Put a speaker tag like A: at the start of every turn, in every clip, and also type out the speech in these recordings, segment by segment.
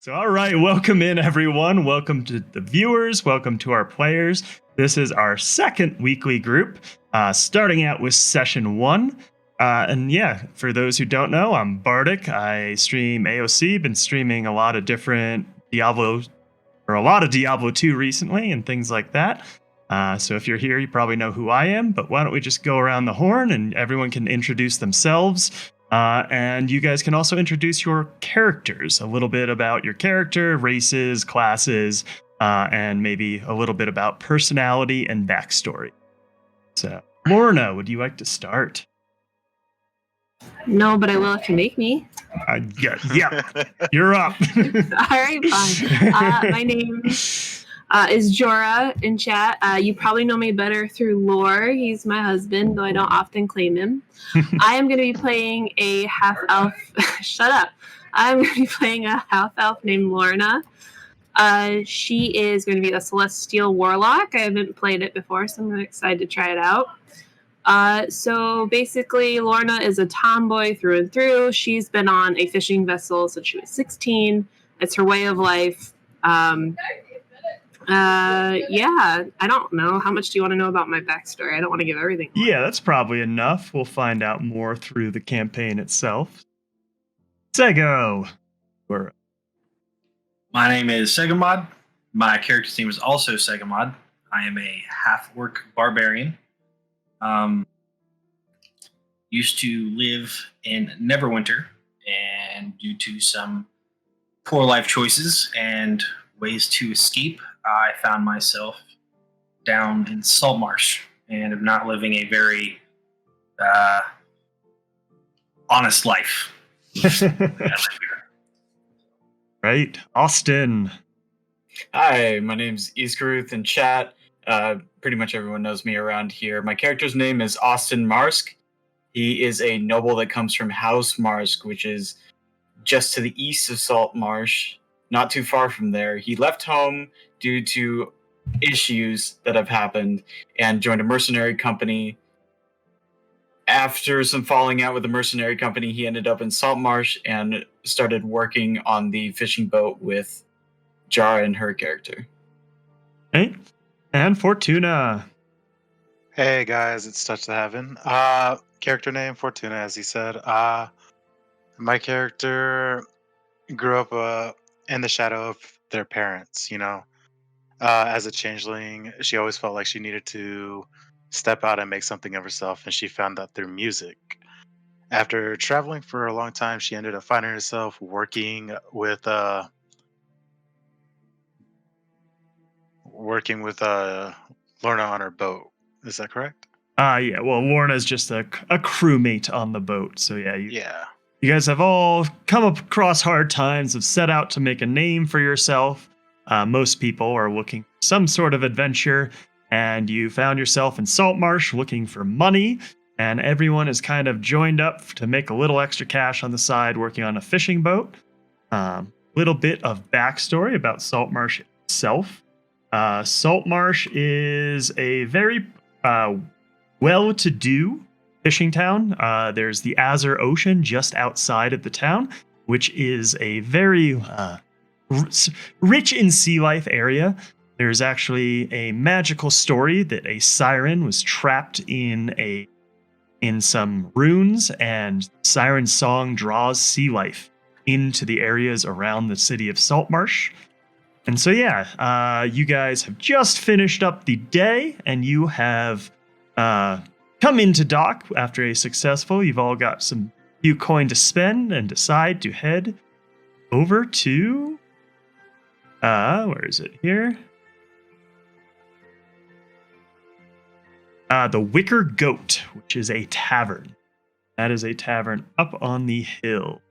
A: So, all right, welcome in, everyone. Welcome to the viewers. Welcome to our players. This is our second weekly group, starting out with session 1. And yeah, for those who don't know, I'm Bardic. I stream AOC, been streaming a lot of different Diablo 2 recently and things like that. So if you're here, you probably know who I am, but why don't we just go around the horn and everyone can introduce themselves. And you guys can also introduce your characters, a little bit about your character, races, classes, and maybe a little bit about personality and backstory. So, Lorna, would you like to start?
B: No, but I will if you make me.
A: Yeah, you're up.
B: All right, fine. My name is Jorah in chat. You probably know me better through lore. He's my husband, though I don't often claim him. I am going to be playing a half-elf. Shut up. I'm going to be playing a half-elf named Lorna. She is going to be a celestial warlock. I haven't played it before, so I'm really excited to try it out. So basically, Lorna is a tomboy through and through. She's been on a fishing vessel since she was 16. It's her way of life. Yeah, I don't know. How much do you want to know about my backstory? I don't want to give everything away.
A: Yeah, that's probably enough. We'll find out more through the campaign itself. Sego.
C: My name is Segamod. My character's name is also Segamod. I am a half-orc barbarian. Used to live in Neverwinter, and due to some poor life choices and ways to escape, I found myself down in Saltmarsh and am not living a very honest life.
A: Right, Austin.
D: Hi, my name's Iskaruth in chat. Pretty much everyone knows me around here. My character's name is Austin Marsk. He is a noble that comes from House Marsk, which is just to the east of Saltmarsh, not too far from there. He left home due to issues that have happened and joined a mercenary company. After some falling out with the mercenary company, he ended up in Saltmarsh and started working on the fishing boat with Jara and her character.
A: Hey, and Fortuna.
E: Hey guys, it's Touch the Heaven. Character name Fortuna, as he said. My character grew up in the shadow of their parents. As a changeling, she always felt like she needed to step out and make something of herself, and she found that through music. After traveling for a long time, she ended up finding herself working with Lorna on her boat. Is that correct?
A: Yeah, well, Lorna's just a crewmate on the boat. So yeah, you guys have all come across hard times, have set out to make a name for yourself. Most people are looking for some sort of adventure, and you found yourself in Saltmarsh looking for money, and everyone is kind of joined up to make a little extra cash on the side working on a fishing boat. Little bit of backstory about Saltmarsh itself. Saltmarsh is a very well-to-do fishing town. There's the Azure Ocean just outside of the town, which is a very rich in sea life area. There's actually a magical story that a siren was trapped in some ruins, and siren song draws sea life into the areas around the city of Saltmarsh. And so you guys have just finished up the day, and you have come into dock after a successful. You've all got some few coin to spend and decide to head over to where is it here? The Wicker Goat, which is a tavern. That is a tavern up on the hill.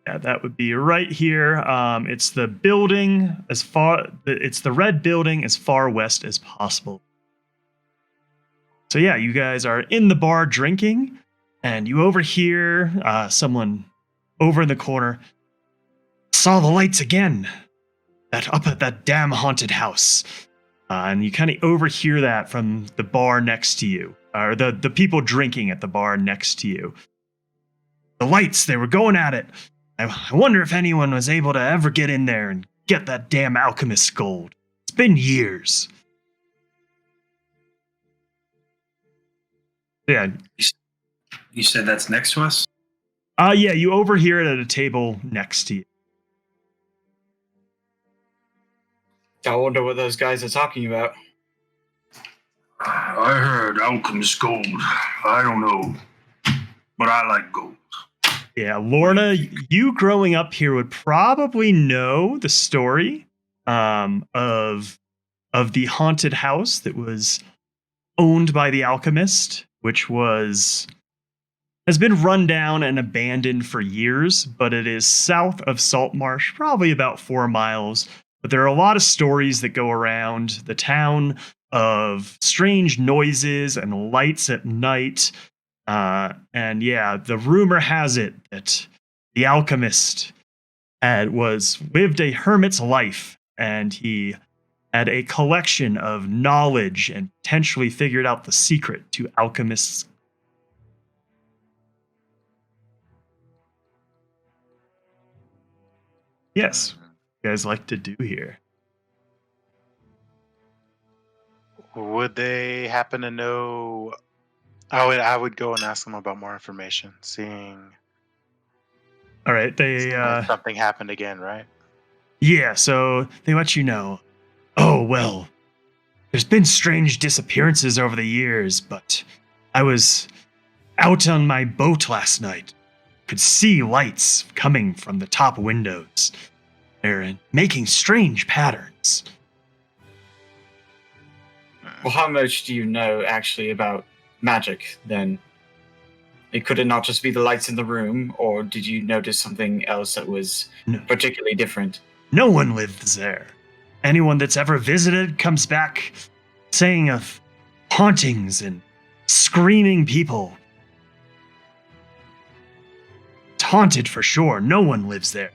A: Yeah, that would be right here. It's the building it's the red building as far west as possible. So yeah, you guys are in the bar drinking, and you overhear someone over in the corner. Saw the lights again. That up at that damn haunted house. And you kind of overhear that from the bar next to you, or the people drinking at the bar next to you. The lights, they were going at it. I wonder if anyone was able to ever get in there and get that damn alchemist's gold. It's been years. Yeah.
C: You said that's next to us?
A: Yeah, you overhear it at a table next to you.
D: I wonder what those guys are talking about.
F: I heard alchemist gold. I don't know, but I like gold.
A: Yeah, Lorna, you growing up here would probably know the story of the haunted house that was owned by the alchemist, which has been run down and abandoned for years, but it is south of Saltmarsh, probably about 4 miles. But there are a lot of stories that go around the town of strange noises and lights at night. And yeah, the rumor has it that the alchemist lived a hermit's life, and he had a collection of knowledge and potentially figured out the secret to alchemists. Yes, you guys like to do here.
E: Would they happen to know? I would go and ask them about more information, seeing
A: All right, they
E: if something happened again, right?
A: yeah, so they let you know. Oh, well, there's been strange disappearances over the years, but I was out on my boat last night. Could see lights coming from the top windows. They're making strange patterns.
D: Well, how much do you know actually about magic then? Could it not just be the lights in the room, or did you notice something else that was
A: No.
D: particularly different?
A: No one lives there. Anyone that's ever visited comes back saying of hauntings and screaming people. It's haunted for sure. No one lives there.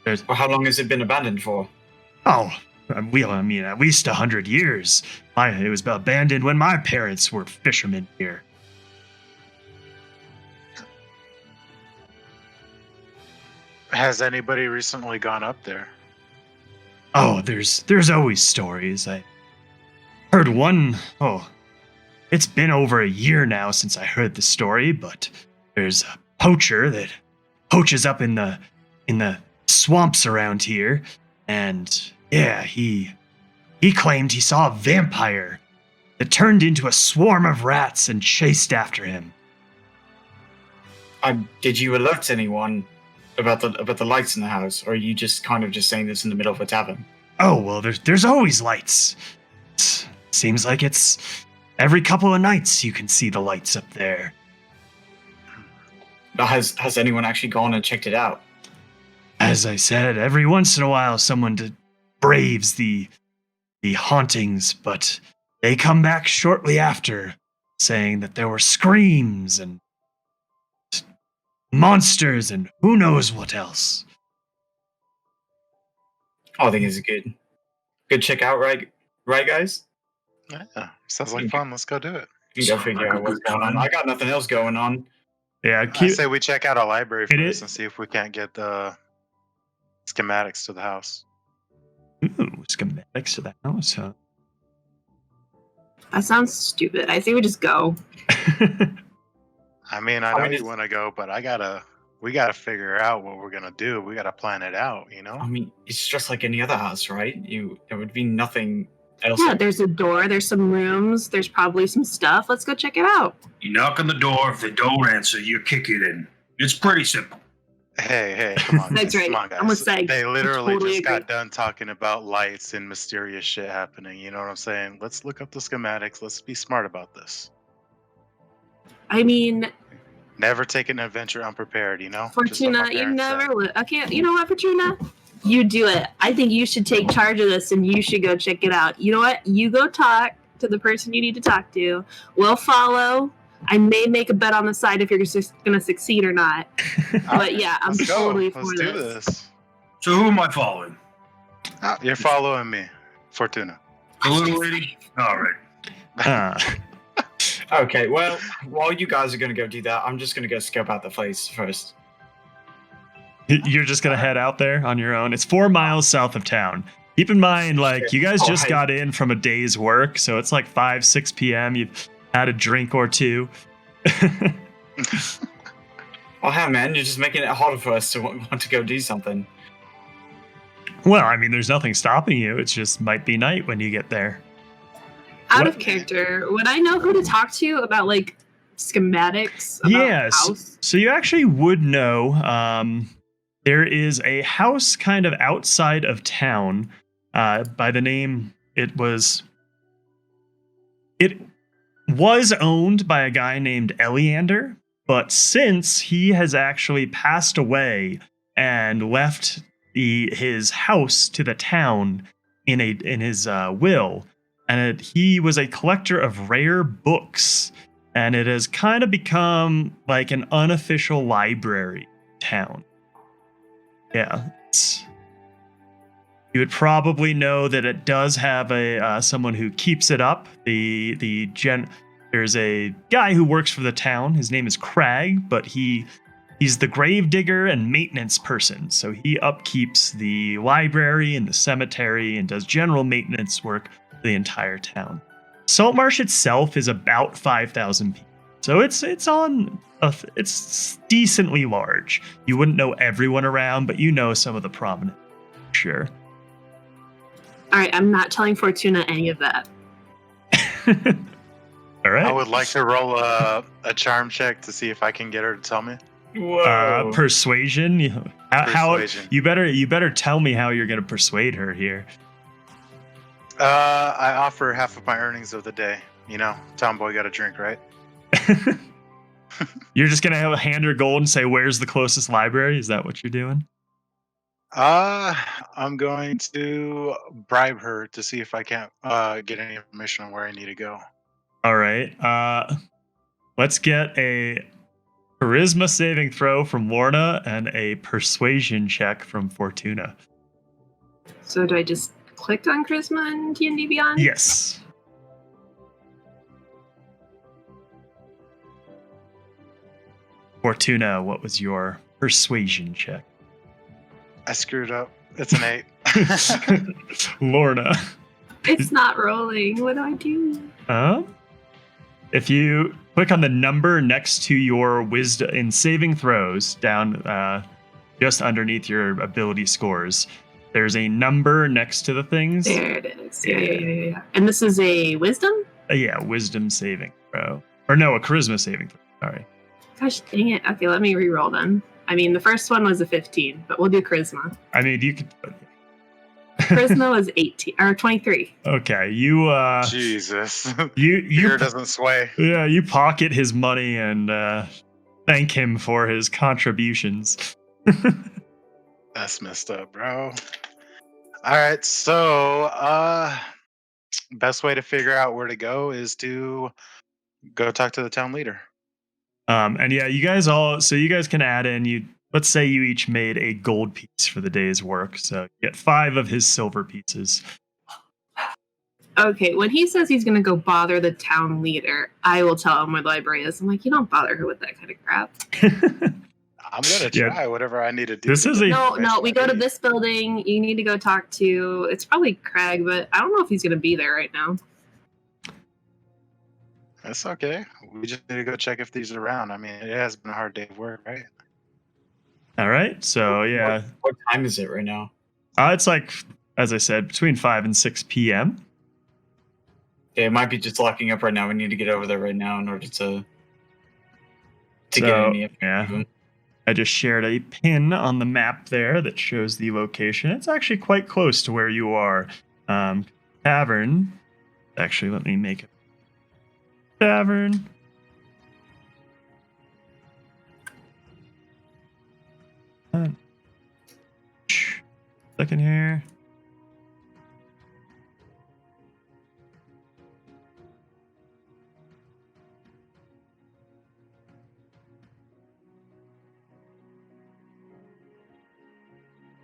D: Well, how long has it been abandoned for?
A: Oh, I mean, at least 100 years. It was abandoned when my parents were fishermen here.
E: Has anybody recently gone up there?
A: Oh, there's always stories. I heard one. Oh, it's been over a year now since I heard the story, but there's a poacher that poaches up in the swamps around here, and yeah, he claimed he saw a vampire that turned into a swarm of rats and chased after him.
D: Did you alert anyone about the lights in the house, or are you just kind of just saying this in the middle of a tavern?
A: Oh well, there's always lights. Seems like it's every couple of nights you can see the lights up there.
D: Has anyone actually gone and checked it out?
A: As I said, every once in a while someone braves the hauntings, but they come back shortly after, saying that there were screams and monsters and who knows what else.
D: I think it's a good check out, right, guys?
E: Yeah, sounds like fun. Let's go do it.
D: You go figure out what's going on. I got nothing else going on.
A: Yeah,
E: I say we check out a library
A: It
E: first
A: is-
E: and see if we can't get the schematics to the house.
A: Ooh, schematics to the house, huh?
B: That sounds stupid. I say we just go.
E: I mean, I know you want to go, but we gotta figure out what we're gonna do. We gotta plan it out, you know?
D: I mean, it's just like any other house, right? There would be nothing else.
B: Yeah, there's a door, there's some rooms, there's probably some stuff. Let's go check it out.
F: You knock on the door. If they don't answer, you kick it in. It's pretty simple.
E: Hey, come on.
B: That's
E: guys,
B: right.
E: Come on, guys.
B: I'm with Seg.
E: They literally
B: Totally
E: just got
B: agree.
E: done talking about lights and mysterious shit happening. You know what I'm saying? Let's look up the schematics. Let's be smart about this.
B: I mean,
E: Never take an adventure unprepared, you know? Just what
B: Fortuna,
E: my
B: you
E: parents said.
B: never would. Okay, you know what, Fortuna? You do it. I think you should take charge of this and you should go check it out. You know what? You go talk to the person you need to talk to. We'll follow. I may make a bet on the side if you're going to succeed or not. But yeah, I'm
E: Let's go.
B: totally for
E: Let's do
B: this.
E: this.
F: So who am I following?
E: You're following me, Fortuna.
F: The little lady? All right.
D: Okay, well, while you guys are going to go do that, I'm just going to go scope out the place first.
A: You're just gonna head out there on your own. It's 4 miles south of town. Keep in mind, like, you guys just got in from a day's work, so it's like 5, 6 p.m. You've had a drink or two.
D: Oh, hey, man, you're just making it harder for us to want to go do something.
A: Well, I mean, there's nothing stopping you. It just might be night when you get there.
B: Out
A: What-
B: of character, would I know who to talk to about like schematics about
A: Yes.
B: house?
A: So you actually would know. There is a house kind of outside of town by the name. It was owned by a guy named Eleander, but since he has actually passed away and left his house to the town in his will, and he was a collector of rare books, and it has kind of become like an unofficial library town. Yeah, you would probably know that it does have a someone who keeps it up. There's a guy who works for the town. His name is Crag, but he's the grave digger and maintenance person. So he upkeeps the library and the cemetery and does general maintenance work for the entire town. Saltmarsh itself is about 5,000 people. So it's decently large. You wouldn't know everyone around, but you know some of the prominent. Sure.
B: All right, I'm not telling Fortuna any of that.
A: All right.
E: I would like to roll a charm check to see if I can get her to tell me.
D: Whoa.
A: Persuasion. How
E: Persuasion.
A: you better tell me how you're going to persuade her here.
E: I offer half of my earnings of the day. You know, Tomboy got a drink, right?
A: You're just going to hand her gold and say, "Where's the closest library?" Is that what you're doing?
E: I'm going to bribe her to see if I can't get any information on where I need to go.
A: All right. Let's get a charisma saving throw from Lorna and a persuasion check from Fortuna.
B: So do I just click on Charisma and D&D Beyond?
A: Yes. Fortuna, what was your persuasion check?
E: I screwed up. It's an 8.
A: Lorna.
B: It's not rolling. What do I do?
A: If you click on the number next to your wisdom in saving throws down just underneath your ability scores, there's a number next to the things.
B: There it is. Yeah. And this is a wisdom?
A: Yeah, wisdom saving throw. Or no, a charisma saving throw. Sorry.
B: Gosh dang it. Okay, let me re-roll them. I mean, the first one was a 15, but we'll do Charisma.
A: I mean, you could.
B: Charisma was 18 or 23.
A: Okay, you
E: Jesus.
A: you
E: Fear doesn't sway.
A: yeah, you pocket his money and thank him for his contributions.
E: That's messed up, bro. All right, so best way to figure out where to go is to go talk to the town leader.
A: And yeah, you guys can add in, let's say you each made a gold piece for the day's work. So you get 5 of his silver pieces.
B: Okay, when he says he's going to go bother the town leader, I will tell him where the library is. I'm like, you don't bother her with that kind of crap.
E: I'm gonna
A: Yeah.
E: try whatever I need to do.
A: This
E: to
A: is
E: get
A: a-
E: the
B: No,
E: information
B: we
E: I
B: go to
E: need.
B: this building. You need to go talk to, it's probably Craig, but I don't know if he's going to be there right now.
E: That's okay. We just need to go check if these are around. I mean, it has been a hard day of work, right?
A: All right, so yeah,
D: What time is it right now?
A: it's like, as I said, between 5 and 6 p.m.
D: Okay, it might be just locking up right now. We need to get over there right now in order to get
A: So,
D: any information.
A: yeah. I just shared a pin on the map there that shows the location. It's actually quite close to where you are. Tavern. Actually, let me make a tavern. Second here.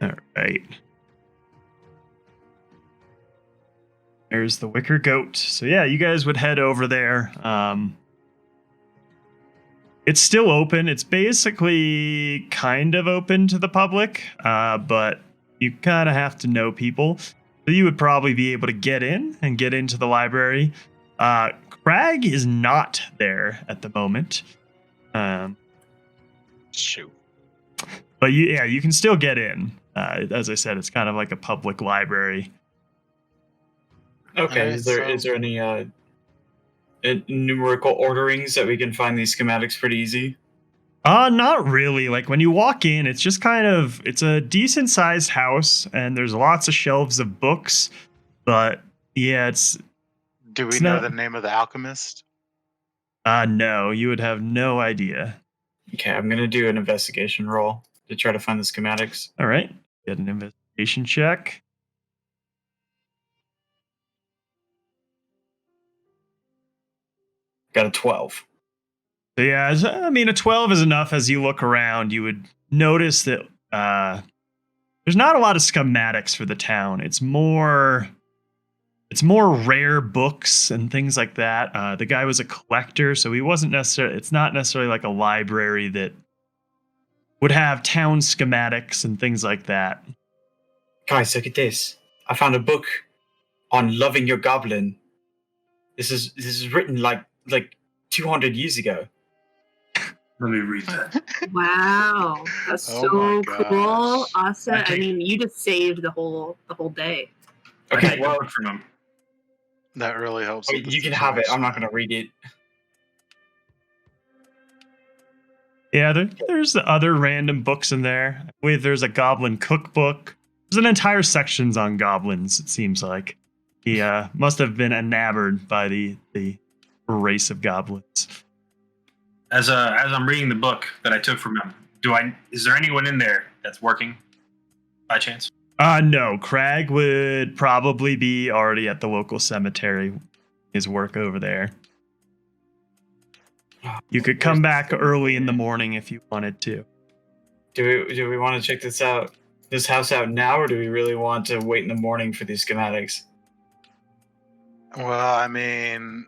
A: All right. There's the wicker goat. So yeah, you guys would head over there. It's still open. It's basically kind of open to the public, but you kind of have to know people. So you would probably be able to get in and get into the library. Crag is not there at the moment.
E: Shoot.
A: But you can still get in. As I said, it's kind of like a public library.
D: Okay.
E: Alright,
D: Is there
E: so-
D: any numerical orderings that we can find these schematics pretty easy?
A: Not really. Like when you walk in, it's just it's a decent sized house and there's lots of shelves of books. But yeah,
E: Do we
A: It's
E: know
A: not-
E: the name of the alchemist?
A: no, you would have no idea.
D: Okay, I'm gonna do an investigation roll to try to find the schematics.
A: All right. Get an investigation check.
D: Got a 12.
A: So yeah, I mean, a 12 is enough. As you look around, you would notice that there's not a lot of schematics for the town. It's more rare books and things like that. The guy was a collector, so he wasn't necessarily. It's not necessarily like a library that would have town schematics and things like that.
D: Guys, look at this. I found a book on loving your goblin. This is written like 200 years ago.
F: Let me read that.
B: Wow, that's
E: Oh
B: so
E: my
B: cool,
E: gosh.
B: Austin. I
F: Okay.
B: mean, you just saved the whole day.
F: I
D: Okay,
F: take the
D: well,
F: book from him.
E: That really helps. with the
D: you can have it. I'm not
E: situation.
D: gonna read it.
A: Yeah, there's other random books in there. There's a goblin cookbook. There's an entire sections on goblins. It seems like he must have been enamored by the race of goblins.
C: As I'm reading the book that I took from him, is there anyone in there that's working by chance?
A: No, Crag would probably be already at the local cemetery. His work over there. You could come back early in the morning if you wanted to.
D: Do we want to check this house out now, or do we really want to wait in the morning for these schematics?
E: Well, I mean,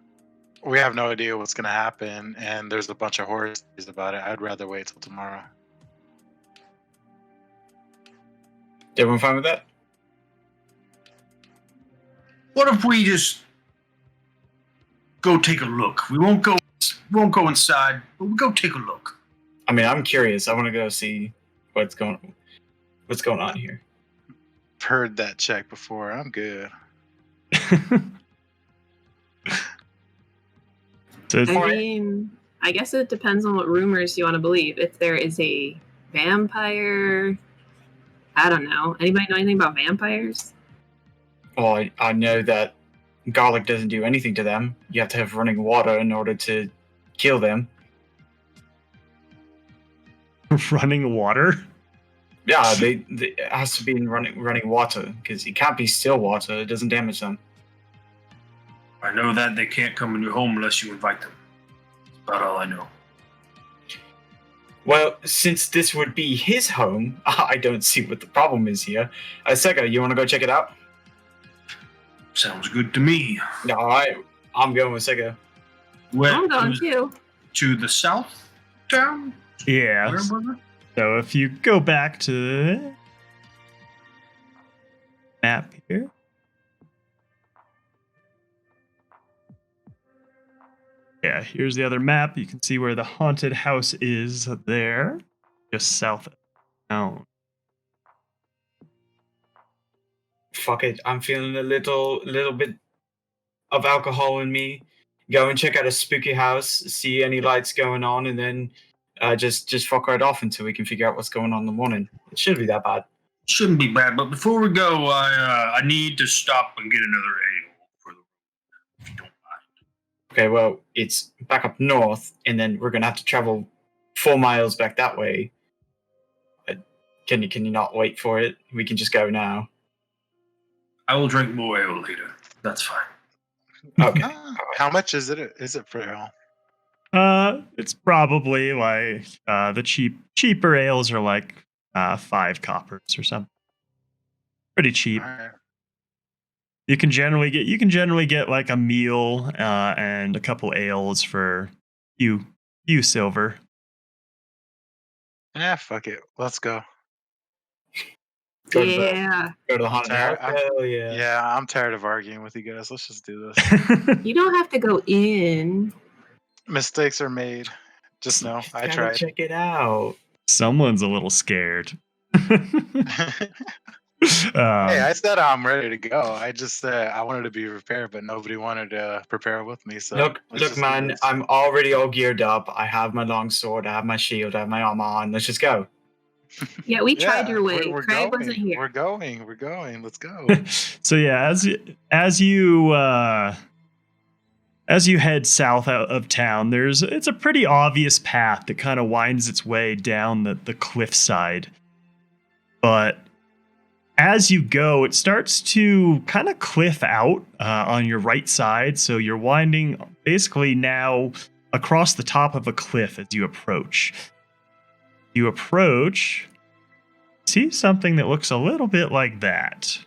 E: we have no idea what's gonna happen, and there's a bunch of horror stories about it. I'd rather wait till tomorrow.
D: Everyone fine with that?
F: What if we just go take a look? We won't go inside, but we'll go take a look.
D: I mean, I'm curious. I want to go see what's going on here.
E: Heard that check before. I'm good.
A: So it's,
B: I mean, I guess it depends on what rumors you want to believe. If there is a vampire, I don't know. Anybody know anything about vampires?
D: Well, I know that garlic doesn't do anything to them. You have to have running water in order to kill them.
A: running water.
D: Yeah, it has to be in running water because it can't be still water. It doesn't damage them.
F: I know that they can't come in your home unless you invite them. That's about all I know.
D: Well, since this would be his home, I don't see what the problem is here. Sega, you want to go check it out?
F: Sounds good to me.
D: No, I'm going with Sega.
F: Where,
B: I'm going too.
F: to the south town?
A: Yeah.
F: Where was it?
A: So if you go back to the map here. Yeah, here's the other map. You can see where the haunted house is there, just south of town.
D: Fuck it, I'm feeling a little bit of alcohol in me. Go and check out a spooky house, see any lights going on, and then just fuck right off until we can figure out what's going on in the morning. It shouldn't be that bad.
F: Shouldn't be bad, but before we go, I need to stop and get another ale for the road, if you don't mind.
D: Okay, well, it's back up north, and then we're gonna have to travel 4 miles back that way. Can you not wait for it? We can just go now.
F: I will drink more ale later. That's fine.
D: Okay.
E: How much is it? Is it for ale?
A: It's probably like the cheaper ales are like 5 coppers or something. Pretty cheap.
E: Alright.
A: You can generally get like a meal and a couple ales for few silver.
E: Fuck it. Let's go.
D: Go to the
B: Yeah.
D: go to the
E: I'm
D: haunted house.
E: tired.
D: Hell yeah.
E: Yeah, I'm tired of arguing with you guys. Let's just do this.
B: You don't have to go in.
E: Mistakes are made. Just know
D: Just
E: I
D: gotta
E: tried.
D: check it out.
A: Someone's a little scared.
E: Hey, I said I'm ready to go. I just said I wanted to be prepared, but nobody wanted to prepare with me. So
D: Look,
E: let's just do
D: man,
E: this.
D: I'm already all geared up. I have my long sword, I have my shield, I have my armor on. Let's just go.
B: Yeah, we tried your way.
E: We're
B: Craig
E: going.
B: wasn't here.
E: We're going. Let's go.
A: So yeah, as you head south out of town, it's a pretty obvious path that kind of winds its way down the cliffside. But as you go, it starts to kind of cliff out on your right side. So you're winding basically now across the top of a cliff as you approach. You approach, see something that looks a little bit like that.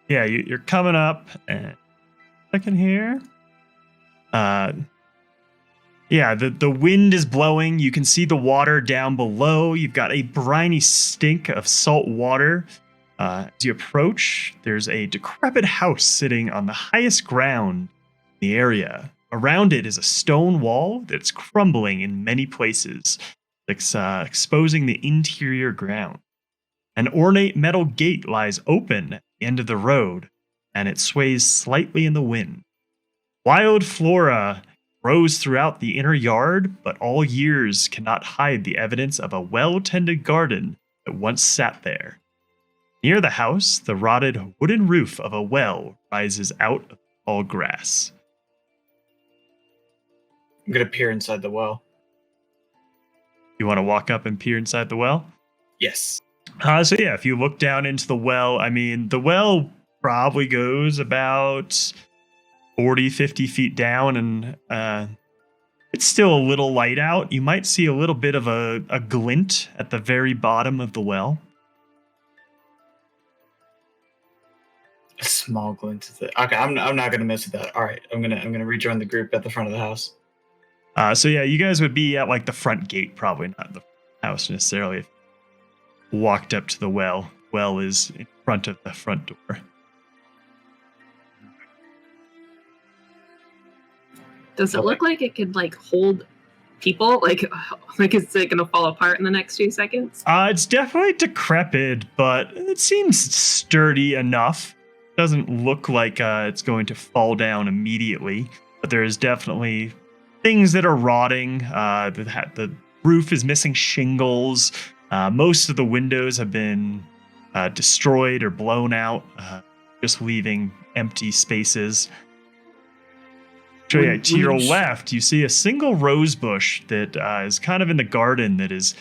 A: Yeah, you're coming up and second here. Yeah, the wind is blowing. You can see the water down below. You've got a briny stink of salt water. As you approach, there's a decrepit house sitting on the highest ground in the area. Around it is a stone wall that's crumbling in many places, exposing the interior ground. An ornate metal gate lies open at the end of the road, and it sways slightly in the wind. Wild flora grows throughout the inner yard, but all years cannot hide the evidence of a well-tended garden that once sat there. Near the house, the rotted wooden roof of a well rises out of the tall grass.
D: I'm gonna peer inside the well.
A: You want to walk up and peer inside the well?
D: Yes.
A: So yeah, if you look down into the well, I mean, the well probably goes about 40, 50 feet down, and it's still a little light out. You might see a little bit of a glint at the very bottom of the well.
D: A small glint of it. Okay, I'm not gonna mess with that. All right, I'm gonna rejoin the group at the front of the house.
A: So yeah, you guys would be at like the front gate, probably not the house necessarily. If you walked up to the well. Well is in front of the front door.
B: Does it look like it could like hold people? Like is it gonna fall apart in the next few seconds?
A: It's definitely decrepit, but it seems sturdy enough. Doesn't look like it's going to fall down immediately, but there is definitely things that are rotting. The roof is missing shingles. Most of the windows have been destroyed or blown out, just leaving empty spaces. So yeah, to your left, you see a single rose bush that is kind of in the garden that is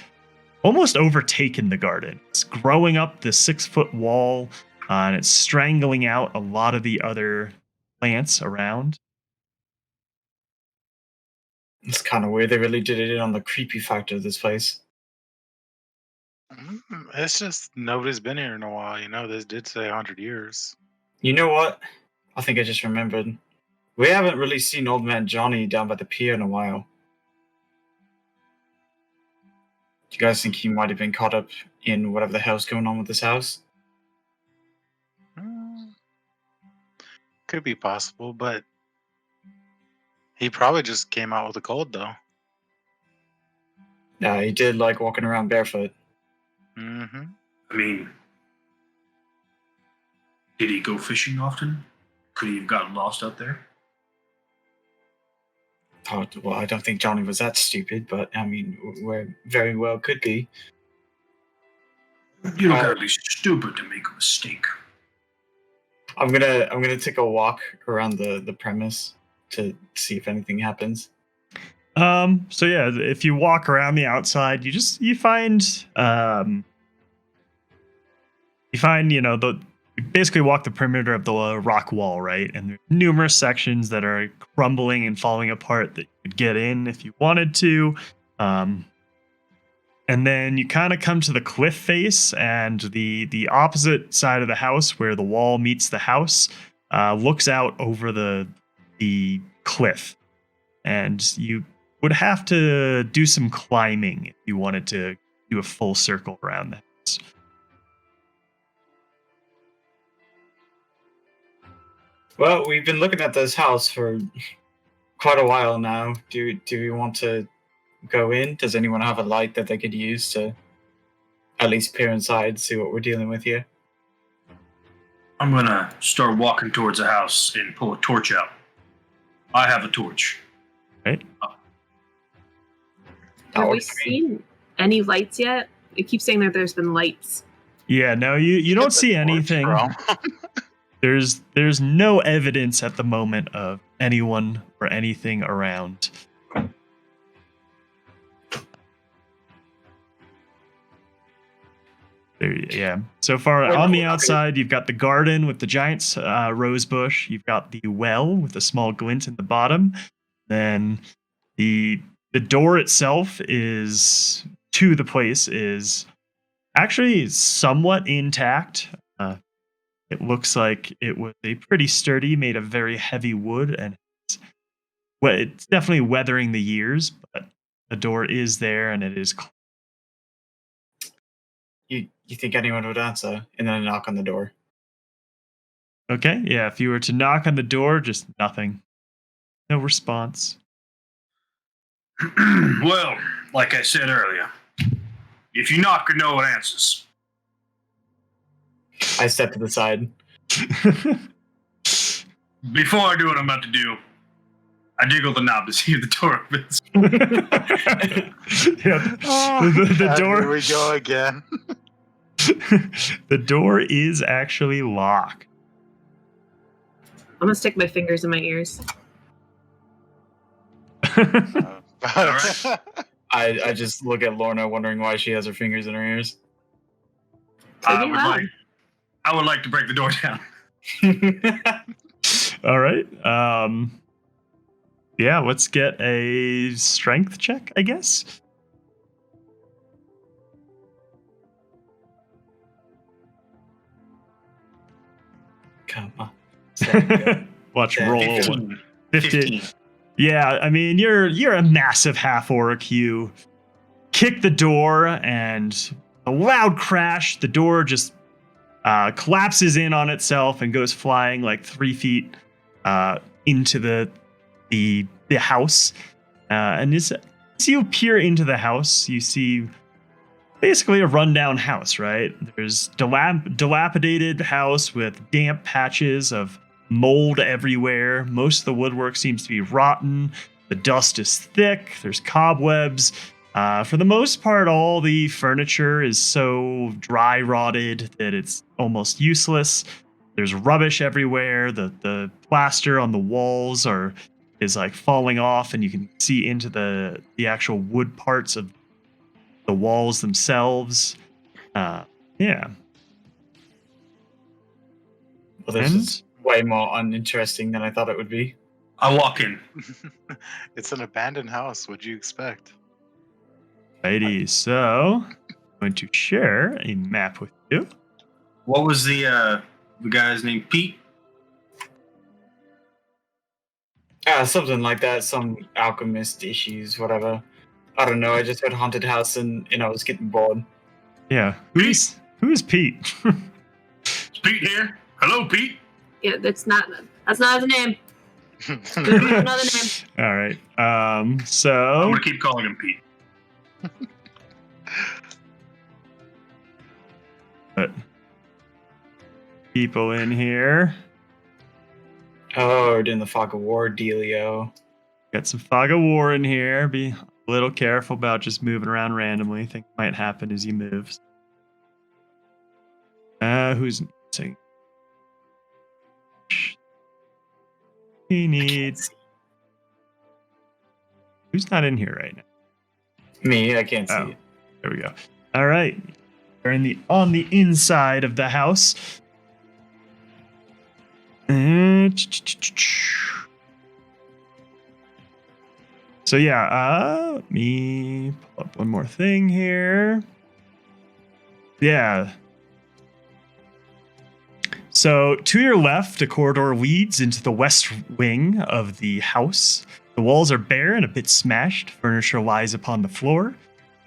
A: almost overtaken the garden. It's growing up the 6-foot wall, and it's strangling out a lot of the other plants around.
D: It's kind of weird. They really did it on the creepy factor of this place.
E: It's just nobody's been here in a while. You know, this did say 100 years.
D: You know what? I think I just remembered. We haven't really seen Old Man Johnny down by the pier in a while. Do you guys think he might have been caught up in whatever the hell's going on with this house?
E: Could be possible, but he probably just came out with a cold, though.
D: Yeah, he did like walking around barefoot.
E: Mm-hmm.
F: I mean, did he go fishing often? Could he have gotten lost out there?
D: Oh, well, I don't think Johnny was that stupid, but I mean, we very well could be.
F: You don't gotta be stupid to make a mistake.
D: I'm gonna take a walk around the premise to see if anything happens.
A: So yeah, if you walk around the outside, you find you basically walk the perimeter of the rock wall, right? And there's numerous sections that are crumbling and falling apart that you could get in if you wanted to. And then you kind of come to the cliff face, and the opposite side of the house where the wall meets the house looks out over the cliff. And you would have to do some climbing if you wanted to do a full circle around the house.
D: Well, we've been looking at this house for quite a while now. Do we want to go in? Does anyone have a light that they could use to at least peer inside, see what we're dealing with here?
F: I'm gonna start walking towards the house and pull a torch out. I have a torch.
A: Right?
B: Have we seen any lights yet? It keeps saying that there's been lights.
A: Yeah, no, you don't
E: Get the
A: see
E: torch,
A: anything.
E: bro.
A: There's no evidence at the moment of anyone or anything around. Yeah. So far on the outside, you've got the garden with the giant rose bush. You've got the well with a small glint in the bottom. Then the door itself is to the place is actually somewhat intact. It looks like it was a pretty sturdy, made of very heavy wood, and it's definitely weathering the years. But the door is there, and it is.
D: You think anyone would answer? And then a knock on the door.
A: Okay, yeah. If you were to knock on the door, just nothing, no response.
F: Well, like I said earlier, if you knock and no one answers,
D: I step to the side.
F: before I do what I'm about to do, I jiggle the knob to see if the door opens.
A: Yeah, the door.
E: Here we go again.
A: The door is actually locked.
B: I'm gonna stick my fingers in my ears.
E: Alright.
D: I just look at Lorna, wondering why she has her fingers in her ears.
F: I
B: Pretty loud.
F: would like to break the door down.
A: All right. Yeah, let's get a strength check, I guess.
D: Come on.
A: Watch
D: Yeah,
A: roll
F: 15.
A: 50. Yeah, I mean you're a massive half orc. You kick the door, and a loud crash. The door just collapses in on itself and goes flying like 3 feet into the house. And as you peer into the house, you see basically a rundown house, right? There's dilapidated house with damp patches of mold everywhere. Most of the woodwork seems to be rotten. The dust is thick. There's cobwebs. For the most part, all the furniture is so dry rotted that it's almost useless. There's rubbish everywhere. The plaster on the walls is like falling off, and you can see into the actual wood parts of the walls themselves. Yeah.
D: Well, this is way more uninteresting than I thought it would be.
F: I walk in.
E: It's an abandoned house. What'd you expect?
A: Righty, so I'm going to share a map with you.
F: What was the guy's name? Pete?
D: Something like that. Some alchemist issues, whatever. I don't know. I just heard haunted house and I was getting bored.
A: Yeah. Who is Pete?
F: Is Pete here? Hello, Pete.
B: Yeah, that's not his name. There's another name.
A: All right.
F: I'm
A: So
F: gonna keep calling him Pete.
A: but people in here.
D: Oh, we're doing the fog of war dealio.
A: Got some fog of war in here. Be a little careful about just moving around randomly. Things might happen as you move. Who's missing? He needs. Who's not in here right now?
D: Me, I can't see
A: Oh.
D: it.
A: There we go. All right. We're on the inside of the house. So yeah, let me pull up one more thing here. Yeah. So to your left, a corridor leads into the west wing of the house. The walls are bare and a bit smashed. Furniture lies upon the floor.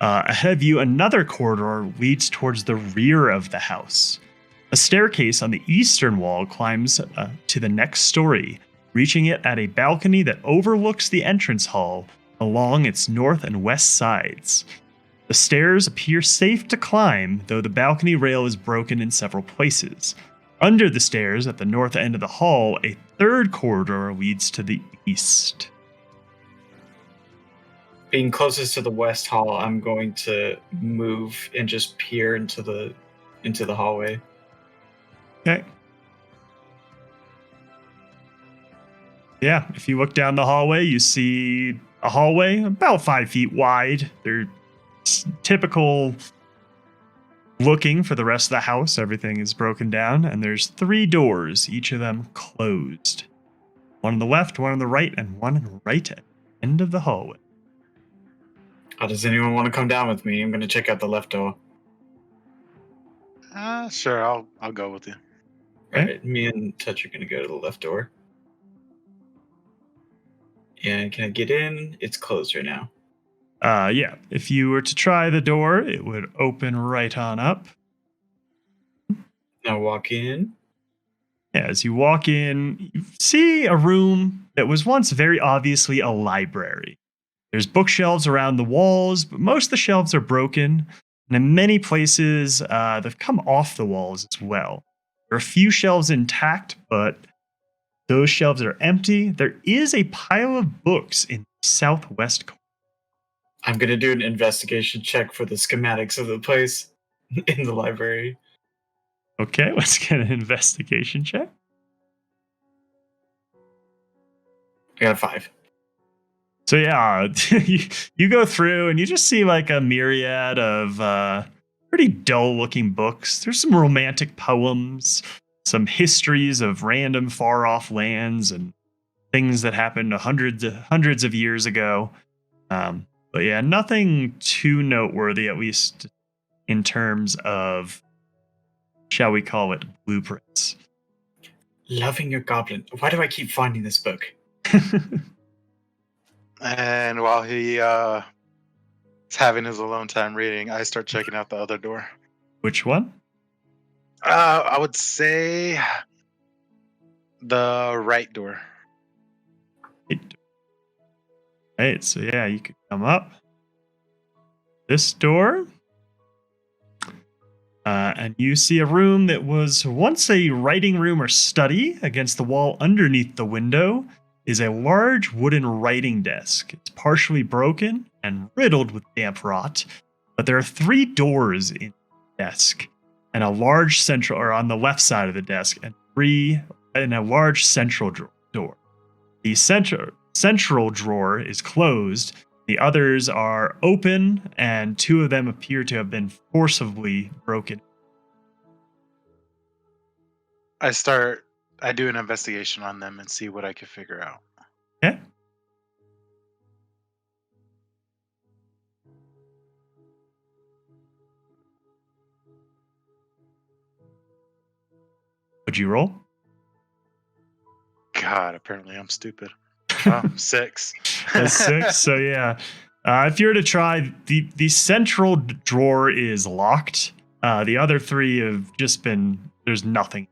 A: Ahead of you, another corridor leads towards the rear of the house. A staircase on the eastern wall climbs to the next story, reaching it at a balcony that overlooks the entrance hall along its north and west sides. The stairs appear safe to climb, though the balcony rail is broken in several places. Under the stairs, at the north end of the hall, a third corridor leads to the east.
D: Being closest to the west hall, I'm going to move and just peer into the hallway.
A: Okay. Yeah, if you look down the hallway, you see a hallway about 5 feet wide. They're typical looking for the rest of the house. Everything is broken down, and there's 3 doors, each of them closed. One on the left, one on the right, and one on the right end of the hallway.
D: Does anyone want to come down with me? I'm going to check out the left door.
E: Sure, I'll go with you.
A: Okay.
D: Right, me and Touch are going to go to the left door. And can I get in? It's closed right now.
A: Yeah, if you were to try the door, it would open right on up.
D: Now walk in.
A: Yeah, as you walk in, you see a room that was once very obviously a library. There's bookshelves around the walls, but most of the shelves are broken, and in many places, they've come off the walls as well. There are a few shelves intact, but those shelves are empty. There is a pile of books in the southwest corner.
D: I'm going to do an investigation check for the schematics of the place in the library.
A: Okay, let's get an investigation check.
D: I got a 5.
A: So yeah, you go through and you just see like a myriad of pretty dull-looking books. There's some romantic poems, some histories of random far-off lands and things that happened hundreds of years ago. But yeah, nothing too noteworthy, at least in terms of, shall we call it, blueprints.
D: Loving Your Goblin. Why do I keep finding this book?
E: And while he is having his alone time reading, I start checking out the other door.
A: Which one?
E: I would say the right door.
A: Right, so yeah, you could come up this door, and you see a room that was once a writing room or study. Against the wall underneath the window is a large wooden writing desk. It's partially broken and riddled with damp rot, but there are 3 doors in the desk, and a large central, or on the left side of the desk, and a large central door. The central drawer is closed. The others are open, and 2 of them appear to have been forcibly broken.
E: I do an investigation on them and see what I can figure out.
A: Okay. Would you roll?
E: God, apparently I'm stupid. Oh, 6.
A: That's 6. So yeah, if you were to try, the central drawer is locked. The other 3 have just been, there's nothing.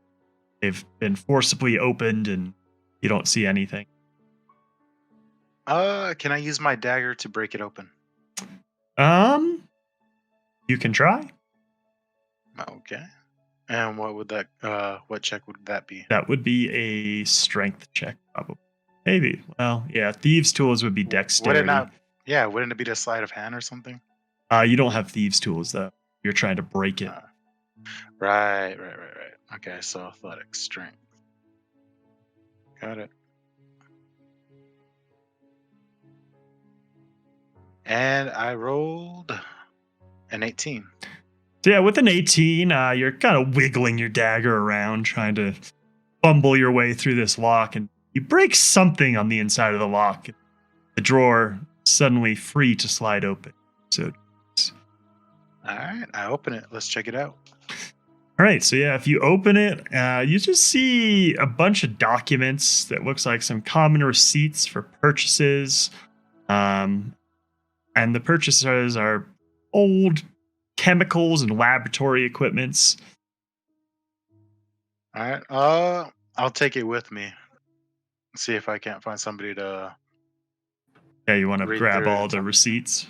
A: They've been forcibly opened and you don't see anything.
E: Can I use my dagger to break it open?
A: You can try.
E: Okay. And what check would that be?
A: That would be a strength check, probably. Maybe. Well, yeah, thieves' tools would be dexterity.
E: Wouldn't it be the sleight of hand or something?
A: You don't have thieves' tools, though. You're trying to break it.
E: Right. Okay, so athletic strength. Got it. And I rolled an 18.
A: So yeah, with an 18, you're kind of wiggling your dagger around, trying to fumble your way through this lock, and you break something on the inside of the lock. The drawer suddenly free to slide open. So,
E: all right, I open it. Let's check it out.
A: All right, so yeah, if you open it, you just see a bunch of documents that looks like some common receipts for purchases. And the purchases are old chemicals and laboratory equipments.
E: All right. I'll take it with me. See if I can't find somebody to
A: Yeah, you want to
E: read
A: grab
E: through
A: all
E: and
A: the
E: tell me.
A: receipts.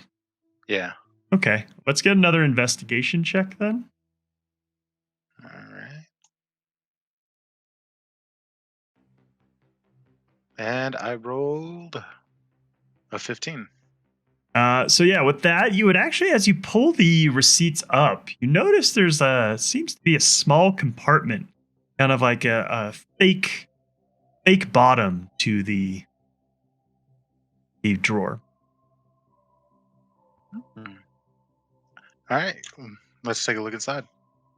E: Yeah.
A: Okay, let's get another investigation check then.
E: All right. And I rolled a 15.
A: So yeah, with that, you would actually, as you pull the receipts up, you notice there's seems to be a small compartment, kind of like a fake bottom to the drawer.
E: All right. Let's take a look inside.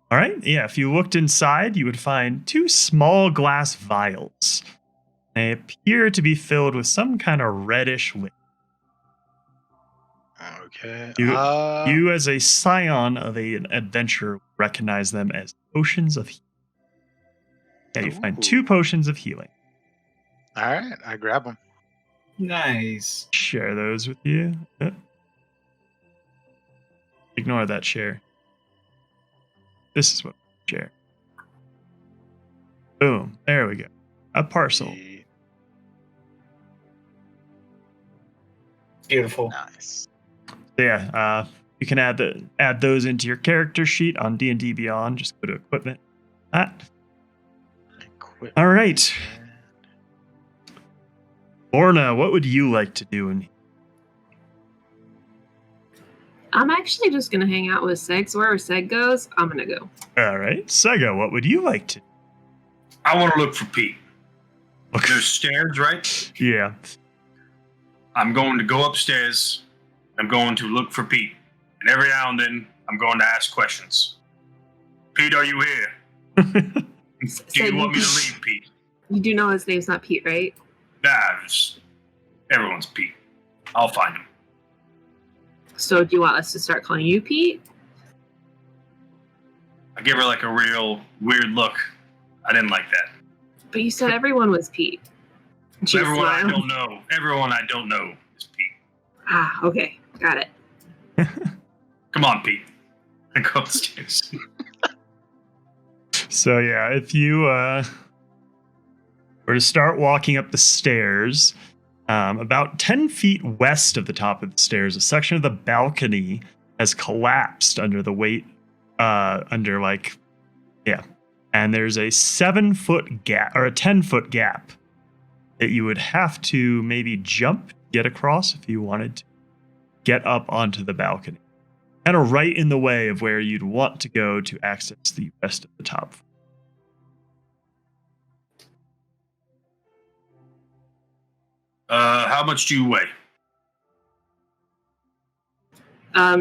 A: All right, yeah. If you looked inside, you would find two small glass vials. They appear to be filled with some kind of reddish liquid.
E: Okay.
A: You as a scion of an adventurer, recognize them as potions of healing. Yeah, you find 2
E: Ooh.
A: potions of healing.
E: All right. I grab them.
D: Nice.
A: Share those with you. Ignore that share. This is what we share. Boom. There we go. A parcel.
D: Beautiful.
E: Nice.
A: So yeah, you can add those into your character sheet on D&D Beyond. Just go to equipment.
E: Equipment.
A: All right. Orna, what would you like to do in here?
B: I'm actually just gonna hang out with Seg. So wherever Seg goes, I'm gonna go.
A: All right. Sega, what would you like to
F: I want to look for Pete.
A: do?
F: There's stairs, right?
A: Yeah.
F: I'm going to go upstairs. I'm going to look for Pete. And every now and then, I'm going to ask questions. Pete, are you here? Do you want me to leave, Pete?
B: You do know his name's not Pete, right?
F: Nah, everyone's Pete. I'll find him.
B: So do you want us to start calling you Pete?
F: I give her like a real weird look. I didn't like that.
B: But you said everyone was Pete. And she
F: Everyone I
B: smiled.
F: don't know. Everyone I don't know is Pete.
B: Ah, okay. Got it.
F: Come on, Pete. I go upstairs.
A: So yeah, if you were to start walking up the stairs, about 10 feet west of the top of the stairs, a section of the balcony has collapsed under the weight, and there's a 7-foot gap or a 10-foot gap that you would have to maybe jump, get across if you wanted to get up onto the balcony. Kind of right in the way of where you'd want to go to access the rest of the top.
F: How much do you weigh?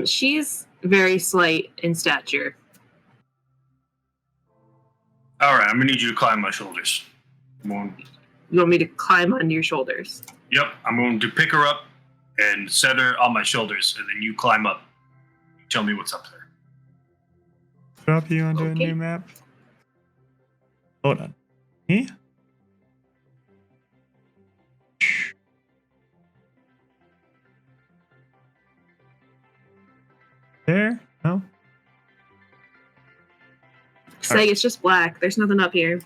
B: She's very slight in stature.
F: All right, I'm gonna need you to climb my shoulders.
B: You want me to climb on your shoulders?
F: Yep, I'm going to pick her up and set her on my shoulders, and then you climb up. Tell me what's up there.
A: Drop you onto a
B: Okay.
A: new map. Hold on. Me? There? No?
B: It's like it's just black. There's nothing up here.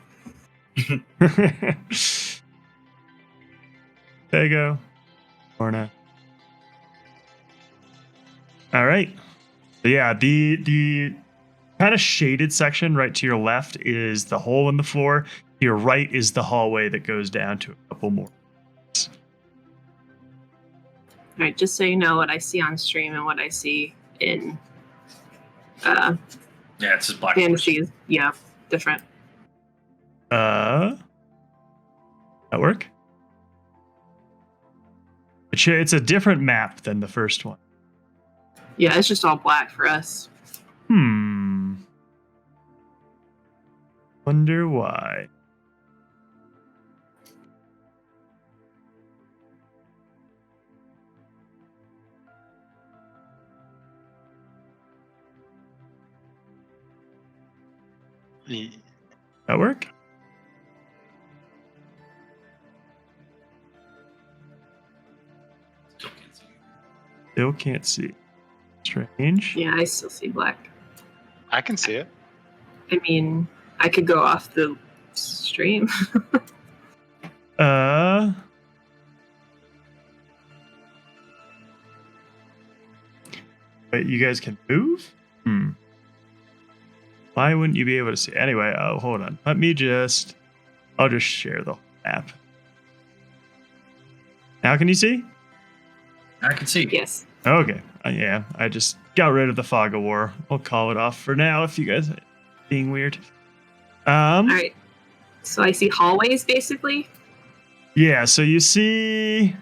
A: There you go. Orna. All right. So yeah, the kind of shaded section right to your left is the hole in the floor. To your right is the hallway that goes down to a couple more.
B: All right, just so you know what I see on stream and what I see in
F: Yeah, it's just black.
B: fantasy is different.
A: That work? It's a different map than the first one.
B: Yeah, it's just all black for us.
A: Wonder why.
E: Ye-
A: That work?
C: Still can't see.
A: Still can't see. Strange.
B: Yeah, I still see black.
E: I can see it.
B: I mean, I could go off the stream.
A: Wait, you guys can move? Why wouldn't you be able to see? Anyway, hold on. I'll just share the map. Now can you see?
C: I can see.
B: Yes.
A: Okay. Yeah, I just got rid of the fog of war. I'll call it off for now if you guys are being weird.
B: All right. So I see hallways, basically.
A: Yeah, so you see,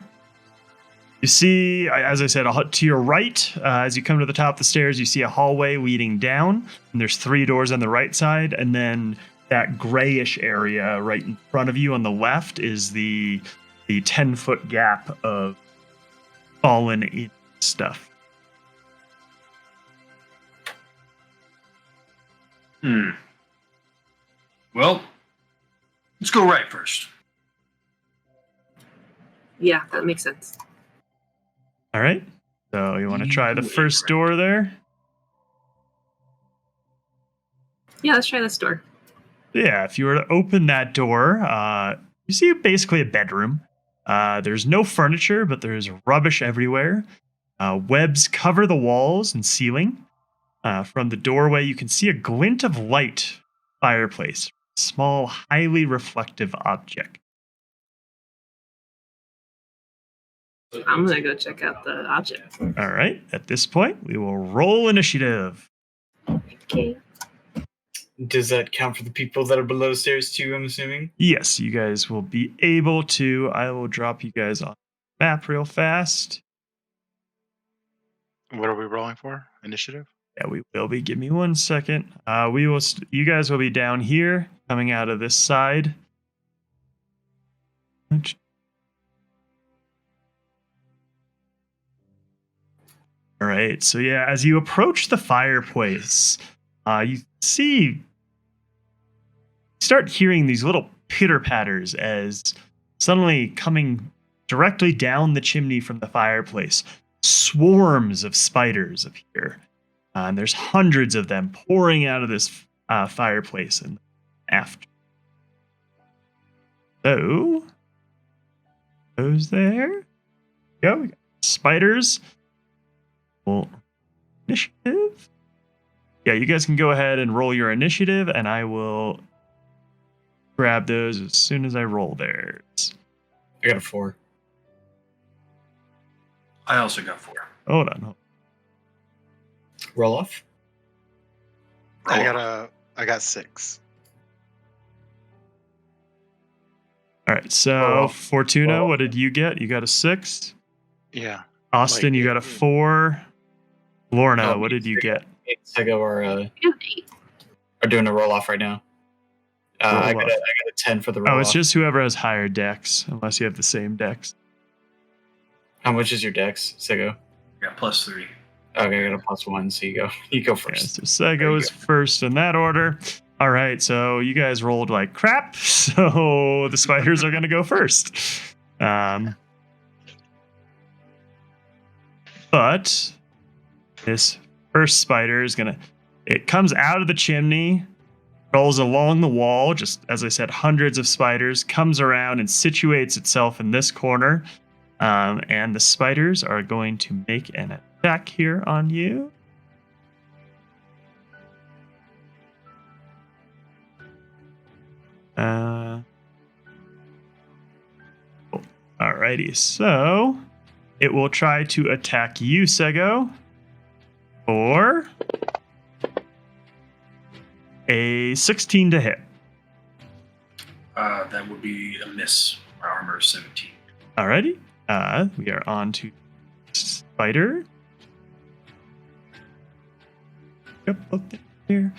A: as I said, to your right, as you come to the top of the stairs, you see a hallway leading down, and there's 3 doors on the right side, and then that grayish area right in front of you on the left is the 10-foot gap of fallen in stuff.
F: Well, let's go right first.
B: Yeah, that makes sense.
A: All right. So you want to try the first door there?
B: Yeah, let's try this door.
A: Yeah, if you were to open that door, you see basically a bedroom. There's no furniture, but there's rubbish everywhere. Webs cover the walls and ceiling. From the doorway, you can see a glint of light fireplace. Small, highly reflective object.
B: I'm gonna go check out the object.
A: All right. At this point, we will roll initiative.
B: Okay.
D: Does that count for the people that are below stairs too, I'm assuming?
A: Yes, you guys will be able to. I will drop you guys on the map real fast.
E: What are we rolling for? Initiative?
A: Yeah, we will be. Give me 1 second. You guys will be down here, coming out of this side. All right. So yeah, as you approach the fireplace, you start hearing these little pitter patters as suddenly coming directly down the chimney from the fireplace, swarms of spiders appear. And there's hundreds of them pouring out of this fireplace and after. So, those there. Go. We got spiders. Well, initiative. Yeah, you guys can go ahead and roll your initiative, and I will grab those as soon as I roll theirs.
D: I got a 4.
F: I also got 4.
A: Hold on.
D: Roll off.
E: I got 6.
A: All right, so Fortuna, what did you get? You got a 6.
E: Yeah.
A: Austin,
E: Like
A: you got a
E: 8.
A: 4. Lorna,
D: Oh,
A: what did you get?
D: Sego are doing a roll off right now. I got a 10 for the roll
A: Oh,
D: off.
A: it's just whoever has higher decks, unless you have the same decks.
D: How much is your dex, Sego?
F: I got +3.
D: Okay, I got a +1, so you go
A: Yeah,
D: first.
A: so Sego is first in that order. All right, so you guys rolled like crap, so the spiders are going to go first. But this first spider is it comes out of the chimney, rolls along the wall, just as I said, hundreds of spiders, comes around and situates itself in this corner. And the spiders are going to make an attack here on you. Alrighty, so it will try to attack you, Sego, for a 16 to hit.
F: That would be a miss. My armor is 17.
A: Alrighty, we are on to spider. Yep, up there.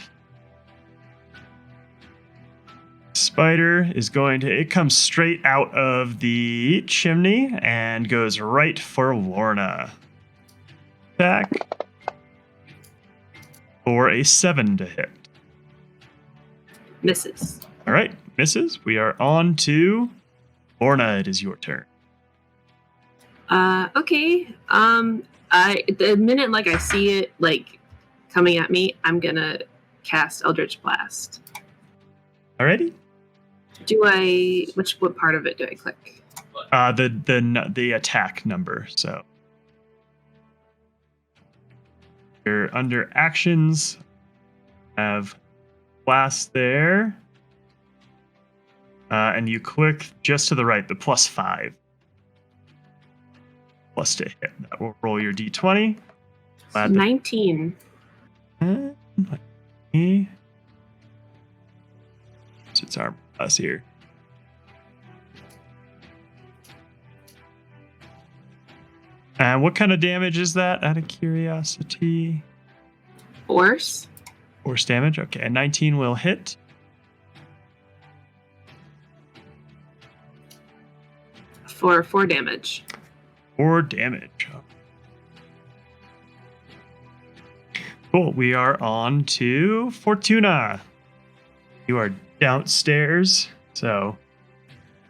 A: Spider is it comes straight out of the chimney and goes right for Lorna. Attack for a 7 to hit.
B: Misses.
A: All right, misses. We are on to Orna. It is your turn.
B: Okay. The minute like I see it like coming at me, I'm gonna cast Eldritch Blast.
A: Alrighty.
B: What part of it do I click?
A: The attack number. So you're under actions. Have blast there. And you click just to the right, the +5. Plus to hit. That will roll your d20.
B: 19.
A: It's armor class here. And what kind of damage is that, out of curiosity?
B: Force.
A: Force damage. Okay, and 19 will hit.
B: For 4 damage.
A: 4 damage. Cool. We are on to Fortuna. You are downstairs, so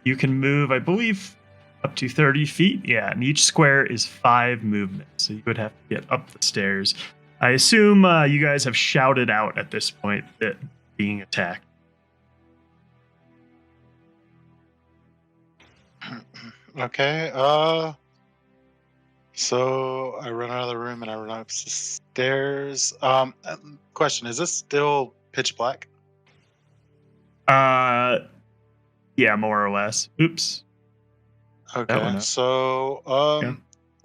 A: you can move, I believe, up to 30 feet. Yeah, and each square is 5 movements, so you would have to get up the stairs. I assume you guys have shouted out at this point that being attacked.
E: Okay. So I run out of the room and I run up the stairs. Question: is this still pitch black?
A: Yeah, more or less. Oops. That one
E: Okay.
A: up.
E: So
A: Yeah.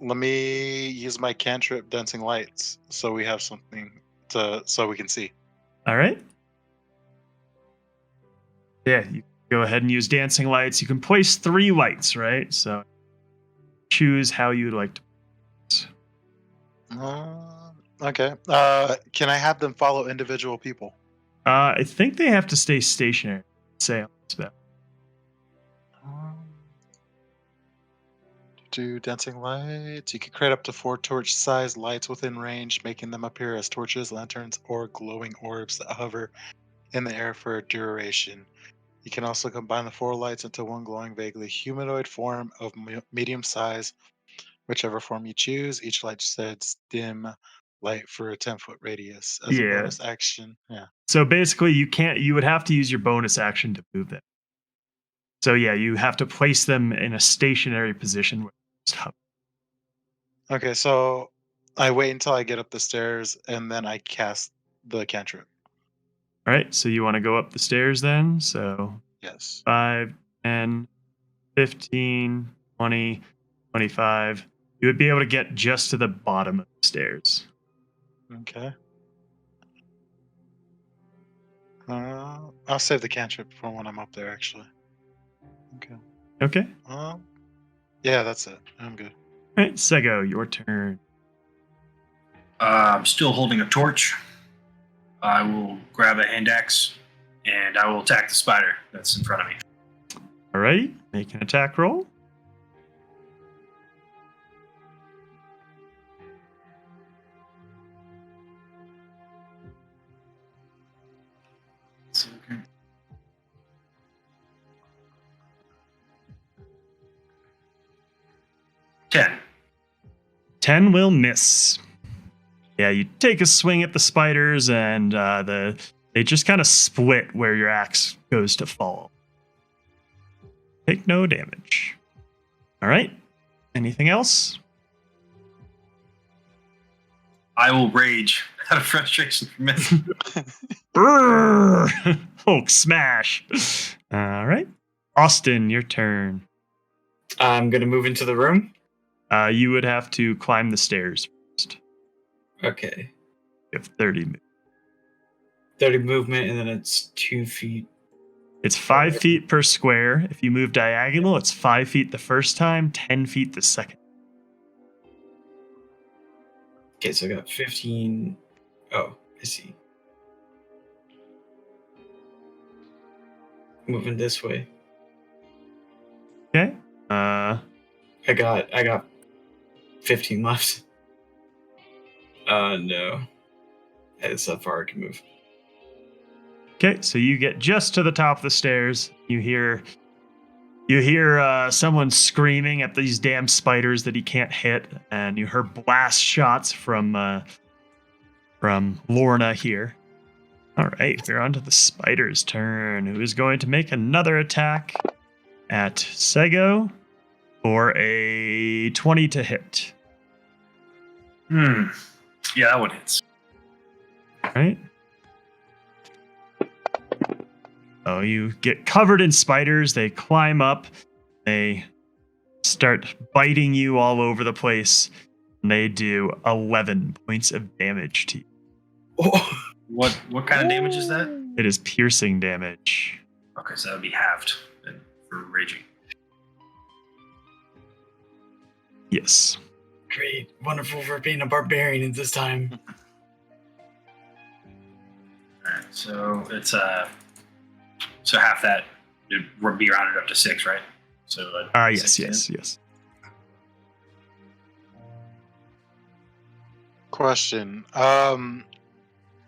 E: let me use my cantrip, dancing lights, so we have something so we can see.
A: All right. Yeah, you go ahead and use dancing lights. You can place 3 lights, right? So choose how you'd like to.
E: Okay. Can I have them follow individual people?
A: I think they have to stay stationary. Say on the spell.
E: Do dancing lights. You can create up to 4 torch-sized lights within range, making them appear as torches, lanterns, or glowing orbs that hover in the air for a duration. You can also combine the 4 lights into one glowing, vaguely humanoid form of medium size, whichever form you choose. Each light sheds dim light for a 10-foot radius. As a
A: Yeah.
E: bonus action, yeah.
A: So basically, you would have to use your bonus action to move them. So yeah, you have to place them in a stationary position.
E: Okay, so I wait until I get up the stairs and then I cast the cantrip.
A: All right, so you want to go up the stairs then? So
E: Yes.
A: 5, 10, 15, 20, 25. You would be able to get just to the bottom of the stairs.
E: Okay. I'll save the cantrip for when I'm up there, actually. Okay.
A: Okay.
E: Yeah, that's it. I'm good.
A: All right, Sego, your turn.
C: I'm still holding a torch. I will grab a hand axe and I will attack the spider that's in front of me.
A: All right, make an attack roll.
C: Okay. Ten.
A: 10 will miss. Yeah, you take a swing at the spiders, and they just kind of split where your axe goes to fall. Take no damage. All right. Anything else?
C: I will rage out of frustration for missing.
A: Brrr! Hulk smash. All right. Austin, your turn.
D: I'm going to move into the room.
A: You would have to climb the stairs first.
D: Okay.
A: You have 30 movement.
D: 30 movement, and then it's 2 feet.
A: It's 5 feet per square. If you move diagonal, it's 5 feet the first time, 10 feet the second.
D: Okay, so I got 15. Oh, I see. Moving this way.
A: Okay.
D: I got 15 left. No. That's how far I can move.
A: Okay, so you get just to the top of the stairs. You hear someone screaming at these damn spiders that he can't hit, and you hear blast shots from Lorna here. All right, we're on to the spider's turn, who is going to make another attack at Sego for a 20 to hit.
F: Yeah, that one hits.
A: All right. Oh, you get covered in spiders. They climb up. They start biting you all over the place. And they do 11 points of damage to you.
D: Oh.
C: What kind of damage is that?
A: It is piercing damage.
C: Okay, so that would be halved then for raging.
A: Yes.
D: Great. Wonderful for being a barbarian at this time.
C: Alright, so it's so half that would be rounded up to 6, right? So
A: Yes.
C: 16.
E: Question.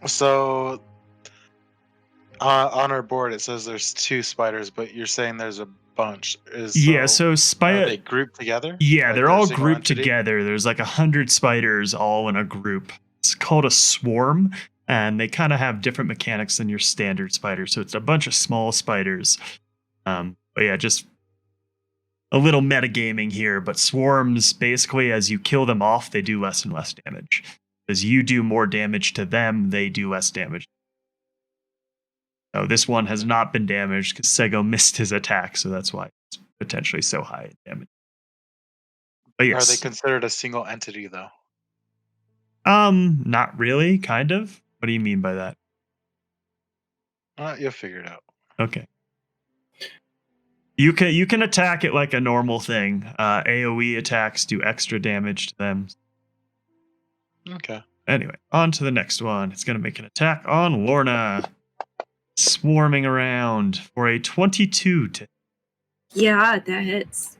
E: So on our board it says there's 2 spiders, but you're saying there's a bunch.
A: So
E: are they grouped together?
A: Yeah,
E: Like
A: they're all
E: a single
A: grouped
E: entity?
A: together. There's like 100 spiders all in a group. It's called a swarm, and they kind of have different mechanics than your standard spider. So it's a bunch of small spiders. But yeah, just a little metagaming here. But swarms, basically, as you kill them off, they do less and less damage. As you do more damage to them, they do less damage. So this one has not been damaged because Sego missed his attack, so that's why it's potentially so high in damage. But yes.
E: Are they considered a single entity though?
A: Not really, kind of. What do you mean by that?
E: You'll figure it out.
A: Okay. You can attack it like a normal thing. AoE attacks do extra damage to them.
E: Okay.
A: Anyway, on to the next one. It's going to make an attack on Lorna. Swarming around for a 22 to...
B: Yeah, that hits.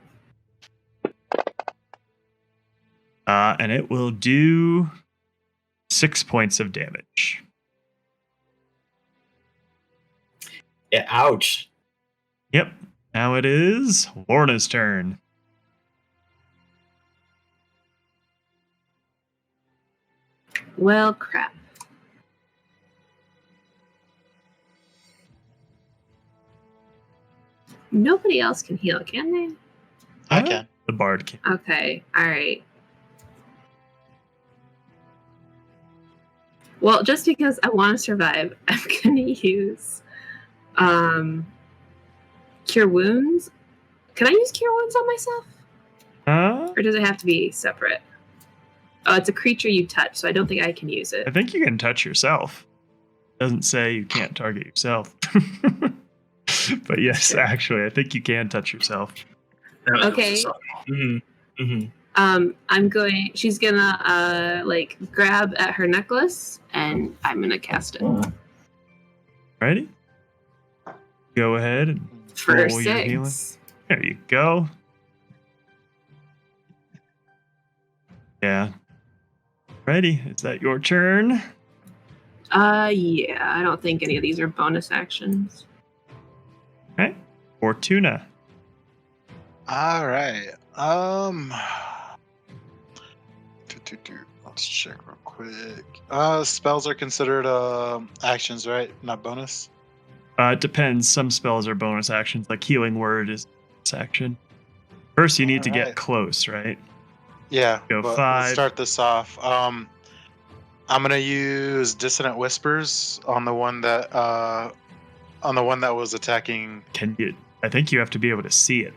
A: And it will do 6 points of damage.
D: Yeah, ouch.
A: Yep. Now it is Lorna's turn.
B: Well, crap. Nobody else can heal, can they?
E: I can.
A: The bard can.
B: Okay, alright. Well, just because I want to survive, I'm going to use Cure Wounds. Can I use Cure Wounds on myself? Or does it have to be separate? Oh, it's a creature you touch, so I don't think I can use it.
A: I think you can touch yourself. Doesn't say you can't target yourself. But yes, actually, I think you can touch yourself.
B: Okay. She's gonna grab at her necklace and I'm gonna cast it.
A: Ready? Go ahead and
B: For
A: roll your healing.
B: 6.
A: There you go. Yeah. Ready? Is that your turn?
B: Yeah, I don't think any of these are bonus actions.
A: Okay. Fortuna.
E: All right. Let's check real quick. Spells are considered actions, right? Not bonus.
A: It depends. Some spells are bonus actions, like Healing Word is bonus action. First, you need to get
E: Alright.
A: close, right?
E: Yeah.
A: Go
E: but
A: 5.
E: Let's start this off. I'm gonna use Dissonant Whispers on the one that was attacking.
A: Can you? I think you have to be able to see it.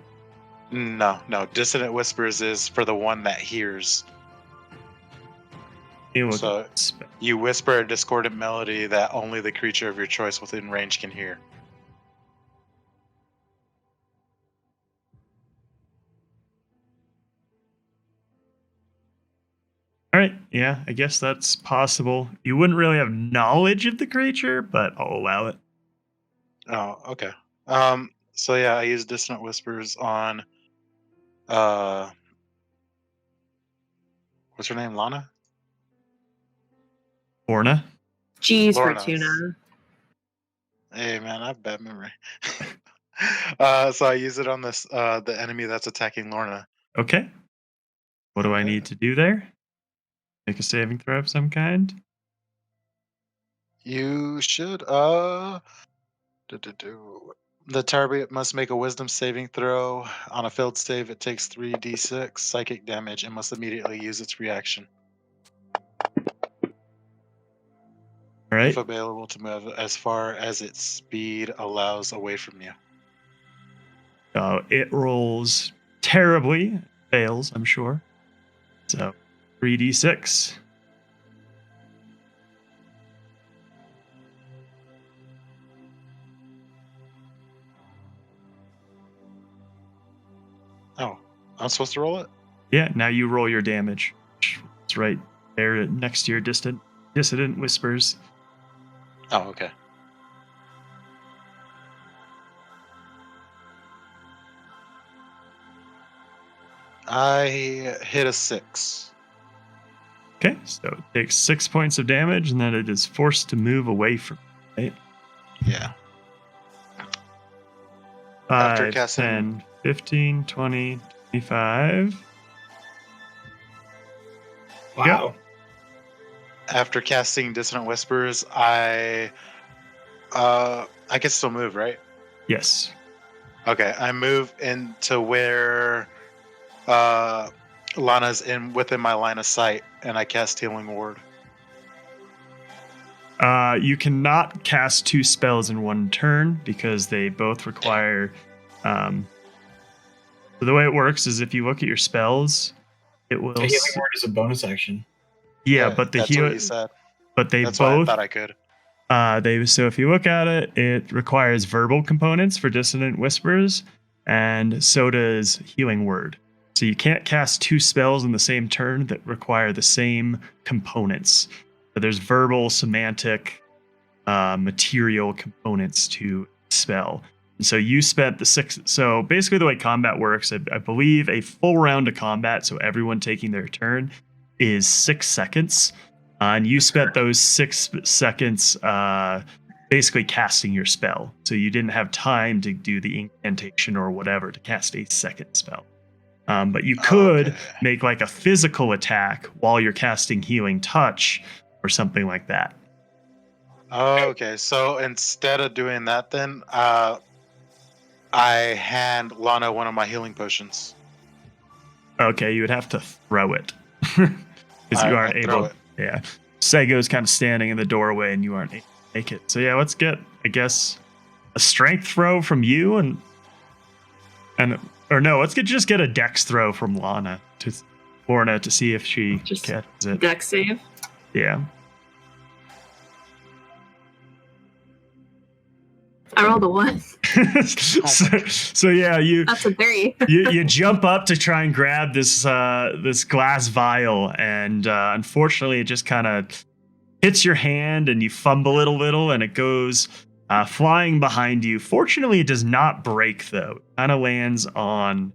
E: No. Dissonant Whispers is for the one that hears.
A: You look
E: So-
A: at the spell.
E: You whisper a discordant melody that only the creature of your choice within range can hear.
A: All right. Yeah, I guess that's possible. You wouldn't really have knowledge of the creature, but I'll allow it.
E: Oh, okay. So yeah, I use Dissonant Whispers on what's her name? Lana?
A: Orna.
B: Jeez,
E: Lorna.
B: Fortuna.
E: Hey man, I have bad memory. So I use it on this the enemy that's attacking Lorna.
A: Okay. What do I
E: Okay.
A: need to do there? Make a saving throw of some kind?
E: You should do. The target must make a wisdom saving throw. On a failed save, it takes 3d6 psychic damage and must immediately use its reaction.
A: All right.
E: If available to move as far as its speed allows away from you.
A: It rolls terribly. Fails, I'm sure. So 3d6.
E: Oh, I'm supposed to roll it?
A: Yeah, now you roll your damage. It's right there next to your dissident whispers.
E: Oh, okay. I hit a 6.
A: Okay, so it takes 6 points of damage, and then it is forced to move away from you, right?
E: Yeah.
A: 5,
E: casting-
A: 10, 15, 20, 25.
D: Wow.
E: After casting Dissonant Whispers, I can still move, right?
A: Yes.
E: Okay, I move into where Lana's within my line of sight, and I cast Healing Ward.
A: You cannot cast 2 spells in one turn because they both require. So the way it works is if you look at your spells, it will.
D: A healing word is a bonus action.
A: Yeah, but the
E: that's
A: heal.
E: what you said.
A: But they
E: That's why I
A: both.
E: thought I could.
A: So if you look at it, it requires verbal components for Dissonant Whispers, and so does Healing Word. So you can't cast 2 spells in the same turn that require the same components. So there's verbal, semantic, material components to spell. And so you spent the 6. So basically, the way combat works, I believe a full round of combat, so everyone taking their turn, is 6 seconds. And you spent those 6 seconds basically casting your spell. So you didn't have time to do the incantation or whatever to cast a second spell. But you could
E: Okay.
A: make like a physical attack while you're casting Healing Touch or something like that.
E: Okay, so instead of doing that, then I hand Lana one of my healing potions.
A: Okay, you would have to throw it. Because you aren't
E: I'll throw
A: able.
E: it.
A: Yeah. Sego's kind of standing in the doorway and you aren't able to make it. So yeah, let's get, I guess, a strength throw from you and or no, just get a dex throw from Lorna to see if she
B: Just
A: catches it.
B: Dex save.
A: Yeah.
B: I rolled a 1.
A: so yeah,
B: That's a 3.
A: you jump up to try and grab this glass vial, and unfortunately, it just kind of hits your hand, and you fumble it a little, and it goes flying behind you. Fortunately, it does not break, though. It kind of lands on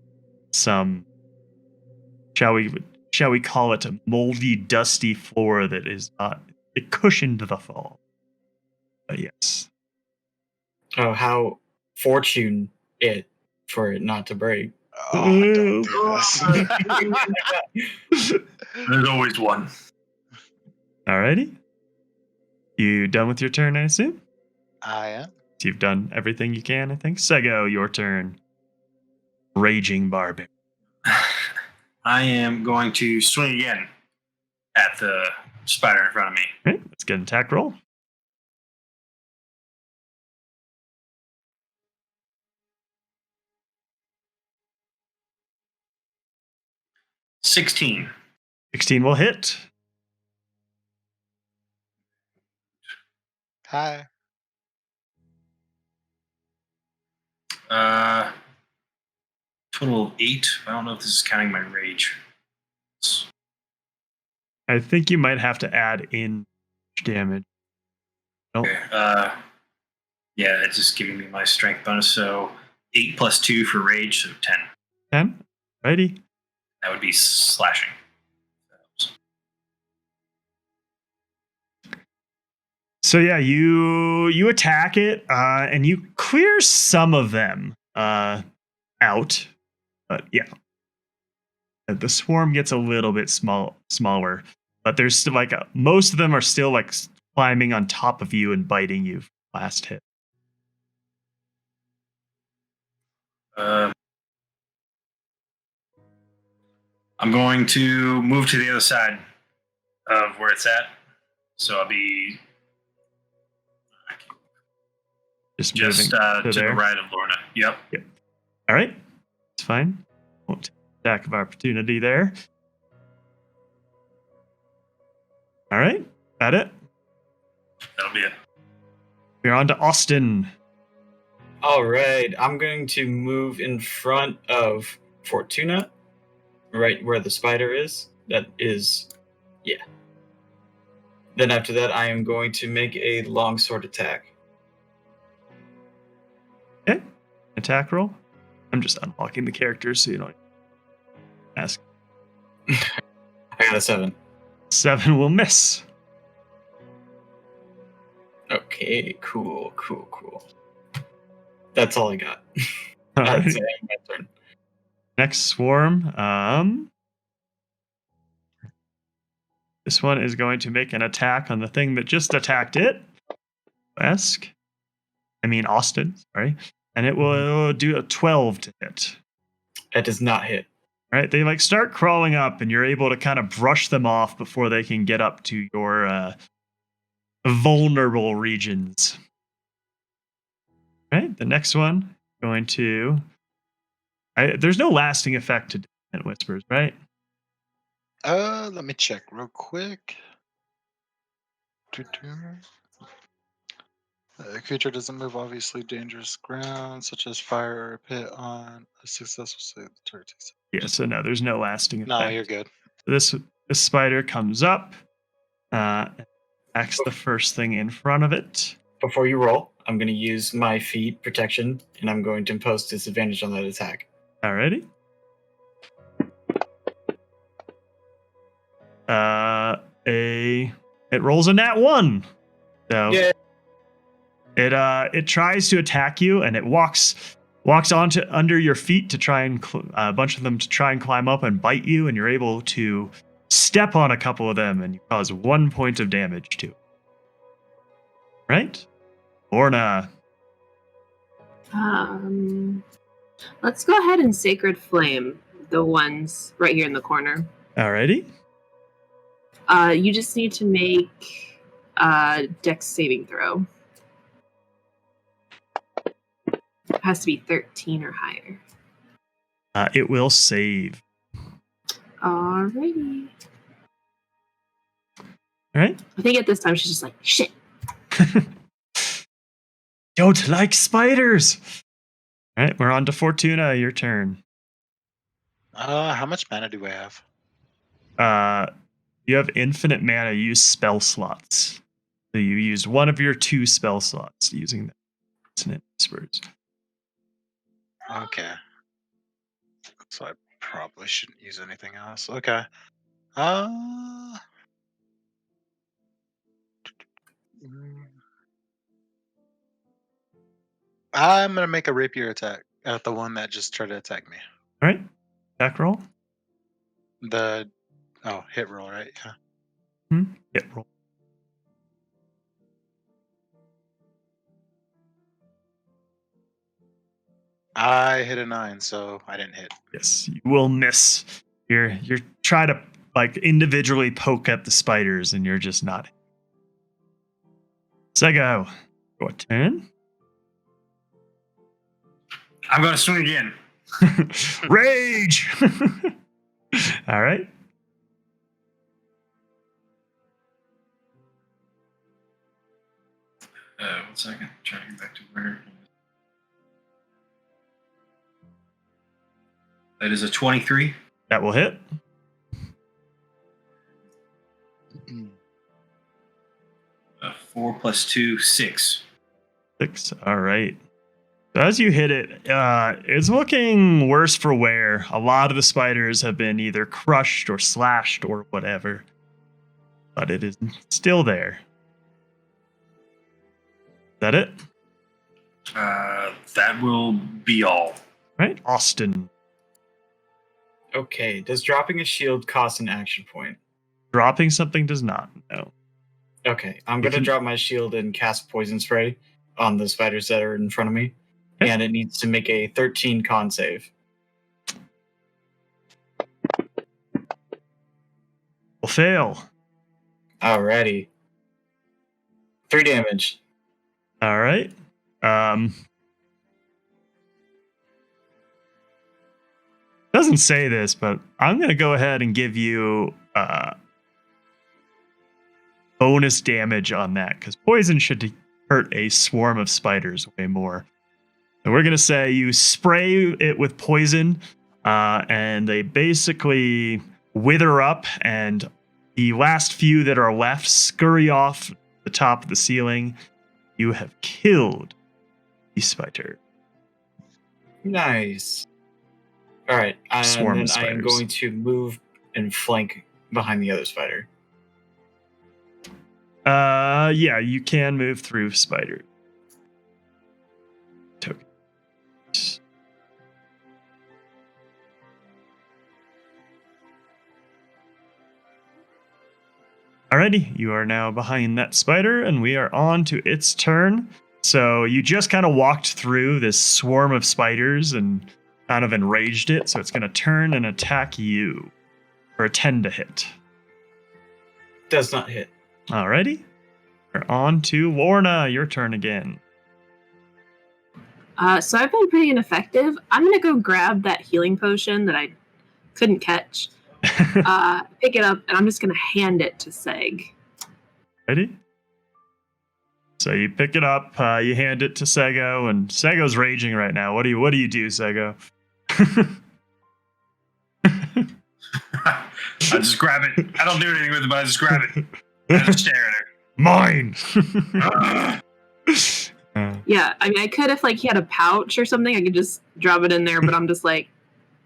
A: some, shall we call it, a moldy, dusty floor that is not. It cushioned the fall. But yes.
D: Oh, how fortune it for it not to break.
E: Oh, don't do this.
F: There's always one.
A: Alrighty. You done with your turn, I assume?
E: I am.
A: So you've done everything you can, I think. Sego, your turn. Raging barbarian.
F: I am going to swing again at the spider in front of me.
A: Right, let's get an attack roll.
F: $16.
A: 16 will hit.
E: Hi.
F: Total of 8. I don't know if this is counting my rage.
A: I think you might have to add in damage. Nope.
F: Okay. Yeah, it's just giving me my strength bonus. So 8 plus 2 for rage, so 10.
A: 10. Righty.
F: That would be slashing.
A: So yeah, you attack it, and you clear some of them out. But yeah, the swarm gets a little bit smaller. But there's still like most of them are still like climbing on top of you and biting you. Last hit.
F: I'm going to move to the other side of where it's at. So I'll be
A: Just
F: just
A: moving
F: to the right of Lorna. Yep.
A: All right, it's fine. Won't take attack of opportunity there. All right, that it.
F: That'll be it.
A: We're on to Austin.
D: All right, I'm going to move in front of Fortuna, right where the spider is. That is, yeah. Then after that, I am going to make a longsword attack.
A: Okay, attack roll. I'm just unlocking the characters so you don't ask.
D: I got a 7.
A: 7 will miss.
D: Okay, cool. That's all I got.
A: All
D: That's
A: right.
D: my turn.
A: Next swarm. This one is going to make an attack on the thing that just attacked it. Austin, sorry. And it will do a 12 to hit.
D: That does not hit.
A: All right, they like start crawling up, and you're able to kind of brush them off before they can get up to your vulnerable regions. All right, the next one going to. There's no lasting effect to Dissonant Whispers, right?
E: Let me check real quick. A creature doesn't move obviously dangerous ground, such as fire or a pit, on a successful save. The target takes
A: Yeah, so no, there's no lasting effect.
E: No, you're good.
A: This spider comes up, attacks the first thing in front of it.
D: Before you roll, I'm going to use my feet protection, and I'm going to impose disadvantage on that attack.
A: Alrighty. It rolls a nat 1. So
D: Yeah.
A: it tries to attack you, and it walks onto under your feet to try and a bunch of them to try and climb up and bite you, and you're able to step on a couple of them, and you cause 1 point of damage to it. Right? Orna.
B: Let's go ahead and Sacred Flame the ones right here in the corner.
A: Alrighty.
B: You just need to make a Dex saving throw. It has to be 13 or higher.
A: It will save.
B: Alrighty.
A: Alright.
B: I think at this time she's just like, shit.
A: Don't like spiders. Alright, we're on to Fortuna. Your turn.
E: How much mana do I have?
A: You have infinite mana. Use spell slots. So you use one of your 2 spell slots using the Dissonant Whispers.
E: Okay. So I probably shouldn't use anything else. Okay. I'm gonna make a rapier attack at the one that just tried to attack me.
A: Alright. Attack roll.
E: Hit roll, right? Yeah.
A: Hit roll.
E: I hit a 9, so I didn't hit.
A: Yes, you will miss. You're trying to like individually poke at the spiders, and you're just not. Sego, your turn.
F: I'm going to swing again.
A: Rage. All right.
F: One second. Trying to get back to where. That is a 23.
A: That will hit.
F: 4 plus 2, 6.
A: 6. All right. So as you hit it, it's looking worse for wear. A lot of the spiders have been either crushed or slashed or whatever, but it is still there. that it?
F: That will be all.
A: Right, Austin.
D: Okay, does dropping a shield cost an action point?
A: Dropping something does not. No.
D: Okay, I'm
A: You
D: going to
A: can-
D: drop my shield and cast poison spray on the spiders that are in front of me.
A: Okay.
D: And it needs to make a 13 con save.
A: Will fail.
D: Alrighty. 3 damage.
A: All right. Doesn't say this, but I'm going to go ahead and give you bonus damage on that because poison should hurt a swarm of spiders way more. And we're going to say you spray it with poison and they basically wither up, and the last few that are left scurry off the top of the ceiling. You have killed the spider.
D: Nice. Alright, and
A: Swarm
D: then
A: of
D: I am
A: spiders.
D: going to move and flank behind the other spider.
A: Yeah, you can move through spider. Tokens. Alrighty, you are now behind that spider, and we are on to its turn. So you just kind of walked through this swarm of spiders and kind of enraged it, so it's going to turn and attack you for a 10 to hit.
D: Does not hit.
A: Alrighty, we're on to Lorna. Your turn again.
B: So I've been pretty ineffective. I'm gonna go grab that healing potion that I couldn't catch. Pick it up, and I'm just gonna hand it to Seg.
A: Ready? So you pick it up, you hand it to Sego, and Sego's raging right now. What do you do, Sego?
F: I just grab it. I don't do anything with it, but I just grab it. I just stare at her.
A: Mine.
B: Yeah, I mean, I could if like he had a pouch or something. I could just drop it in there, but I'm just like,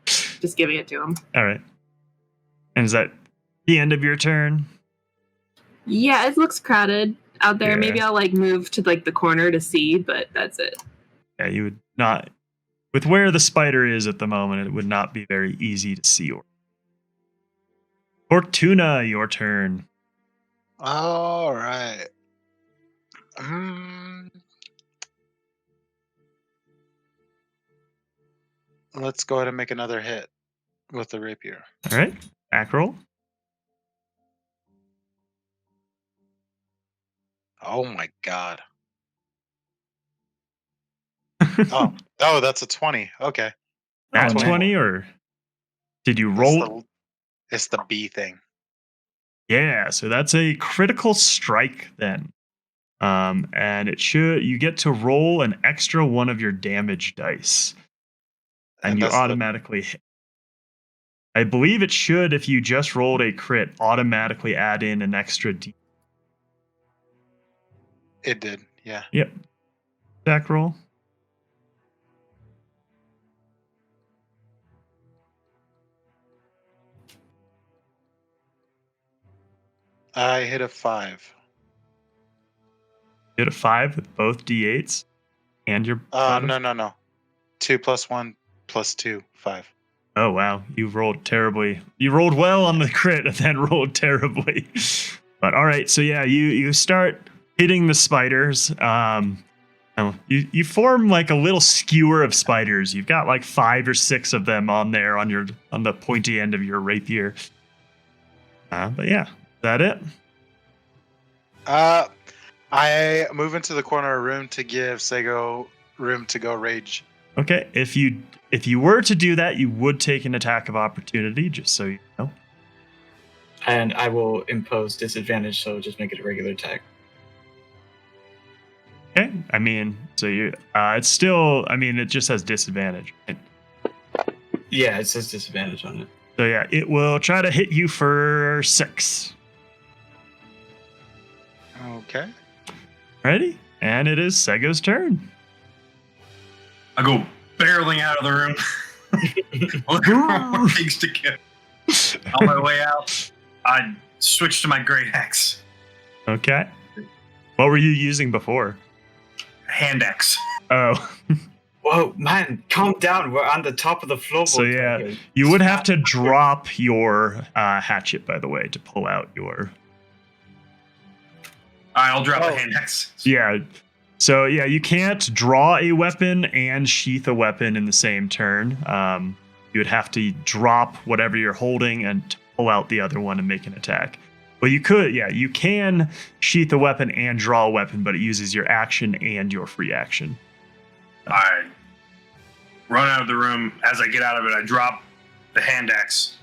B: just giving it to him.
A: All right. And is that the end of your turn?
B: Yeah, it looks crowded out there.
A: Yeah.
B: Maybe I'll like move to like the corner to see, but that's it.
A: Yeah, you would not. With where the spider is at the moment, it would not be very easy to see. Fortuna, your turn.
E: All right. Let's go ahead and make another hit with the rapier.
A: All right. Back roll.
E: Oh my god. Oh, that's a 20. Okay.
A: Nat
E: 20.
A: 20, or did you roll?
E: It's the B thing.
A: Yeah, so that's a critical strike then. And you get to roll an extra one of your damage dice. And you
E: that's
A: automatically hit. I believe it should, if you just rolled a crit, automatically add in an extra D.
E: It did, yeah.
A: Yep. Attack roll.
E: I hit a 5.
A: You hit a 5 with both D8s and your.
E: No. 2 plus 1 plus 2, 5.
A: Oh, wow. You rolled terribly. You rolled well on the crit and then rolled terribly. But all right. So, yeah, you start hitting the spiders. You form like a little skewer of spiders. You've got like 5 or 6 of them on there on the pointy end of your rapier. But yeah, is that it?
E: I move into the corner of the room to give Sego room to go rage.
A: Okay, if you were to do that, you would take an attack of opportunity, just so you know.
D: And I will impose disadvantage, so just make it a regular attack.
A: Okay, I mean, so it's still, I mean, it just has disadvantage. Right?
D: Yeah, it says disadvantage on it.
A: So yeah, it will try to hit you for 6.
E: Okay.
A: Ready? And it is Sego's turn.
F: I go barreling out of the room. Looking for more things to kill. On my way out, I switch to my great axe.
A: Okay. What were you using before?
F: hand axe.
A: Oh.
D: Whoa, man, calm down. We're on the top of the floorboard.
A: So yeah, you would have to drop your hatchet, by the way, to pull out your...
F: I'll drop the hand axe.
A: Yeah. So yeah, you can't draw a weapon and sheath a weapon in the same turn. You would have to drop whatever you're holding and pull out the other one and make an attack. But you can sheath a weapon and draw a weapon, but it uses your action and your free action.
F: I run out of the room. As I get out of it, I drop the hand axe.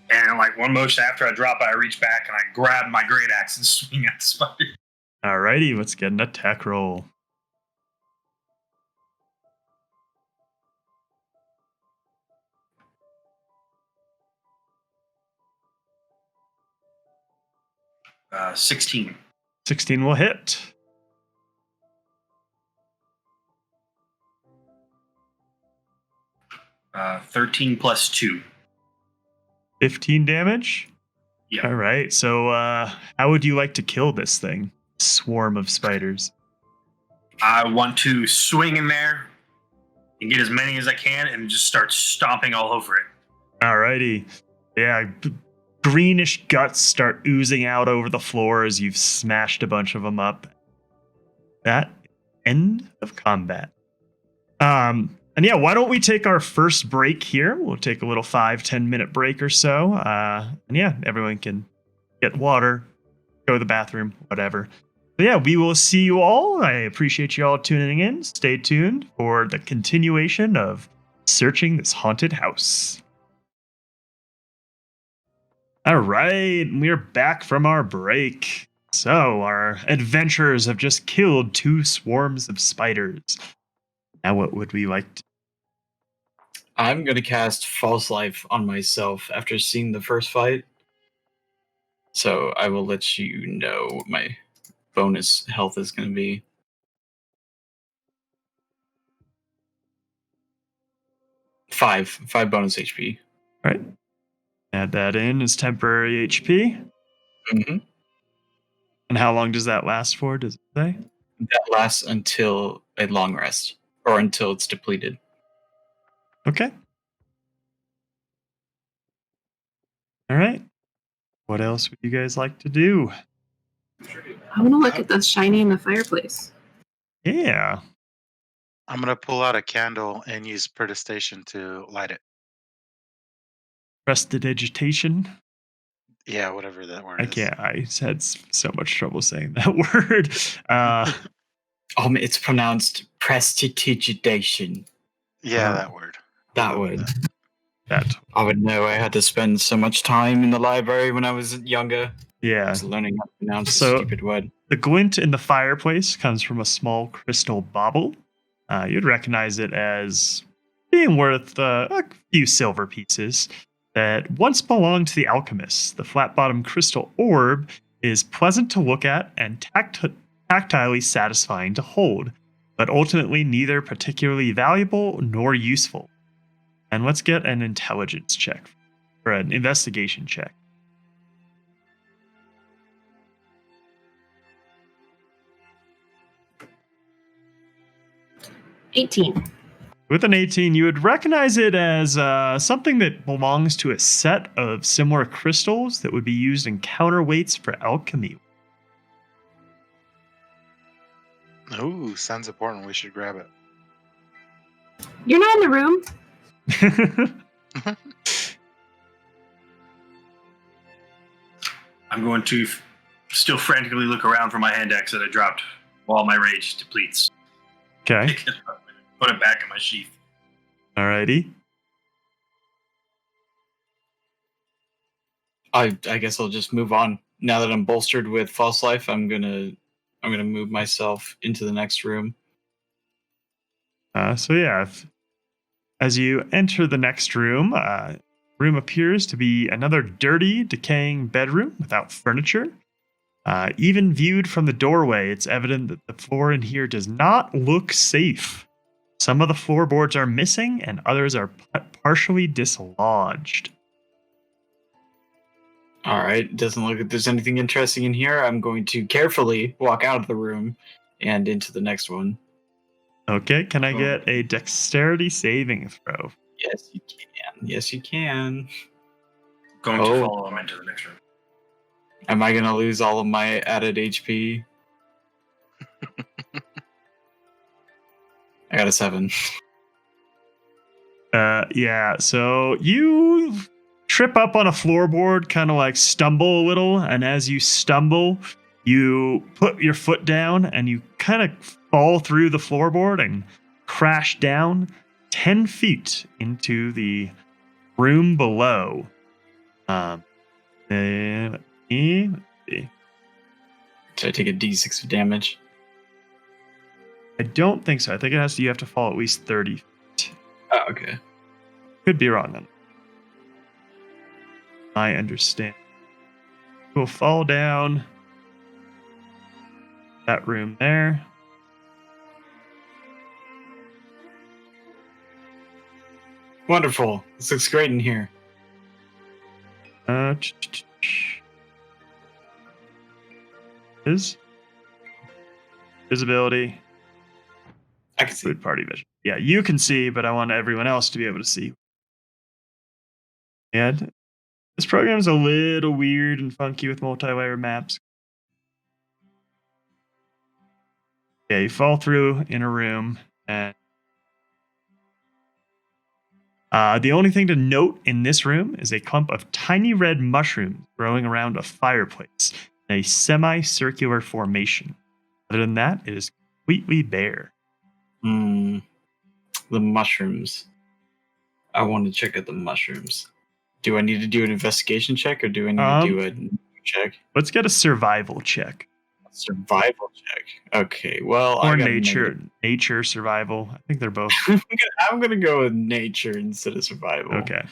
F: And like one motion after I drop it, I reach back and I grab my great axe and swing at the spider.
A: Alrighty, let's get an attack roll.
F: Uh, 16.
A: 16 will hit.
F: Uh, 13 plus 2.
A: 15 damage?
F: Yeah.
A: All right, so how would you like to kill this thing? Swarm of spiders.
F: I want to swing in there and get as many as I can and just start stomping all over it.
A: Alrighty. Yeah, greenish guts start oozing out over the floor as you've smashed a bunch of them up. That end of combat. And yeah, why don't we take our first break here? We'll take a little 5-10 minute break or so. And yeah, everyone can get water, go to the bathroom, whatever. But yeah, we will see you all. I appreciate you all tuning in. Stay tuned for the continuation of searching this haunted house. All right, we're back from our break. So our adventurers have just killed 2 swarms of spiders. Now what would we like to...
D: I'm going to cast False Life on myself after seeing the first fight. So I will let you know what my bonus health is going to be. 5 bonus HP.
A: All right. Add that in as temporary HP.
D: Mm-hmm.
A: And how long does that last for, does it say?
D: That lasts until a long rest, or until it's depleted.
A: Okay. All right. What else would you guys like to do?
B: I want to look at the shiny in the fireplace.
A: Yeah.
E: I'm going to pull out a candle and use protestation to light it.
A: Prestidigitation.
E: Yeah, whatever that word
A: I
E: is.
A: can't. I had so much trouble saying that word.
D: It's pronounced prestidigitation.
E: Yeah, that word.
D: That word.
A: That.
D: I would know. I had to spend so much time in the library when I was younger.
A: Yeah.
D: I was learning how to pronounce
A: So-
D: the stupid word.
A: The glint in the fireplace comes from a small crystal bauble. You'd recognize it as being worth a few silver pieces that once belonged to the alchemists. The flat-bottomed crystal orb is pleasant to look at and tactilely satisfying to hold, but ultimately neither particularly valuable nor useful. And let's get an intelligence check, or an investigation check.
B: $18.
A: With an 18, you would recognize it as something that belongs to a set of similar crystals that would be used in counterweights for alchemy.
E: Ooh, sounds important. We should grab it.
B: You're not in the room.
F: I'm going to still frantically look around for my hand axe that I dropped while my rage depletes.
A: Okay.
F: Put it back in my sheath.
A: Alrighty.
D: I guess I'll just move on. Now that I'm bolstered with False Life, I'm gonna move myself into the next room.
A: So yeah, as you enter the next room, room appears to be another dirty, decaying bedroom without furniture. Even viewed from the doorway, it's evident that the floor in here does not look safe. Some of the floorboards are missing, and others are partially dislodged.
D: All right, doesn't look like there's anything interesting in here. I'm going to carefully walk out of the room and into the next one.
A: Okay, can I get a dexterity saving throw?
D: Yes, you can. Yes, you can.
F: Going to follow him into the next room.
D: Am I gonna lose all of my added HP? I got a 7.
A: Yeah, so you trip up on a floorboard, kind of like stumble a little, and as you stumble, you put your foot down and you kind of fall through the floorboard and crash down 10 feet into the room below. Let's see.
D: Should I take a D6 of damage?
A: I don't think so. I think you have to fall at least 30 feet.
D: Oh, okay.
A: Could be wrong then. I understand. We'll fall down that room there.
D: Wonderful. This looks great in here.
A: Is visibility.
D: I can see.
A: Food party vision. Yeah, you can see, but I want everyone else to be able to see. And this program is a little weird and funky with multi-layer maps. Yeah, you fall through in a room, and the only thing to note in this room is a clump of tiny red mushrooms growing around a fireplace in a semicircular formation. Other than that, it is completely bare.
D: The mushrooms. I want to check out the mushrooms. Do I need to do an investigation check or do I need to do a check?
A: Let's get a survival check.
D: Survival check. Okay, well,
A: Or
D: I got
A: nature survival. I think they're both.
D: I'm gonna go with nature instead of survival.
A: Okay.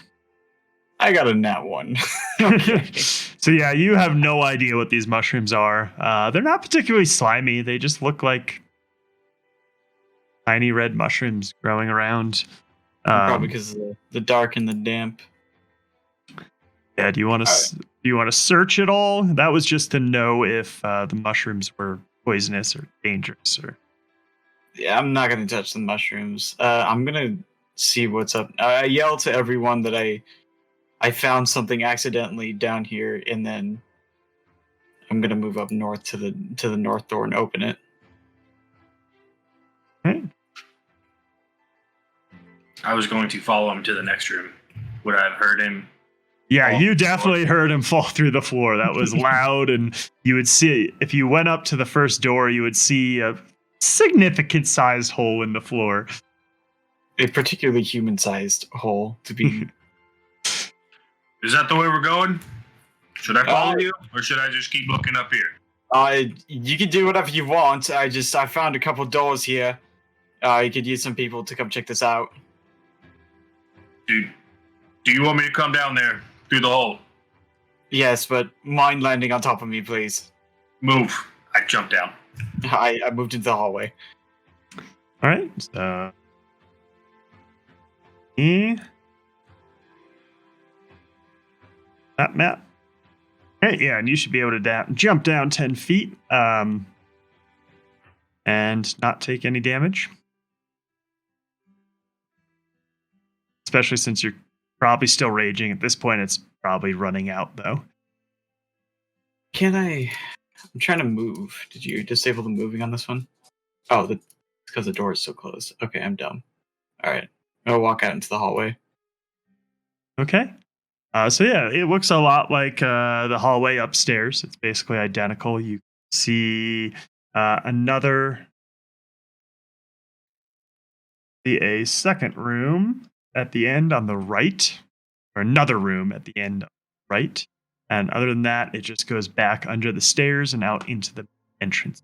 D: I got a nat 1. Okay.
A: So yeah, you have no idea what these mushrooms are. They're not particularly slimy. They just look like tiny red mushrooms growing around.
D: Probably because of the dark and the damp.
A: Yeah. Do you want to search it all? That was just to know if the mushrooms were poisonous or dangerous. Or
D: Yeah, I'm not gonna touch the mushrooms. I'm gonna see what's up. I yell to everyone that I found something accidentally down here, and then I'm gonna move up north to the north door and open it.
A: Okay.
F: I was going to follow him to the next room. Would I have heard him?
A: Yeah, you definitely heard him fall through the floor. That was loud, and you would see, if you went up to the first door, you would see a significant sized hole in the floor.
D: A particularly human-sized hole to be.
F: Is that the way we're going? Should I follow you, or should I just keep looking up here?
D: You can do whatever you want. I found a couple doors here. You could use some people to come check this out.
F: Dude, do you want me to come down there through the hole?
D: Yes, but mind landing on top of me, please.
F: Move. I jump down.
D: I moved into the hallway.
A: All right. So, that map. All right, yeah, and you should be able to jump down 10 feet and not take any damage. Especially since you're probably still raging. At this point, it's probably running out, though.
D: I'm trying to move. Did you disable the moving on this one? Oh, because the door is so closed. Okay, I'm dumb. All right. I'll walk out into the hallway.
A: Okay. So yeah, it looks a lot like the hallway upstairs. It's basically identical. You see a second room at the end on the right, or another room at the end on the right. And other than that, it just goes back under the stairs and out into the entrance.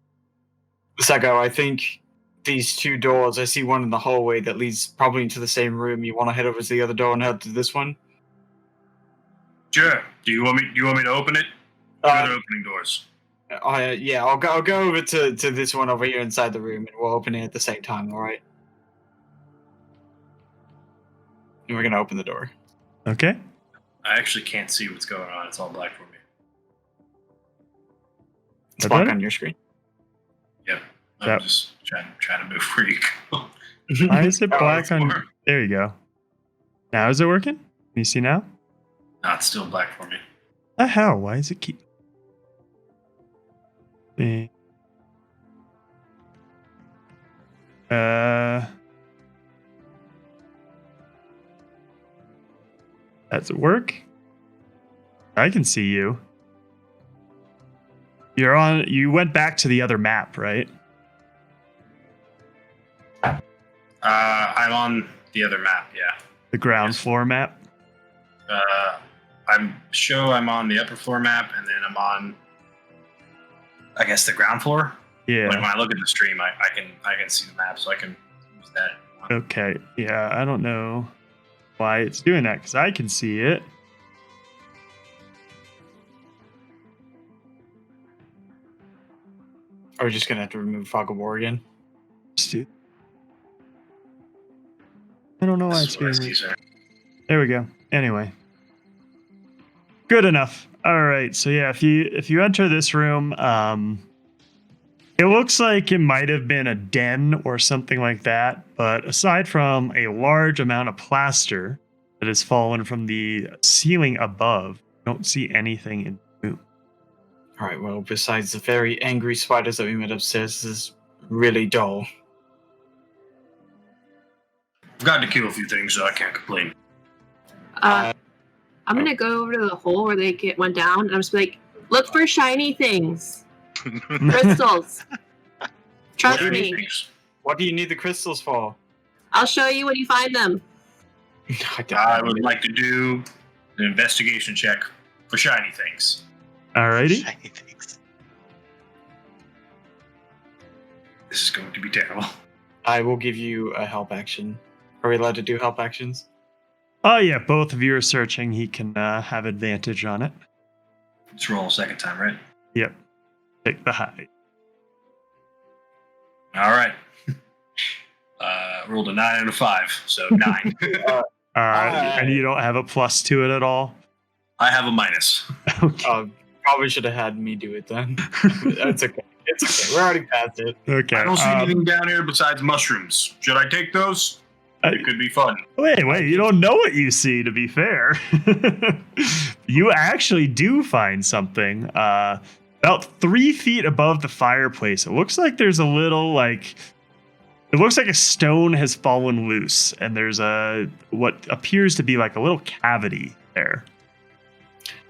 D: Sako, I think these two doors, I see one in the hallway that leads probably into the same room. You want to head over to the other door and head to this one?
F: Sure. Do you want me to open it? Good opening doors.
D: Yeah, I'll go over to this one over here inside the room, and we'll open it at the same time. All right. And we're gonna open the door.
A: Okay.
F: I actually can't see what's going on. It's all black for me.
D: It's black on your screen.
F: Yep. I'm
A: Yep.
F: just trying to move where you go.
A: Why is it
F: Oh,
A: black
F: it's
A: on?
F: more.
A: There you go. Now is it working? Can you see now?
F: No, it's still black for me.
A: The hell? Why is it keep? Eh. Does it work? I can see you. You're on. You went back to the other map, right?
F: I'm on the other map, yeah.
A: The ground
F: Yes.
A: floor map.
F: I'm on the upper floor map, and then I'm on, I guess, the ground floor.
A: Yeah.
F: Like when I look at the stream, I can see the map, so I can use that.
A: Okay. Yeah. I don't know why it's doing that because I can see it.
D: Are we just gonna have to remove Fog of War again?
A: Stu- I don't know why
F: This
A: it's
F: is what I
A: being.
F: see, sir.
A: There we go. Anyway. Good enough. All right. So yeah, if you enter this room, it looks like it might have been a den or something like that, but aside from a large amount of plaster that has fallen from the ceiling above, you don't see anything in the room.
D: All right. Well, besides the very angry spiders that we met upstairs, this is really dull.
F: I've gotten to kill a few things, so I can't complain.
B: I'm gonna go over to the hole where they went down, and I'm just like, look for shiny things, crystals. Trust
F: Shiny
B: me.
F: things.
D: What do you need the crystals for?
B: I'll show you when you find them.
F: I would like to do an investigation check for shiny things.
A: Alrighty.
E: Shiny things.
F: This is going to be terrible.
D: I will give you a help action. Are we allowed to do help actions?
A: Oh yeah, both of you are searching. He can have advantage on it.
F: Let's roll a second time, right?
A: Yep. Take the high.
F: All right. Rolled a 9 and a 5, so 9.
A: And you don't have a plus to it at all?
F: I have a minus.
A: Okay.
D: Probably should have had me do it then. That's okay. It's okay. We're already past it.
A: Okay.
F: I don't see anything down here besides mushrooms. Should I take those? It could be fun.
A: Wait, you don't know what you see, to be fair. You actually do find something about 3 feet above the fireplace. It looks like there's a little, it looks like a stone has fallen loose, and there's what appears to be like a little cavity there.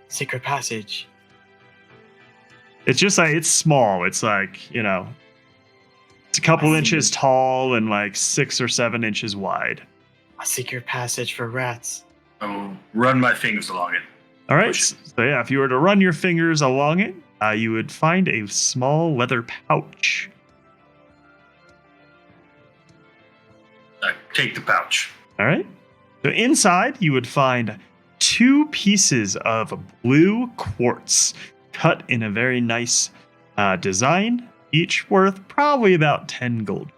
D: Secret passage.
A: It's just like, it's small. It's like, it's a couple inches tall and like 6 or 7 inches wide.
D: A secret passage for rats.
F: I will run my fingers along it.
A: All right. So yeah, if you were to run your fingers along it, you would find a small leather pouch.
F: Take the pouch.
A: All right. So inside, you would find 2 pieces of blue quartz cut in a very nice design, each worth probably about 10 gold.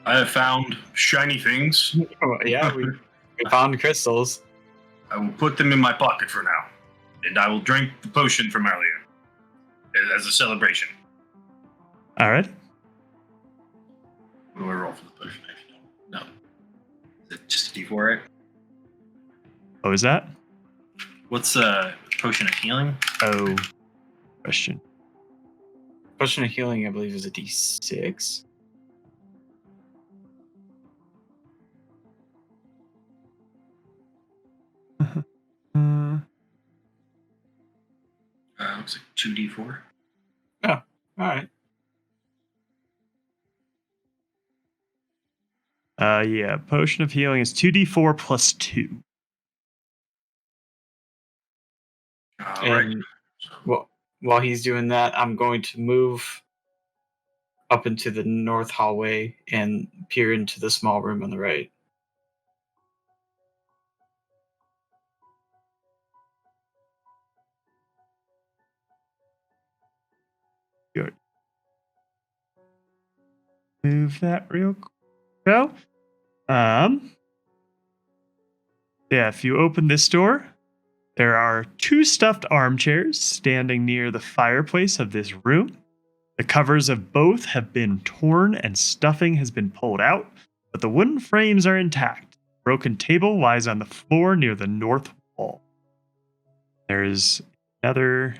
F: I have found shiny things.
D: Oh, yeah, we found crystals.
F: I will put them in my pocket for now, and I will drink the potion from earlier as a celebration.
A: All right.
F: What do I roll for the potion? Actually, no. Is it just a D4, right?
A: What was that?
F: What's a potion of healing?
A: Oh, question.
D: Potion of healing, I believe, is a D6.
F: Looks like 2D4.
D: All right.
A: Yeah, potion of healing is 2d4 plus 2.
F: All right.
D: And while he's doing that, I'm going to move up into the north hallway and peer into the small room on the right.
A: Good. Move that real quick. Go. Yeah, if you open this door, there are 2 stuffed armchairs standing near the fireplace of this room. The covers of both have been torn and stuffing has been pulled out, but the wooden frames are intact. A broken table lies on the floor near the north wall. There's another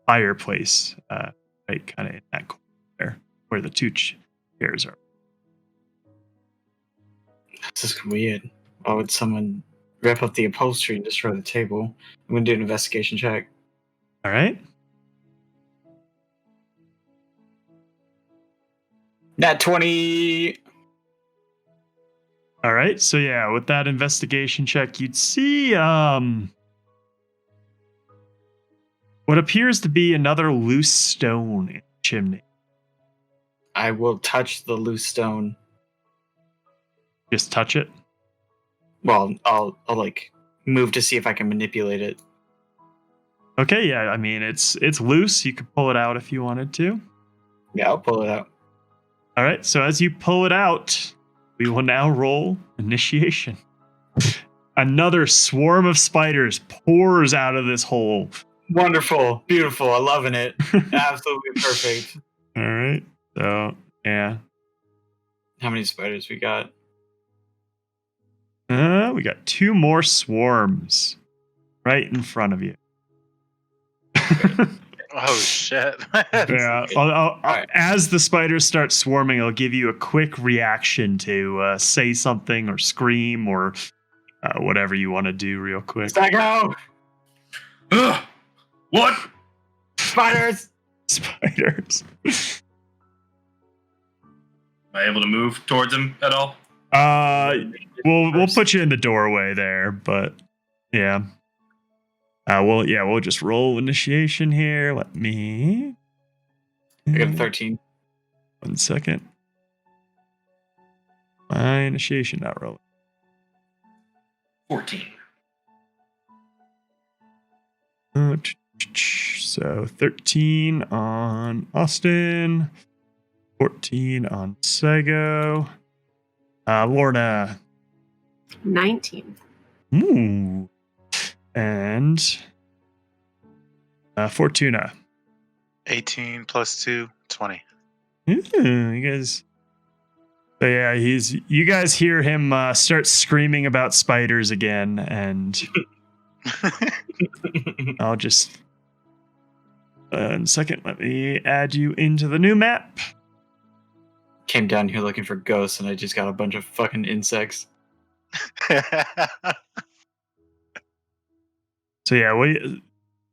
A: fireplace right kind of in that corner there where the two chairs are.
D: This is weird. Why would someone rip up the upholstery and destroy the table? I'm gonna do an investigation check.
A: All right.
D: Nat 20.
A: All right. So yeah, with that investigation check, you'd see what appears to be another loose stone in the chimney.
D: I will touch the loose stone.
A: Just touch it.
D: Well, I'll like move to see if I can manipulate it.
A: Okay, yeah, I mean it's loose. You could pull it out if you wanted to.
D: Yeah, I'll pull it out.
A: All right, so as you pull it out, we will now roll initiation. Another swarm of spiders pours out of this hole.
D: Wonderful, beautiful. I'm loving it. Absolutely perfect.
A: All right, so yeah,
D: How many spiders we got?
A: we got 2 more swarms right in front of you.
E: Oh shit!
A: Yeah,
D: Alright.
A: as the spiders start swarming, I'll give you a quick reaction to say something or scream or whatever you want to do real quick.
D: Psycho!
F: Ugh! What?
D: Spiders!
A: Spiders.
F: Am I able to move towards him at all?
A: We'll put you in the doorway there, but yeah. We'll just roll initiation here. Let me.
D: I got a 13.
A: 1 second. My initiation not rolling.
F: 14.
A: So 13 on Austin, 14 on Sego. Lorna.
B: 19.
A: Ooh. And Fortuna.
E: 18 plus 2, 20.
A: You guys. So yeah, you guys hear him start screaming about spiders again, and I'll just in a second, let me add you into the new map.
D: Came down here looking for ghosts, and I just got a bunch of fucking insects.
A: So yeah,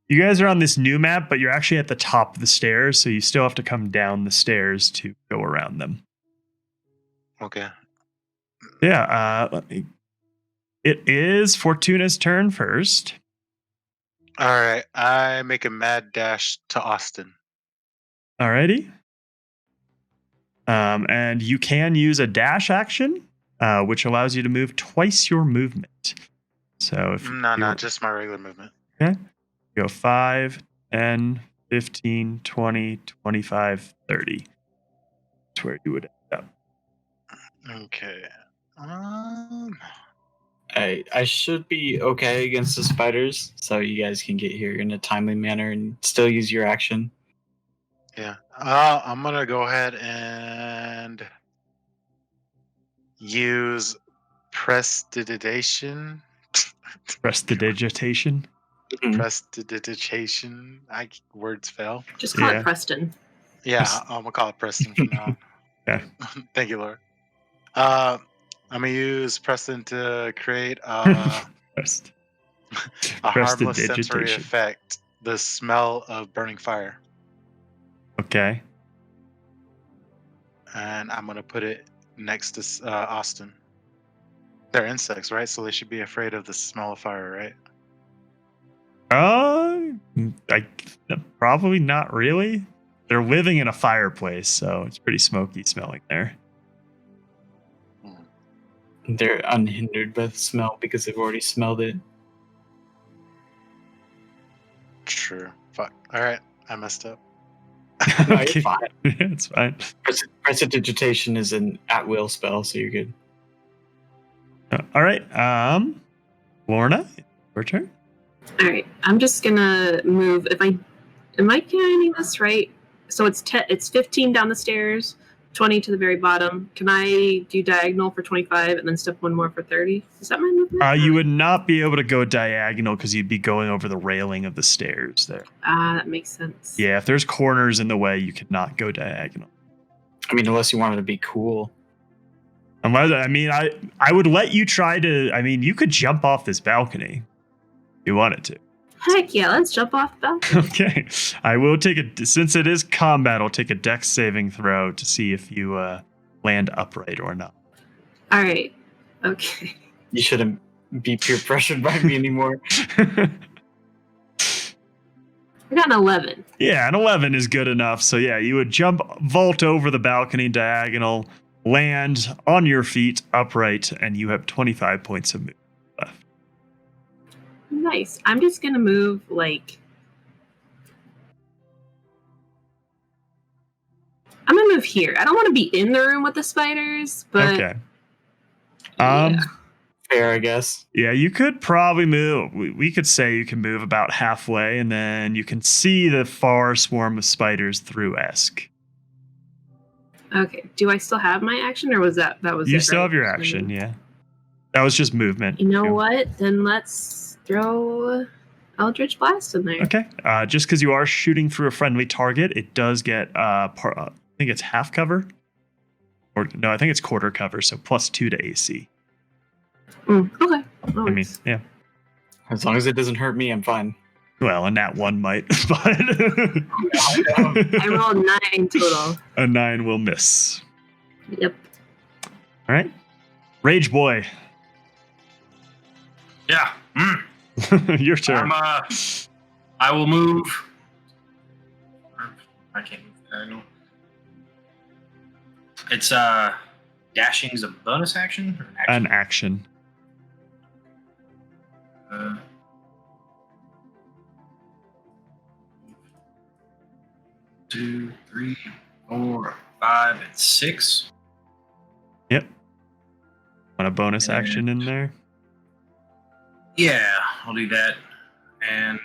A: you guys are on this new map, but you're actually at the top of the stairs, so you still have to come down the stairs to go around them.
E: Okay.
A: Yeah, it is Fortuna's turn first.
E: All right. I make a mad dash to Austin.
A: Alrighty. And you can use a dash action, which allows you to move twice your movement. So if
E: No, just my regular movement.
A: Okay. Go 5, 10, 15, 20, 25, 30. That's where you would end up.
E: Okay.
D: I should be okay against the spiders, so you guys can get here in a timely manner and still use your action.
E: Yeah. I'm gonna go ahead and use prestidigitation.
A: Prestidigitation.
D: Mhm.
E: Prestidigitation. Words fail.
B: Just call
A: Yeah.
B: it Preston.
E: Yeah, I'm gonna call it Preston from now on.
A: Okay.
E: Thank you, Lord. I'm gonna use Preston to create a harmless sensory
A: Prestidigitation.
E: effect. The smell of burning fire,
A: Okay.
E: and I'm gonna put it next to Austin. They're insects, right? So they should be afraid of the smell of fire, right?
A: Probably not really. They're living in a fireplace, so it's pretty smoky smelling there.
D: They're unhindered by the smell because they've already smelled it.
E: Sure. Fuck. All right, I messed up.
D: No,
A: Okay.
D: you're fine.
A: Yeah, it's fine.
D: Prestidigitation is an at-will spell, so you're good.
A: All right. Lorna, your turn.
B: All right. I'm just gonna move. Am I counting this right? So it's 15 down the stairs, 20 to the very bottom. Can I do diagonal for 25 and then step one more for 30? Is that my movement?
A: You would not be able to go diagonal because you'd be going over the railing of the stairs there.
B: That makes sense.
A: Yeah, if there's corners in the way, you cannot go diagonal.
D: I mean, unless you wanted to be cool.
A: Unless, I mean, I would let you try to. I mean, you could jump off this balcony if you wanted to.
B: Heck yeah, let's jump off the balcony.
A: Okay, I will take since it is combat. I'll take a dex saving throw to see if you land upright or not.
B: All right. Okay.
D: You shouldn't be peer pressured by me anymore.
B: I got an 11.
A: Yeah, an 11 is good enough. So yeah, you would vault over the balcony diagonal, land on your feet upright, and you have 25 points of movement left.
B: Nice. I'm just gonna move like. I'm gonna move here. I don't want to be in the room with the spiders, but
A: Okay.
B: yeah.
D: Fair, I guess.
A: Yeah, you could probably move. We could say you can move about halfway, and then you can see the far swarm of spiders through Esk.
B: Okay. Do I still have my action, or was that was?
A: You
B: it,
A: still
B: right?
A: have your
B: Just
A: action,
B: move.
A: yeah. That was just movement.
B: You know what? Then let's throw Eldritch Blast in there.
A: Okay. Just because you are shooting through a friendly target, it does get I think it's half cover, or no, I think it's quarter cover, so +2 to AC.
B: Okay.
A: I mean, yeah.
D: As long as it doesn't hurt me, I'm fine.
A: Well, a nat 1 might, but
B: I rolled 9 total.
A: a 9 will miss.
B: Yep.
A: All right. Rage Boy,
F: Yeah.
A: your turn.
F: I will move. I can't move diagonal. It's dashing is a bonus action or an action?
A: An action.
F: 2, 3, 4, 5, and 6.
A: Yep. Want a bonus action in there?
F: Yeah, I'll do that. And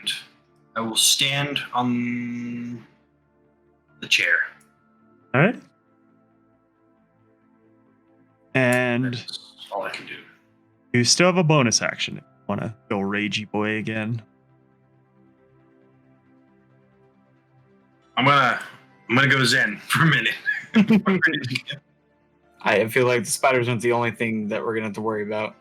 F: I will stand on the chair.
A: All right. And
F: That's all I can do.
A: you still have a bonus action if you want to go Ragey Boy again.
F: I'm gonna go Zen for a minute.
D: I feel like the spiders aren't the only thing that we're gonna have to worry about.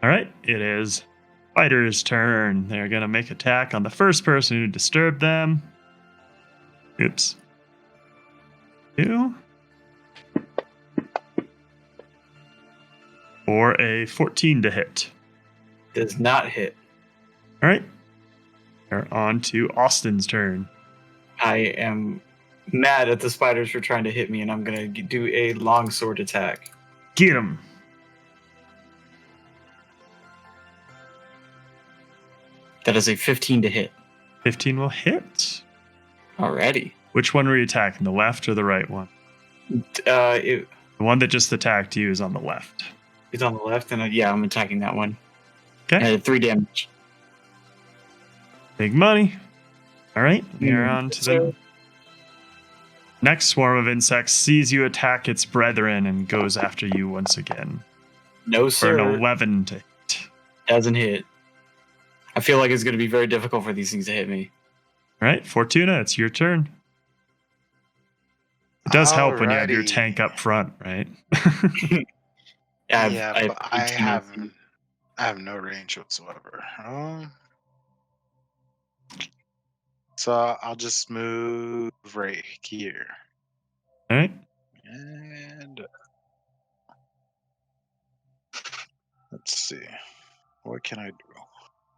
A: All right. It is Spider's turn. They're going to make attack on the first person who disturbed them. Oops. 2. For a 14 to hit.
D: Does not hit.
A: All right. They're on to Austin's turn.
D: I am mad at the spiders for trying to hit me, and I'm gonna do a longsword attack.
A: Get him.
D: That is a 15 to hit.
A: 15 will hit.
D: Alrighty.
A: Which one were you attacking? The left or the right one? The one that just attacked you is on the left.
D: It's on the left, and yeah, I'm attacking that one.
A: Okay.
D: I did 3 damage.
A: Big money. All right. We are on to the
D: So-
A: next swarm of insects. Sees you attack its brethren and goes after you once again.
D: No,
A: For an
D: sir.
A: 11 to hit.
D: Doesn't hit. I feel like it's going to be very difficult for these things to hit me.
A: All right. Fortuna, it's your turn. It does help when you have your
E: Alrighty.
A: tank up front, right?
E: But I
D: 18.
E: have no range whatsoever. So I'll just move right here.
A: All right.
E: And let's see. What can I do?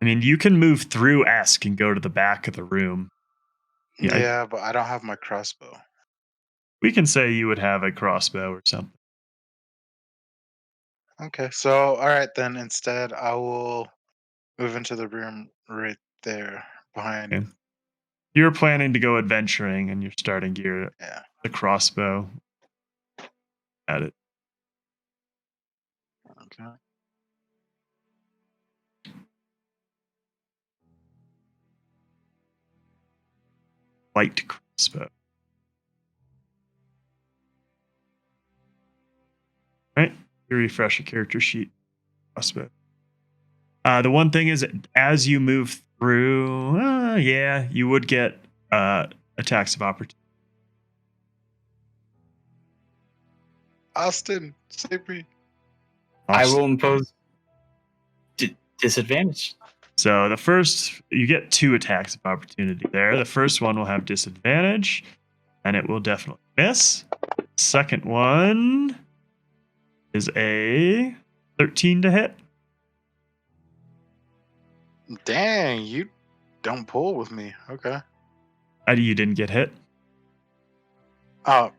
A: I mean, you can move through Esk and go to the back of the room. Yeah.
E: Yeah, but I don't have my crossbow.
A: We can say you would have a crossbow or something.
E: Okay, so all right then. Instead, I will move into the room right there behind.
A: Okay. You're planning to go adventuring and you're starting gear
E: Yeah.
A: the crossbow at it.
E: Okay.
A: light crossbow. Right? You refresh a character sheet. Crossbow. The one thing is, as you move through, you would get attacks of opportunity.
E: Austin, save me.
D: I will impose disadvantage.
A: So the first, you get 2 attacks of opportunity there. The first one will have disadvantage, and it will definitely miss. Second one is a 13 to hit.
E: Dang, you don't pull with me. Okay.
A: You didn't get hit?
E: Oh,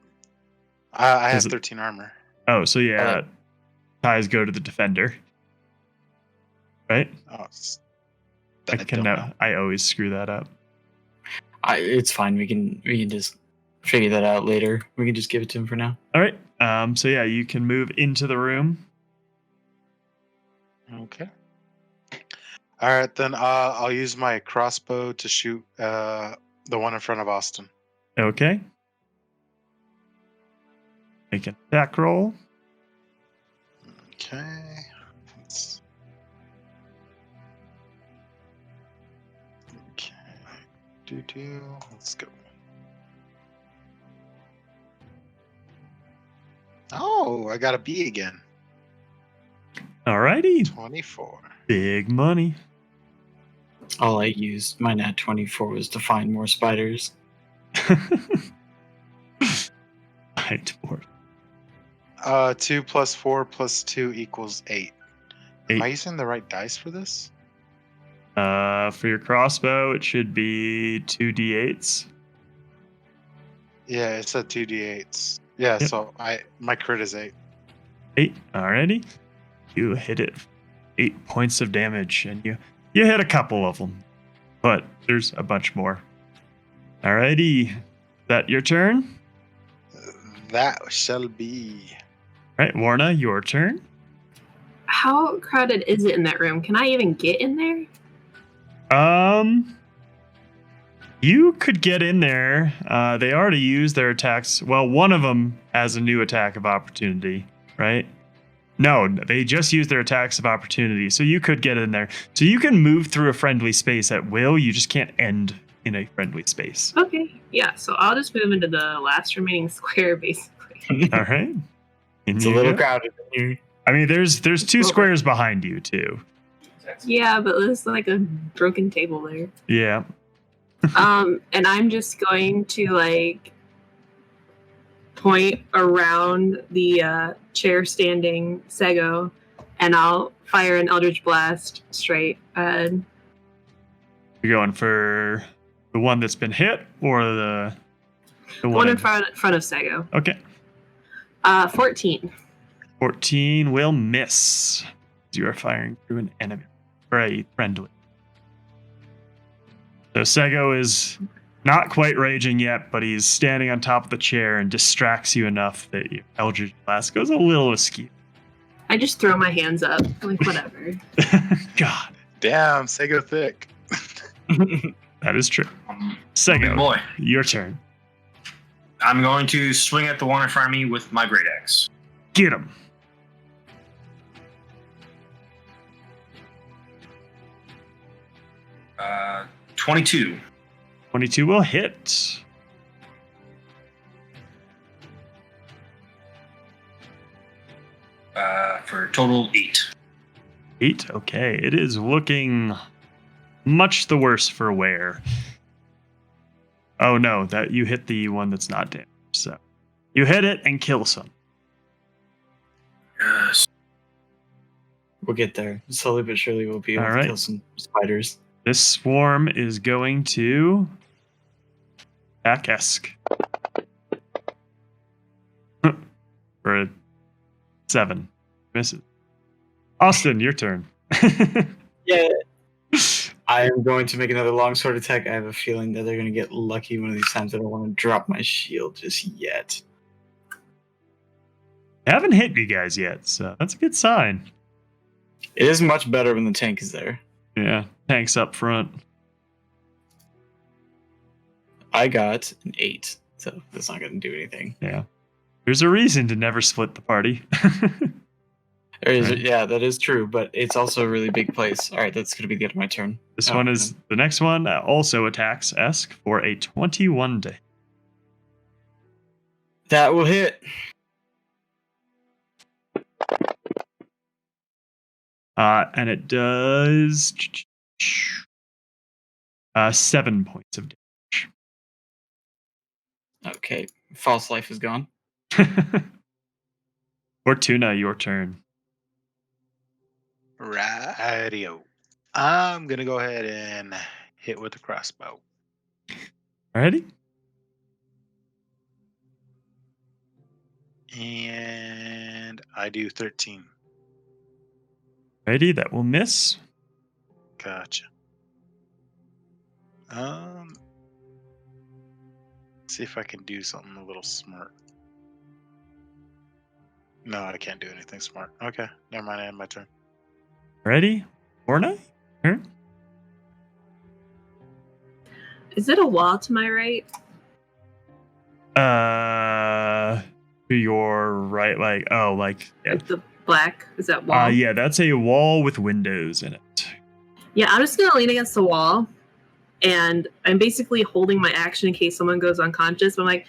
E: I have
A: Is it-
E: 13 armor.
A: Oh, so yeah, ties go to the defender. Right?
E: Oh,
A: I always screw that up.
D: It's fine. We can just figure that out later. We can just give it to him for now.
A: All right. So yeah, you can move into the room.
E: Okay. All right, then I'll use my crossbow to shoot the one in front of Austin.
A: Okay. Make an attack roll.
E: Okay. Okay. Let's go. Oh, I got a B again.
A: Alrighty.
E: 24.
A: Big money.
D: All I used my nat 24 was to find more spiders.
A: I dwarf.
E: 2 plus 4 plus 2 equals 8. Am
A: 8.
E: I using the right dice for this?
A: For your crossbow, it should be 2d8s.
E: Yeah, it said 2d8s. Yeah,
A: Yep.
E: so my crit is 8.
A: 8. Alrighty. You hit it. 8 points of damage, and you hit a couple of them, but there's a bunch more. Alrighty. Is that your turn?
E: That shall be.
A: All right, Warna, your turn.
B: How crowded is it in that room? Can I even get in there?
A: You could get in there. They already used their attacks. Well, one of them has a new attack of opportunity, right? No, they just used their attacks of opportunity, so you could get in there. So you can move through a friendly space at will. You just can't end in a friendly space.
B: Okay, yeah, so I'll just move into the last remaining square, basically.
A: All right.
D: It's a little crowded in here.
A: I mean, there's 2 squares behind you too.
B: Yeah, but there's like a broken table there.
A: Yeah.
B: And I'm just going to point around the chair standing Sego, and I'll fire an Eldritch Blast straight ahead.
A: You're going for the one that's been hit, or the
B: one in front of Sego.
A: Okay.
B: 14.
A: 14 will miss. You are firing through an enemy. Or a friendly. So Sego is not quite raging yet, but he's standing on top of the chair and distracts you enough that your Eldritch Blast goes a little askew.
B: I just throw my hands up, like whatever.
A: God.
E: Damn, Sego thick.
A: That is true.
C: Big
A: Sego,
C: boy.
A: your turn.
C: I'm going to swing at the one in front of me with my great axe.
A: Get him.
C: Uh, 22.
A: 22 will hit.
C: For a total 8.
A: 8. Okay. It is looking much the worse for wear. Oh no, that you hit the one that's not damaged. So you hit it and kill some.
C: Yes.
D: We'll get there. Slowly but surely we'll be able
A: All
D: to
A: right.
D: kill some spiders.
A: This swarm is going to attack Esk. For a 7. Misses. Austin, your turn.
D: Yeah. I am going to make another longsword attack. I have a feeling that they're going to get lucky one of these times. I don't want to drop my shield just yet.
A: I haven't hit you guys yet, so that's a good sign.
D: It is much better when the tank is there.
A: Yeah, tanks up front.
D: I got an 8, so that's not going to do anything.
A: Yeah. There's a reason to never split the party.
D: There is,
A: Right.
D: yeah, that is true, but it's also a really big place. All right, that's going to be the end of my turn.
A: This
D: Oh,
A: one is the next one also attacks Esk for a 21 to hit.
D: That will hit.
A: And it does 7 points of
D: Okay, false life is gone.
A: damage. Fortuna, your turn.
E: Radio. I'm gonna go ahead and hit with the crossbow.
A: Alrighty.
E: And I do 13.
A: Alrighty, that will miss.
E: Gotcha. See if I can do something a little smart. No, I can't do anything smart. Okay, never mind. I end my turn.
A: Ready? Orna? Turn.
B: Is it a wall to my right?
A: To your right, like yeah.
B: Like the black? Is that wall?
A: Yeah, that's a wall with windows in it.
B: Yeah, I'm just gonna lean against the wall, and I'm basically holding my action in case someone goes unconscious. But I'm like,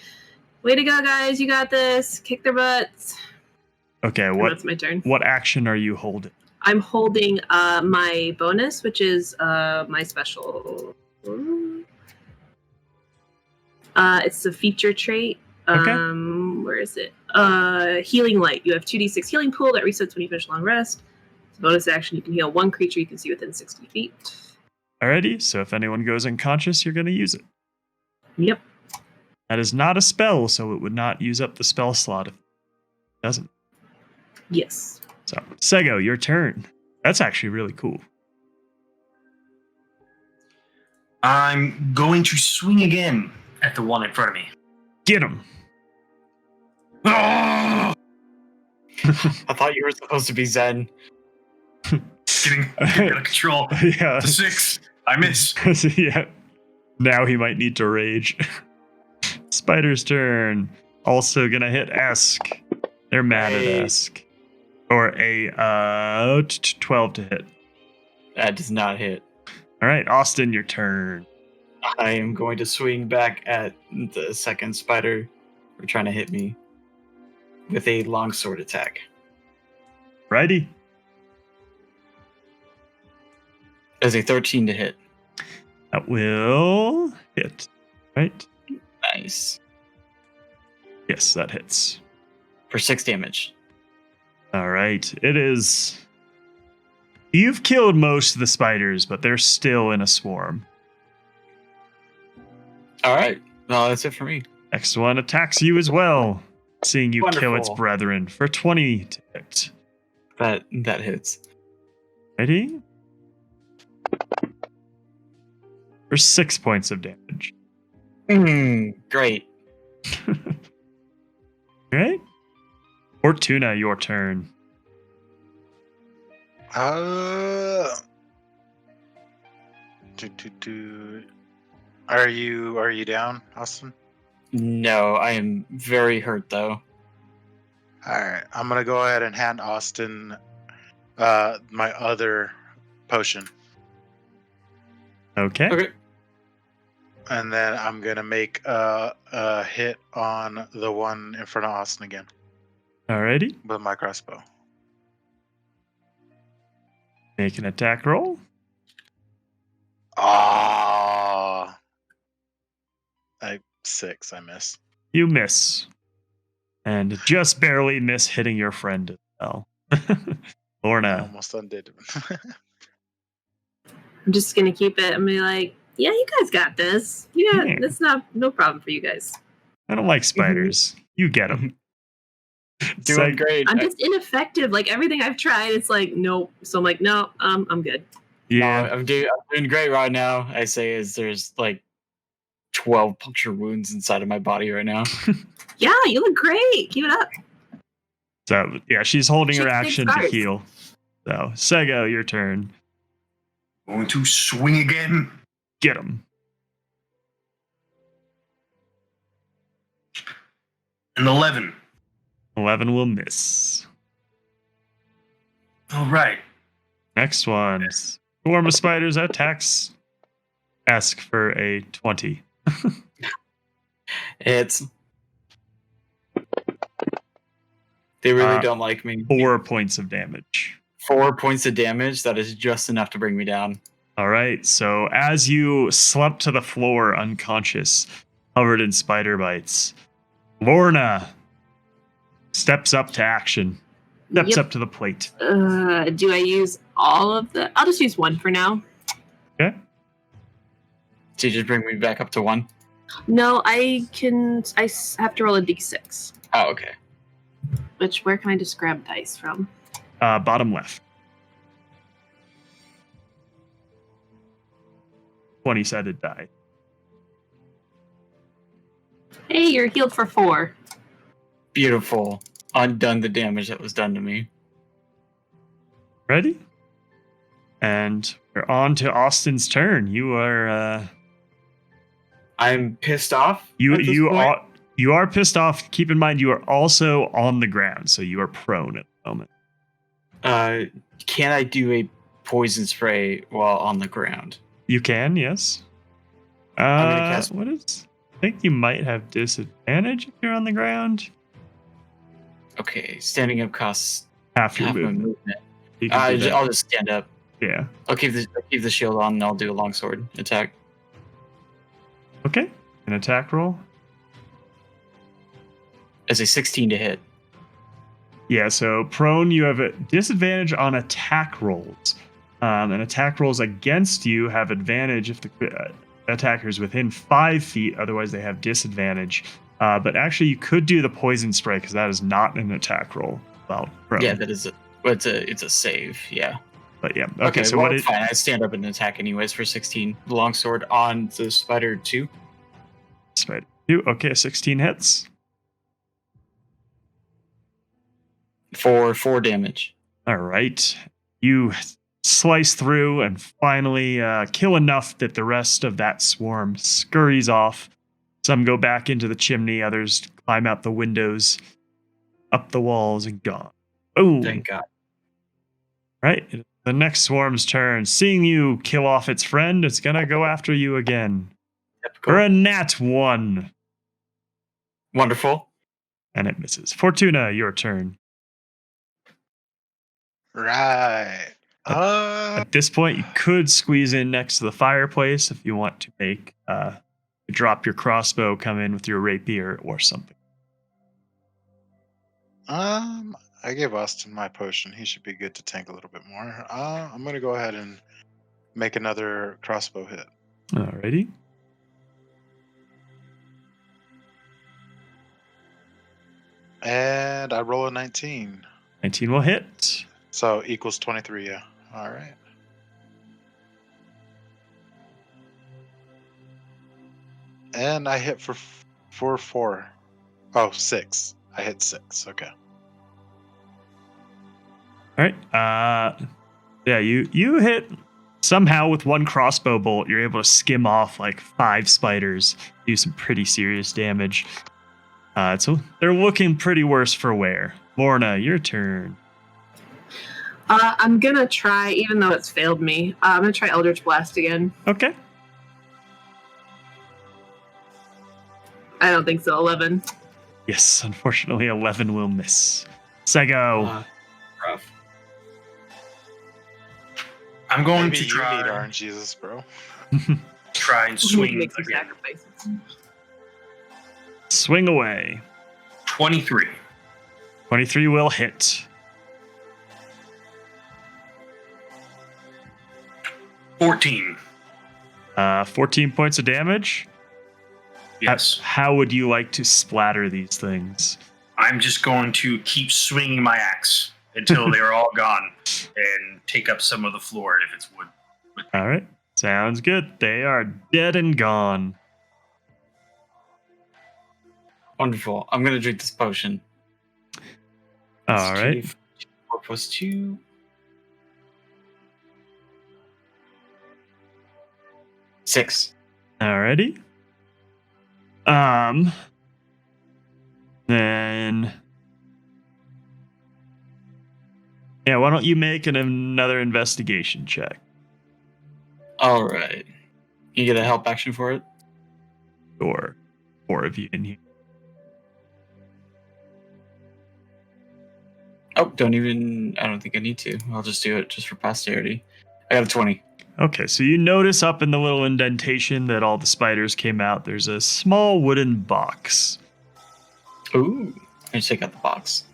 B: "Way to go, guys! You got this! Kick their butts!"
A: Okay,
B: And that's my turn.
A: What action are you holding?
B: I'm holding my bonus, which is my special. It's a feature trait.
A: Okay.
B: Where is it? Healing light. You have 2d6 healing pool that resets when you finish a long rest. It's a bonus action. You can heal one creature you can see within 60 feet.
A: Alrighty, so if anyone goes unconscious, you're going to use it.
B: Yep.
A: That is not a spell, so it would not use up the spell slot if it doesn't.
B: Yes.
A: So, Sego, your turn. That's actually really cool.
C: I'm going to swing again at the one in front of me.
A: Get him.
C: Ah!
D: I thought you were supposed to be Zen.
C: Getting out of control.
A: Yeah.
C: 6. I miss.
A: Yeah. Now he might need to rage. Spider's turn. Also gonna hit Esk. They're mad at
D: Hey.
A: Esk. Or a 12 to hit.
D: That does not hit.
A: All right, Austin, your turn.
D: I am going to swing back at the second spider for trying to hit me with a longsword attack.
A: Righty.
D: As a 13 to hit.
A: That will hit. Right?
D: Nice.
A: Yes, that hits.
D: For 6 damage.
A: All right. It is. You've killed most of the spiders, but they're still in a swarm.
D: All right. Well, that's it for me.
A: Next one attacks you as well, seeing you kill its
D: Wonderful.
A: brethren for 20 to hit.
D: That hits.
A: Ready? For 6 points of damage.
D: Great.
A: All right? Fortuna, your turn.
E: Are you down, Austin?
D: No, I am very hurt though.
E: All right, I'm gonna go ahead and hand Austin my other potion,
A: Okay.
D: Okay.
E: and then I'm gonna make a hit on the one in front of Austin again
A: Alrighty.
E: with my crossbow.
A: Make an attack roll.
E: Ah, 6. I miss.
A: You miss. And just barely miss hitting your friend as well.
E: I
A: Lorna.
E: almost undid.
B: I'm just gonna keep it and be like, yeah, you guys got this. Yeah,
A: Yeah.
B: it's no problem for you guys.
A: I don't like spiders. You get them.
D: Doing great.
B: I'm just ineffective. Like everything I've tried, it's like nope. So I'm like, no, I'm good.
A: Yeah.
D: I'm doing great right now. I say as there's like 12 puncture wounds inside of my body right now.
B: Yeah, you look great. Keep it up.
A: So, yeah, she's holding her
B: She's big
A: action to
B: scars.
A: heal. So, Sego, your turn.
F: Going to swing again.
A: Get him.
F: An 11.
A: 11 will miss.
F: All right.
A: Next one. Swarm of spiders attacks. Ask for a 20.
D: It's. They really
A: Uh,
D: don't like me.
A: 4 points of damage.
D: 4 points of damage. That is just enough to bring me down.
A: All right. So as you slump to the floor unconscious, covered in spider bites, Lorna steps up to action. Steps
B: Yep.
A: up to the plate.
B: Do I use all of the? I'll just use one for now.
A: Okay.
D: So you just bring me back up to 1?
B: No, I can. Have to roll a d6.
D: Oh, okay.
B: Where can I just grab dice from?
A: Bottom left. 20-sided die.
B: Hey, you're healed for 4.
D: Beautiful. Undone the damage that was done to me.
A: Ready? And we're on to Austin's turn. You are
D: I'm pissed off.
A: you
D: at this
A: you
D: point.
A: are pissed off. Keep in mind you are also on the ground, so you are prone at the moment.
D: Can I do a poison spray while on the ground?
A: You can, yes.
D: I'm gonna cast-
A: What is? I think you might have disadvantage if you're on the ground.
D: Okay, standing up costs
A: Half your
D: half my
A: movement.
D: movement.
A: You can do that.
D: I'll just stand up.
A: Yeah.
D: I'll keep the shield on, and I'll do a longsword attack.
A: Okay. An attack roll.
D: As a 16 to hit.
A: Yeah, so prone, you have a disadvantage on attack rolls. And attack rolls against you have advantage if the attacker's within 5 feet. Otherwise, they have disadvantage. But actually, you could do the poison spray because that is not an attack roll. Well, prone.
D: Yeah, that is it's a save. Yeah.
A: But yeah. Okay, so
D: well,
A: what
D: it's fine. I stand up and attack anyways for 16. Longsword on the spider 2.
A: Spider 2. Okay, 16 hits.
D: For 4 damage.
A: All right. You slice through and finally kill enough that the rest of that swarm scurries off. Some go back into the chimney, others climb out the windows, up the walls, and gone. Boom.
D: Thank God.
A: Right. The next swarm's turn. Seeing you kill off its friend, it's going to go after you again.
D: Typical.
A: For a nat 1.
D: Wonderful.
A: And it misses. Fortuna, your turn.
E: Right.
A: At this point, you could squeeze in next to the fireplace if you want to make drop your crossbow, come in with your rapier or something.
E: I gave Austin my potion. He should be good to tank a little bit more. I'm gonna go ahead and make another crossbow hit.
A: Alrighty.
E: And I roll a 19.
A: 19 will hit.
E: So equals 23, yeah. Alright. And I hit for 4. Oh, 6. I hit 6. Okay.
A: Alright. Yeah, you hit somehow with one crossbow bolt, you're able to skim off like 5 spiders, do some pretty serious damage. So they're looking pretty worse for wear. Lorna, your turn.
B: I'm gonna try, even though it's failed me. I'm gonna try Eldritch Blast again.
A: Okay.
B: I don't think so. 11.
A: Yes, unfortunately, 11 will miss. Sego.
D: Rough.
F: I'm going
E: Maybe
F: to
E: you
F: try
E: need Orange Jesus, bro.
F: try and
B: We'll
F: swing
B: make some
F: again.
B: sacrifices.
A: Swing away.
F: 23.
A: 23 will hit.
F: 14.
A: 14 points of damage.
F: Yes.
A: How would you like to splatter these things?
F: I'm just going to keep swinging my axe until they're all gone and take up some of the floor if it's wood.
A: All right. Sounds good. They are dead and gone.
D: Wonderful. I'm gonna drink this potion.
A: All
D: It's
A: right.
D: 4 plus 2. Six.
A: Alrighty. Then, yeah, why don't you make another investigation check?
D: All right. You get a help action for it?
A: Or 4 of you in here.
D: Oh, I don't think I need to. I'll just do it just for posterity. I got a 20.
A: Okay, so you notice up in the little indentation that all the spiders came out, there's a small wooden box.
D: Ooh. I just take out the box.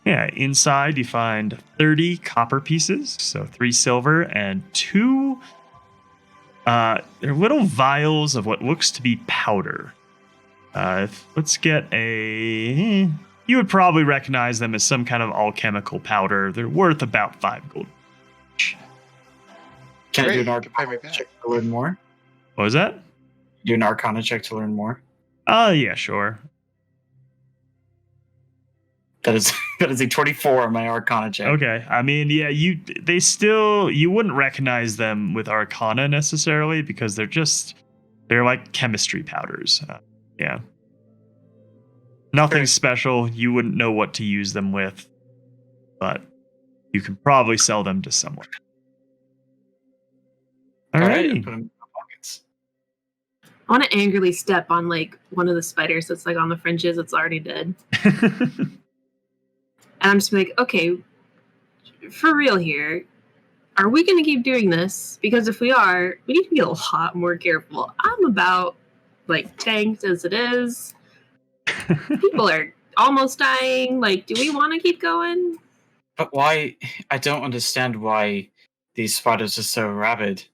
A: Yeah, inside you find 30 copper pieces, so 3 silver and 2 they're little vials of what looks to be powder. Let's get a... You would probably recognize them as some kind of alchemical powder. They're worth about 5 gold.
D: Can I do an
E: Great, you can pay me
D: Arcana
E: back.
D: check to learn more?
A: What was that?
D: Do an Arcana check to learn more?
A: Oh, yeah, sure.
D: That is a 24 on my Arcana check.
A: Okay. I mean, yeah, you wouldn't recognize them with Arcana necessarily because they're like chemistry powders. Yeah. Nothing special. You wouldn't know what to use them with, but you can probably sell them to someone.
D: All right,
A: Alrighty.
D: put them in my pockets.
B: I want to angrily step on like one of the spiders that's like on the fringes that's already dead. And I'm just like, okay, for real here, are we going to keep doing this? Because if we are, we need to be a lot more careful. I'm about like tanked as it is. People are almost dying. Like, do we want to keep going?
D: But why? I don't understand why these spiders are so rabid.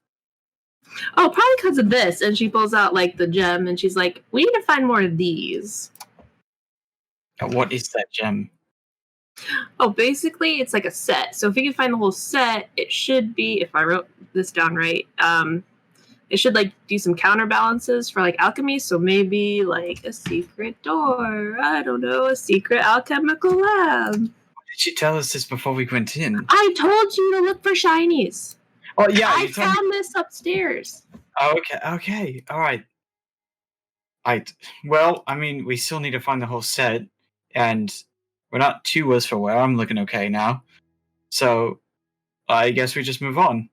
B: Oh, probably because of this. And she pulls out like the gem and she's like, we need to find more of these.
D: What is that gem?
B: Oh, basically, it's like a set. So if you can find the whole set, it should be, if I wrote this down right, it should like do some counterbalances for like alchemy. So maybe like a secret door. I don't know, a secret alchemical lab.
D: Did she tell us this before we went in?
B: I told you to look for shinies.
D: Oh yeah,
B: I
D: you told me.
B: found this upstairs.
D: Okay, all right. Well, I mean, we still need to find the whole set, and we're not too worse for wear. I'm looking okay now, so I guess we just move on.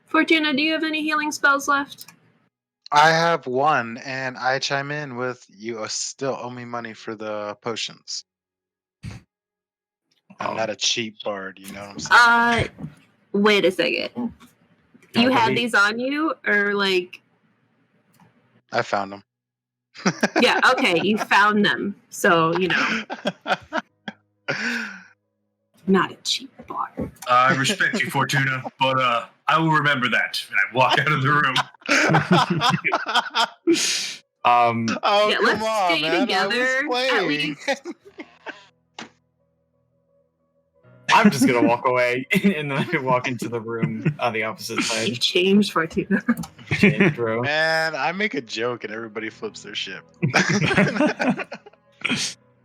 B: Fortuna, do you have any healing spells left?
E: I have 1, and I chime in with you still owe me money for the potions. I'm not a cheap bard, you know what I'm saying?
B: Wait a second. You
D: I
B: had
D: believe-
B: these on you, or like?
E: I found them.
B: Yeah, okay, you found them. So, you know, not a cheap bar.
F: I respect you, Fortuna, but I will remember that. And I walk out of the room.
E: Oh,
B: Yeah,
E: come
B: let's
E: on,
B: stay
E: man.
B: together,
E: I
B: at
E: was playing.
B: least.
D: I'm just gonna walk away and then walk into the room on the opposite
B: You
D: side.
B: changed, Fortuna.
D: Change, bro.
E: Man, I make a joke and everybody flips their shit.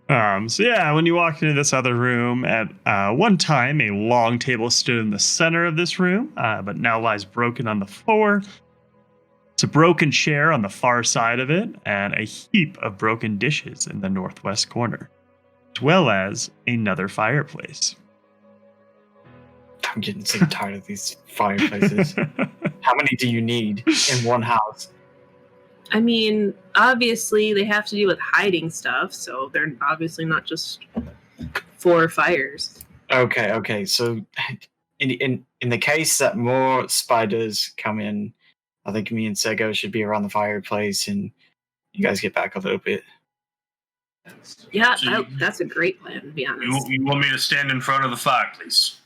A: So yeah, when you walk into this other room, at one time a long table stood in the center of this room, but now lies broken on the floor. It's a broken chair on the far side of it, and a heap of broken dishes in the northwest corner, as well as another fireplace.
D: I'm getting so tired of these fireplaces. How many do you need in one house?
B: I mean, obviously they have to do with hiding stuff, so they're obviously not just for fires.
D: Okay. So, in the case that more spiders come in, I think me and Sego should be around the fireplace, and you guys get back a little bit.
B: Yeah,
F: So
B: that's a great plan, to be honest.
F: You want me to stand in front of the fireplace?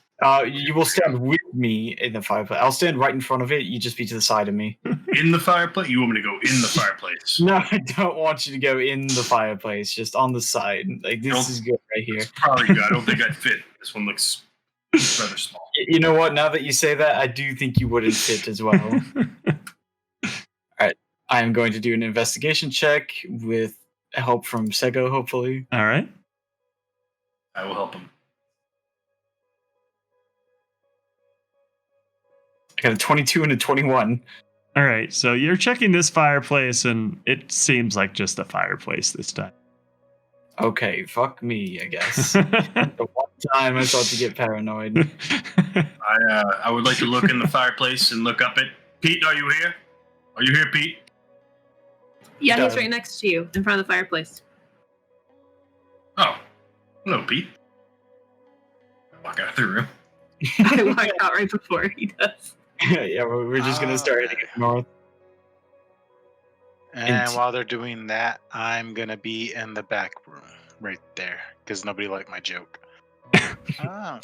D: You will stand with me in the fireplace. I'll stand right in front of it. You just be to the side of me.
F: In the fireplace? You want me to go in the fireplace?
D: No, I don't want you to go in the fireplace. Just on the side. Like this
F: Nope.
D: is good right here.
F: It's probably good. I don't think I'd fit. This one looks rather small.
D: You know what? Now that you say that, I do think you wouldn't fit as well. I am going to do an investigation check with help from Sego, hopefully.
A: All right.
F: I will help him.
D: I got a 22 and a 21.
A: All right. So you're checking this fireplace, and it seems like just a fireplace this time.
D: Okay, fuck me, I guess. The one time I thought to get paranoid.
F: I would like to look in the fireplace and look up at Pete. Are you here? Are you here, Pete?
B: Yeah, he's
D: Does.
B: right next to you in front of the fireplace.
F: Oh, hello, Pete. Walk out of the room.
B: I walked out right before he does.
D: Yeah, we're just gonna start heading north.
E: And while they're doing that, I'm gonna be in the back room right there because nobody liked my joke. Oh,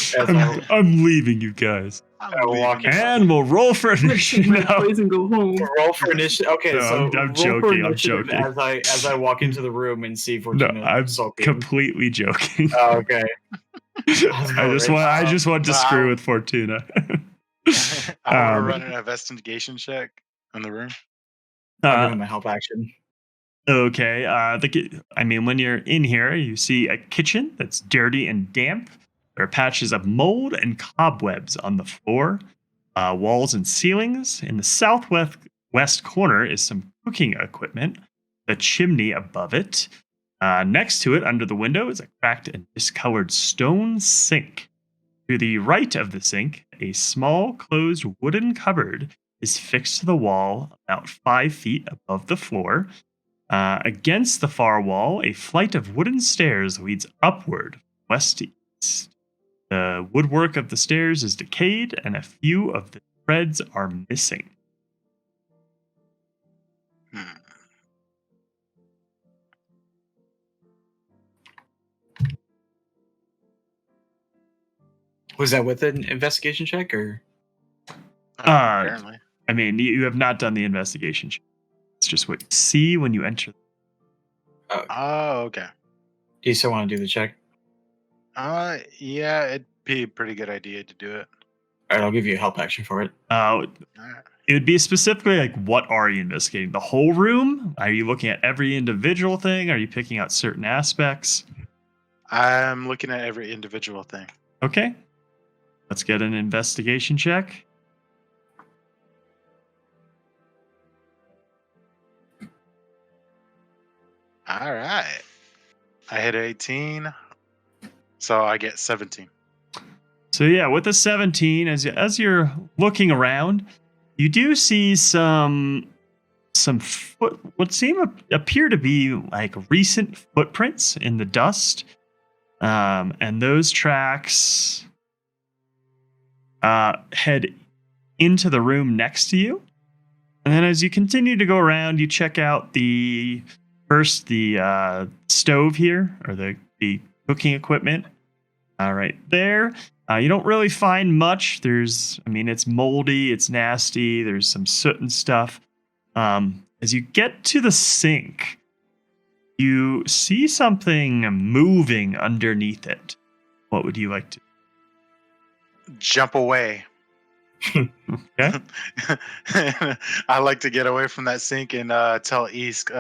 A: I'm leaving you guys.
E: I'm
D: walk
E: leaving.
A: And we'll roll for
B: I'm gonna take my
A: initiative.
B: toys and go home.
D: Roll for initiative. Okay,
A: No,
D: so
A: I'm
D: roll
A: joking,
D: for
A: I'm
D: initiative
A: joking.
D: as I walk into the room and see
A: No,
D: Fortuna
A: I'm
D: sulking.
A: completely joking.
D: Oh, okay.
A: I just want to screw with Fortuna.
E: I want to run an investigation check in the room.
D: I'll give him a help action.
A: Okay. When you're in here, you see a kitchen that's dirty and damp. There are patches of mold and cobwebs on the floor, walls and ceilings. In the southwest corner is some cooking equipment, the chimney above it. Next to it, under the window, is a cracked and discolored stone sink. To the right of the sink, a small closed wooden cupboard is fixed to the wall about 5 feet above the floor. Against the far wall, a flight of wooden stairs leads upward, west to east. The woodwork of the stairs is decayed, and a few of the threads are missing.
D: Was that with an investigation check or?
E: Apparently.
A: You have not done the investigation. It's just what you see when you enter.
E: Oh, okay.
D: Do you still want to do the check?
E: Yeah, it'd be a pretty good idea to do it.
D: All right, I'll give you a help action for it.
A: It would be specifically like, what are you investigating? The whole room? Are you looking at every individual thing? Are you picking out certain aspects?
E: I'm looking at every individual thing.
A: Okay. Let's get an investigation check.
E: All right. I hit 18, so I get 17.
A: So yeah, with a 17, as you're looking around, you do see some appear to be like recent footprints in the dust, and those tracks head into the room next to you. And then as you continue to go around, you check out the stove here, or the cooking equipment right there. You don't really find much. It's moldy, it's nasty, there's some soot and stuff. As you get to the sink, you see something moving underneath it. What would you like to do?
E: Jump away.
A: Okay.
E: I like to get away from that sink and tell East,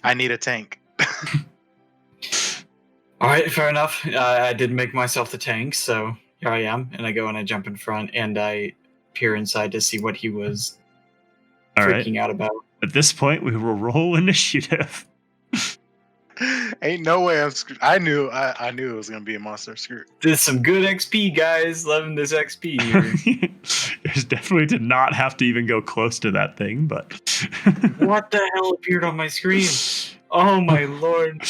E: I need a tank.
D: All right, fair enough. I did make myself the tank, so here I am. And I go and I jump in front and I peer inside to see what he was freaking out about.
A: At this point, we will roll initiative.
E: Ain't no way I'm screwed. I knew it was gonna be a monster. Screw.
D: This is some good XP, guys. Loving this XP here.
A: There's definitely did not have to even go close to that thing, but
D: What the hell appeared on my screen? Oh my lord.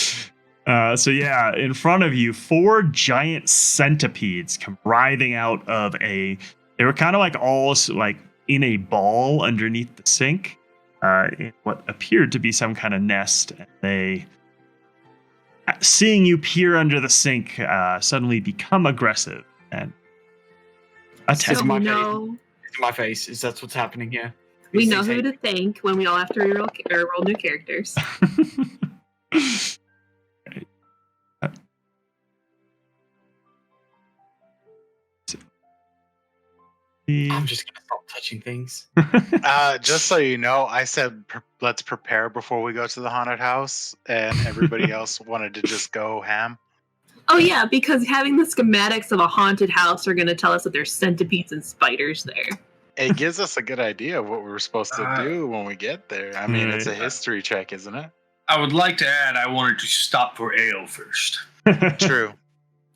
A: So yeah, in front of you, 4 giant centipedes come writhing out of they were kind of like all like in a ball underneath the sink, in what appeared to be some kind of nest. And they, seeing you peer under the sink, suddenly become aggressive and attack.
B: So
D: It's my face. Is that what's happening here?
B: we know who to thank when we all have to roll new characters.
D: I'm just gonna stop touching things.
E: Just so you know, I said let's prepare before we go to the haunted house, and everybody else wanted to just go ham.
B: Oh yeah, because having the schematics of a haunted house are going to tell us that there's centipedes and spiders there.
E: It gives us a good idea of what we were supposed to do when we get there. I mean, it's a history check, isn't it?
F: I would like to add I wanted to stop for ale first.
E: True.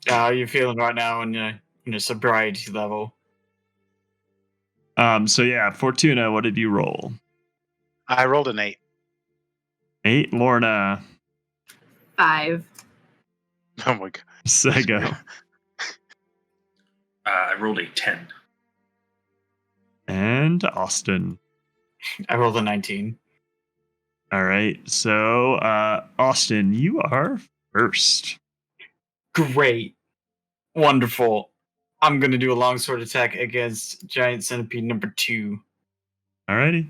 D: How are you feeling right now in your sobriety level?
A: So yeah, Fortuna, what did you roll?
E: I rolled an 8.
A: 8, Lorna.
B: 5.
E: Oh my god.
A: Sego.
F: I rolled a 10.
A: And Austin.
D: I rolled a 19.
A: All right. So, Austin, you are first.
D: Great. Wonderful. I'm going to do a longsword attack against Giant Centipede number 2.
A: Alrighty.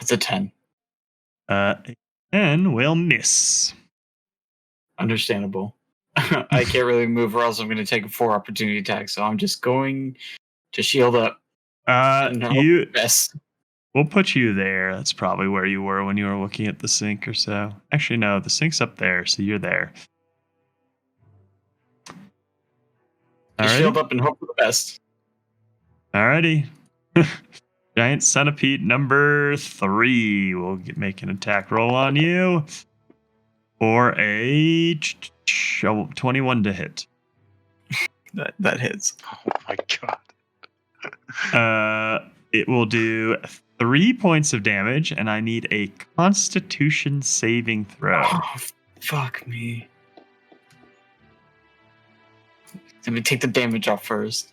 D: It's a 10.
A: 10 will miss.
D: Understandable. I can't really move or else I'm going to take a 4 opportunity attack, so I'm just going to shield up. and hope
A: You
D: for the best.
A: We'll put you there. That's probably where you were when you were looking at the sink or so. Actually, no, the sink's up there, so you're there.
D: Just shield up and hope for the best.
A: Alrighty. Giant Centipede number 3 will make an attack roll on you for a 21 to hit.
D: That hits.
E: Oh my god.
A: It will do 3 points of damage, and I need a Constitution saving throw.
D: Oh, fuck me. Let me take the damage off first.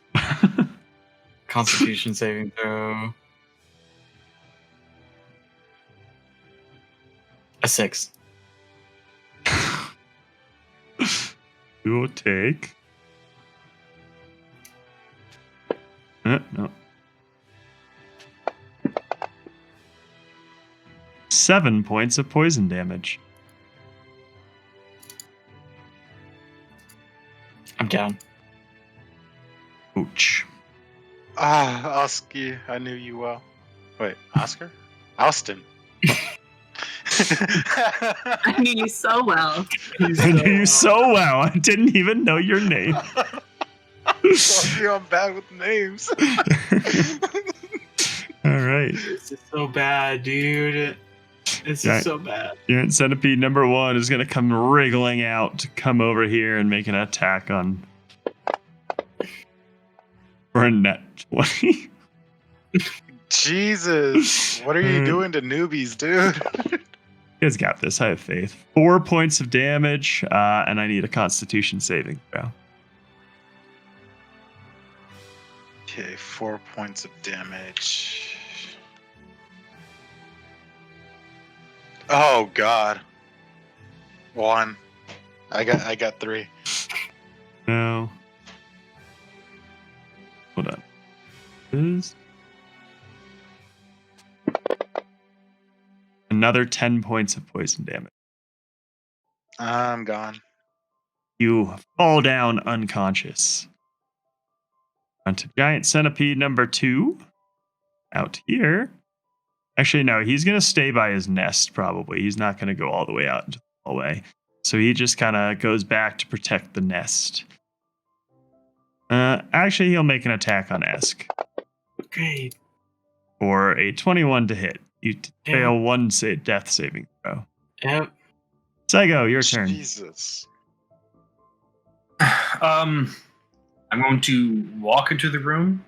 D: Constitution saving throw. A 6.
A: You will take. No. 7 points of poison damage.
D: I'm down.
A: Ouch.
E: Oscar, I knew you well. Wait, Oscar? Austin.
B: I knew you so well.
A: I knew you so well. I didn't even know your name.
E: Fuck you, I'm bad with names.
A: All right.
D: This is so bad, dude. This is so bad.
A: Giant Centipede number 1 is going to come wriggling out to come over here and make an attack on. For a net 20.
E: Jesus. What are you doing to newbies, dude?
A: You guys got this. I have faith. 4 points of damage, and I need a Constitution saving throw.
E: Okay, 4 points of damage. Oh god. 1. I got 3.
A: No. Hold on. Is another 10 points of poison damage.
E: I'm gone.
A: You fall down unconscious. Onto Giant Centipede number 2. Out here. Actually, no, he's going to stay by his nest, probably. He's not going to go all the way out into the hallway. So he just kind of goes back to protect the nest. Actually, he'll make an attack on Esk.
D: Great.
A: For a 21 to hit. You fail 1 death saving throw.
D: Yep.
A: Sego, your turn.
E: Jesus.
C: I'm going to walk into the room,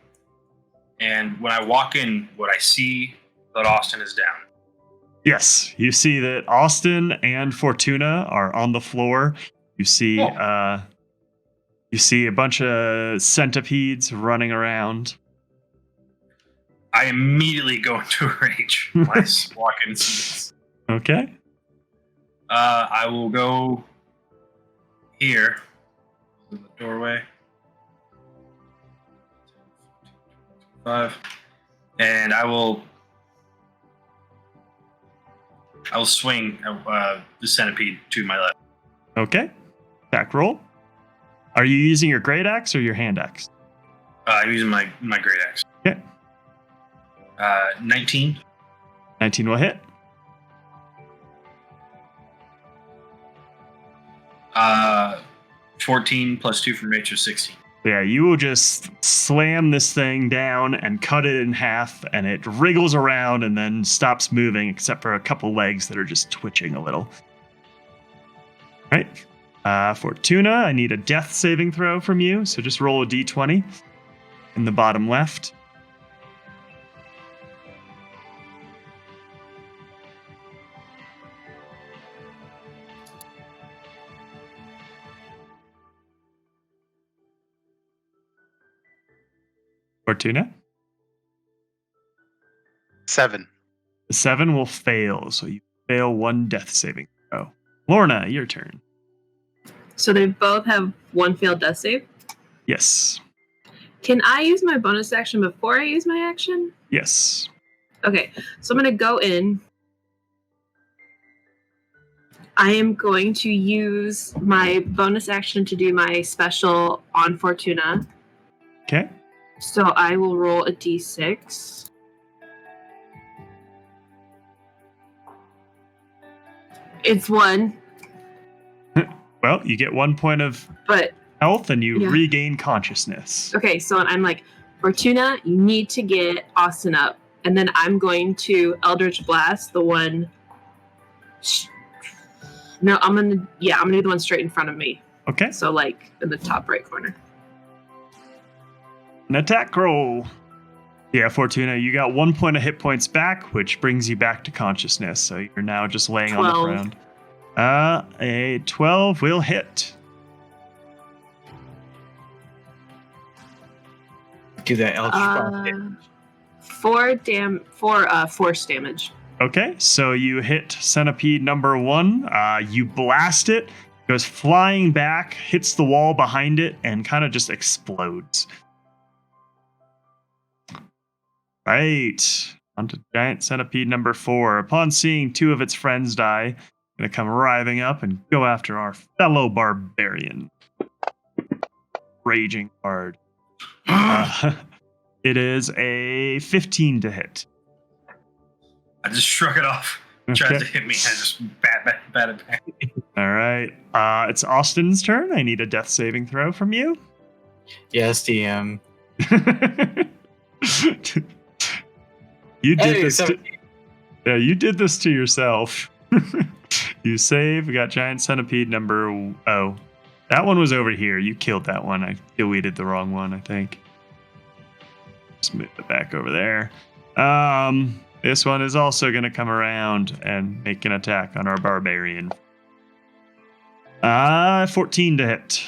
C: and when I walk in, what I see that Austin is down.
A: Yes, you see that Austin and Fortuna are on the floor. You see, you see a bunch of centipedes running around.
C: I immediately go into a rage when I walk in and see this.
A: Okay.
C: I will go here to the doorway. 5. And I will swing the centipede to my left.
A: Okay. Attack roll. Are you using your great axe or your hand axe?
C: I'm using my great axe.
A: Okay.
C: 19.
A: 19 will hit.
C: 14 plus 2 from nature, 16.
A: Yeah, you will just slam this thing down and cut it in half, and it wriggles around and then stops moving, except for a couple legs that are just twitching a little. All right. Fortuna, I need a death saving throw from you, so just roll a d20 in the bottom left. Fortuna?
E: 7.
A: The 7 will fail, so you fail one death saving throw. Lorna, your turn.
B: So they both have one failed death save.
A: Yes.
B: Can I use my bonus action before I use my action?
A: Yes.
B: Okay, so I'm going to go in. I am going to use my bonus action to do my special on Fortuna.
A: Okay.
B: So I will roll a d6. It's 1,
A: Well, you get 1 point of
B: but
A: health and you
B: Yeah.
A: regain consciousness.
B: okay, so I'm like, Fortuna, you need to get Austin up. And then I'm going to Eldritch Blast, the one. No, I'm gonna do the one straight in front of me.
A: Okay.
B: So like in the top right corner.
A: An attack roll. Yeah, Fortuna, you got 1 point of hit points back, which brings you back to consciousness. So you're now just laying on the
B: 12.
A: ground. A 12 will hit.
D: Do that Eldritch Blast.
B: Force damage.
A: Okay, so you hit centipede number 1. You blast it, goes flying back, hits the wall behind it, and kind of just explodes. Right. On to giant centipede number 4. Upon seeing 2 of its friends die, gonna come arriving up and go after our fellow barbarian. Raging hard. It is a 15 to hit.
F: I just shrug it off. Tries to hit me. I just bat it back.
A: All right. It's Austin's turn. I need a death saving throw from you.
D: Yes, DM.
A: You did
D: Hey,
A: this. Yeah, you did this to yourself. You save. We got giant centipede number. Oh, that one was over here. You killed that one. I deleted the wrong one, I think. Just move it back over there. This one is also going to come around and make an attack on our barbarian. 14 to hit.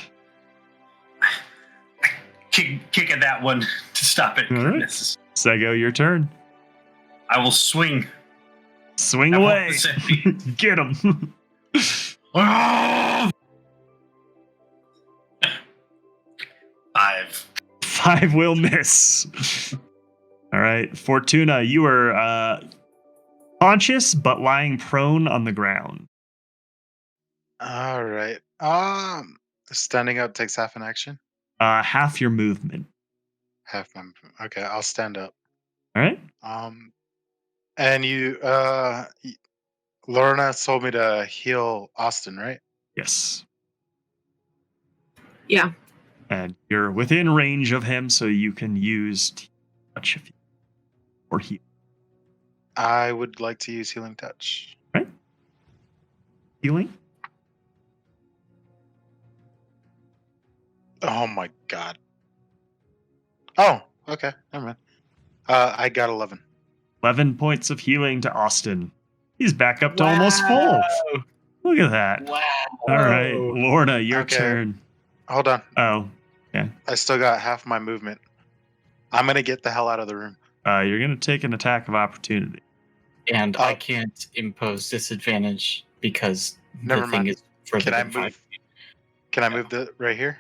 F: Kick at that one to stop it.
A: All right. Sego, your turn.
F: I will swing.
A: Swing
F: I
A: away.
F: want the centipede.
A: Get him.
F: Oh! 5.
A: 5 will miss. All right. Fortuna, you are conscious but lying prone on the ground.
E: All right. Standing up takes half an action.
A: Half your movement.
E: Half my. Okay, I'll stand up.
A: All right.
E: And you, Lorna told me to heal Austin, right?
A: Yes.
B: Yeah.
A: And you're within range of him, so you can use touch if you or heal.
E: I would like to use healing touch.
A: Right. Healing.
E: Oh my god. Oh, okay. Never mind. I got 11.
A: 11 points of healing to Austin. He's back up to almost full. Look at that.
D: Wow.
A: All right. Lorna, your
E: Okay.
A: turn.
E: Hold on.
A: Oh,
E: I still got half my movement. I'm going to get the hell out of the room.
A: you're going to take an attack of opportunity.
D: And
E: Oh.
D: I can't impose disadvantage because
E: Never
D: the thing
E: mind.
D: is further
E: Can I
D: than 5
E: move? Can I move the right here?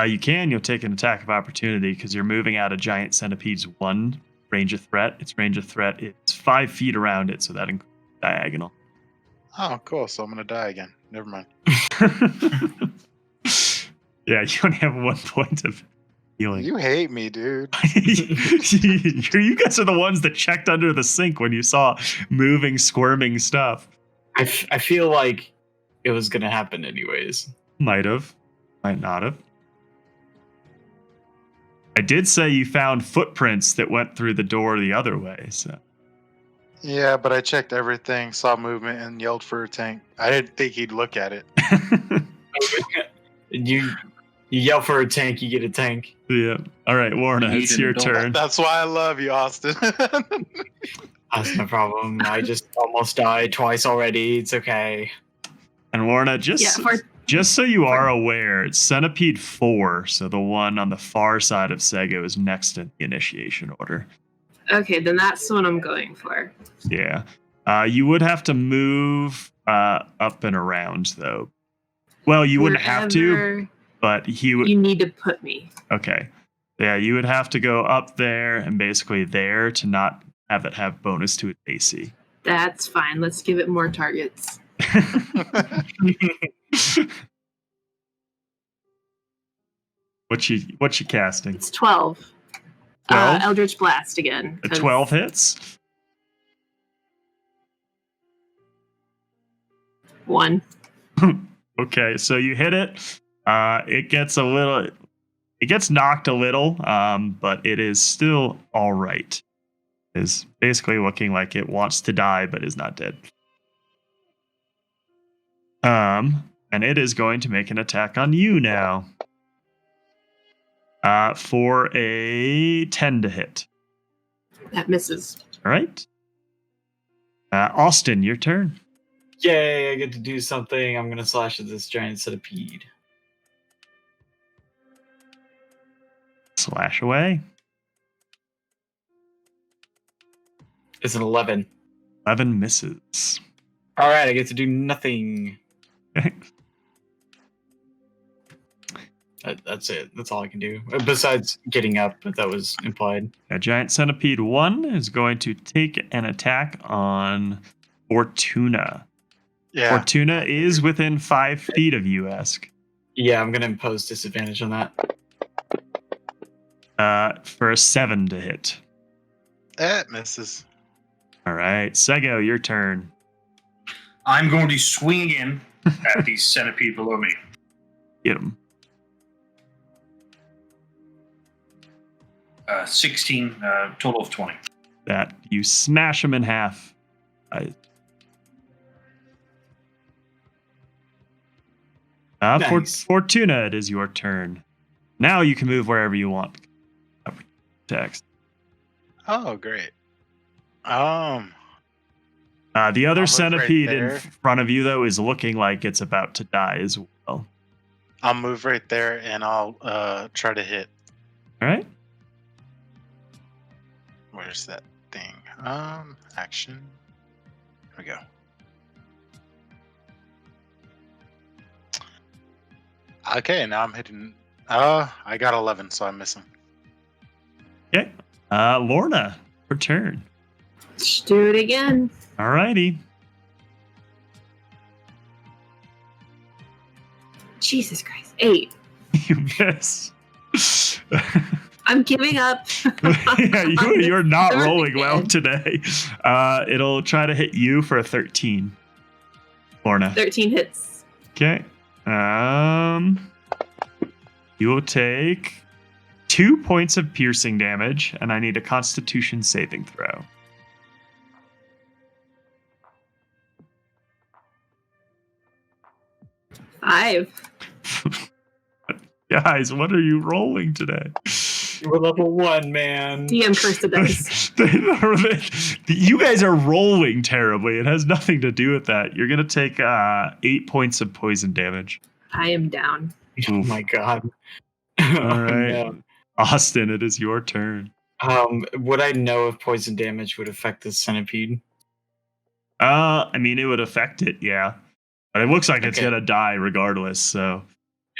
A: You can. You'll take an attack of opportunity because you're moving out a giant centipede's 1 range of threat. Its range of threat is 5 feet around it, so that includes diagonal.
E: Oh, cool. So I'm going to die again. Never mind.
A: Yeah, you only have 1 point of healing.
E: You hate me, dude.
A: You guys are the ones that checked under the sink when you saw moving, squirming stuff.
D: I feel like it was going to happen anyways.
A: Might have. Might not have. I did say you found footprints that went through the door the other way. So
E: Yeah, but I checked everything, saw movement, and yelled for a tank. I didn't think he'd look at it.
D: You yell for a tank, you get a tank.
A: Yeah. All right, Warren,
C: You
A: it's
C: need an
A: your
C: adult.
A: turn.
E: That's why I love you, Austin.
D: That's no problem. I just almost died twice already. It's okay.
A: And Warren, just so you are aware, it's Centipede 4, so the one on the far side of Sego is next in the initiation order.
B: Okay, then that's the one I'm going for.
A: Yeah. You would have to move up and around, though. Well, you wouldn't have to,
B: Wherever
A: but he would.
B: You need to put me.
A: Okay. Yeah, you would have to go up there and basically there to not have it have bonus to its AC.
B: That's fine. Let's give it more targets.
A: What you casting?
B: It's 12.
A: 12?
B: Eldritch Blast again.
A: A
B: 'cause
A: 12 hits?
B: 1.
A: Okay, so you hit it. It gets knocked a little, but it is still all right. It's basically looking like it wants to die, but is not dead. And it is going to make an attack on you now. For a 10 to hit.
B: That misses.
A: All right. Austin, your turn.
D: Yay, I get to do something. I'm going to slash at this giant centipede.
A: Slash away.
D: It's an 11.
A: 11 misses.
D: All right, I get to do nothing. That's it. That's all I can do. Besides getting up, but that was implied.
A: A giant centipede 1 is going to take an attack on Fortuna.
E: Yeah.
A: Fortuna is within 5 feet of you, Esk.
D: Yeah, I'm going to impose disadvantage on that.
A: For a 7 to hit.
E: That misses.
A: All right, Sego, your turn.
F: I'm going to swing in at the centipede below me.
A: Get him.
F: 16, total of 20.
A: That you smash him in half.
D: Nice.
A: Fortuna, it is your turn. Now you can move wherever you want. Text.
E: Oh, great.
A: The other
E: I'll move right
A: centipede in
E: there.
A: front of you, though, is looking like it's about to die as well.
E: I'll move right there and I'll try to hit.
A: All right.
E: Where's that thing? Action. Here we go. Okay, now I'm hitting. I got 11, so I'm missing.
A: Okay. Lorna, return.
B: Let's do it again.
A: All righty.
B: Jesus Christ. 8.
A: You miss.
B: I'm giving up.
A: Yeah, you're not
B: Third
A: rolling well
B: again.
A: today. It'll try to hit you for a 13. Lorna.
B: 13 hits.
A: Okay. You will take 2 points of piercing damage, and I need a Constitution saving throw.
B: Five.
A: Guys, what are you rolling today?
D: We're level 1, man.
B: DM cursed the dice.
A: You guys are rolling terribly. It has nothing to do with that. You're going to take 8 points of poison damage.
B: I am down.
D: Oh my god.
A: All right.
D: No.
A: Austin, it is your turn.
D: Would I know if poison damage would affect this centipede?
A: I mean, it would affect it, yeah. But it looks like it's
D: Okay.
A: going to die regardless, so.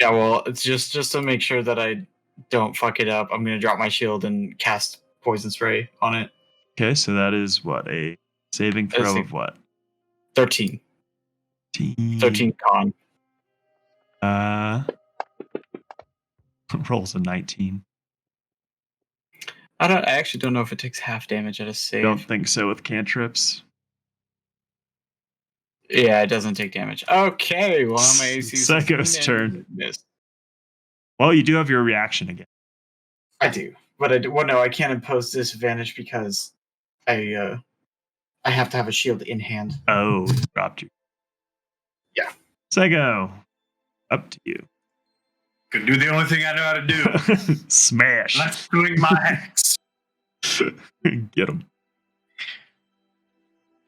D: Yeah, well, it's just to make sure that I don't fuck it up. I'm gonna drop my shield and cast poison spray on it.
A: Okay, so that is what? A saving throw
D: That's
A: of what?
D: 13. 13 con.
A: Rolls a 19.
D: I actually don't know if it takes half damage at a save.
A: Don't think so with cantrips.
D: Yeah, it doesn't take damage. Okay, well, my AC is
A: Sego's
D: 15
A: turn.
D: and missed.
A: Well, you do have your reaction again.
D: I do, but I can't impose disadvantage because I have to have a shield in hand.
A: Oh, dropped you.
D: Yeah.
A: Sego, up to you.
F: Could do the only thing I know how to do.
A: Smash.
F: Let's swing my axe.
A: Get him.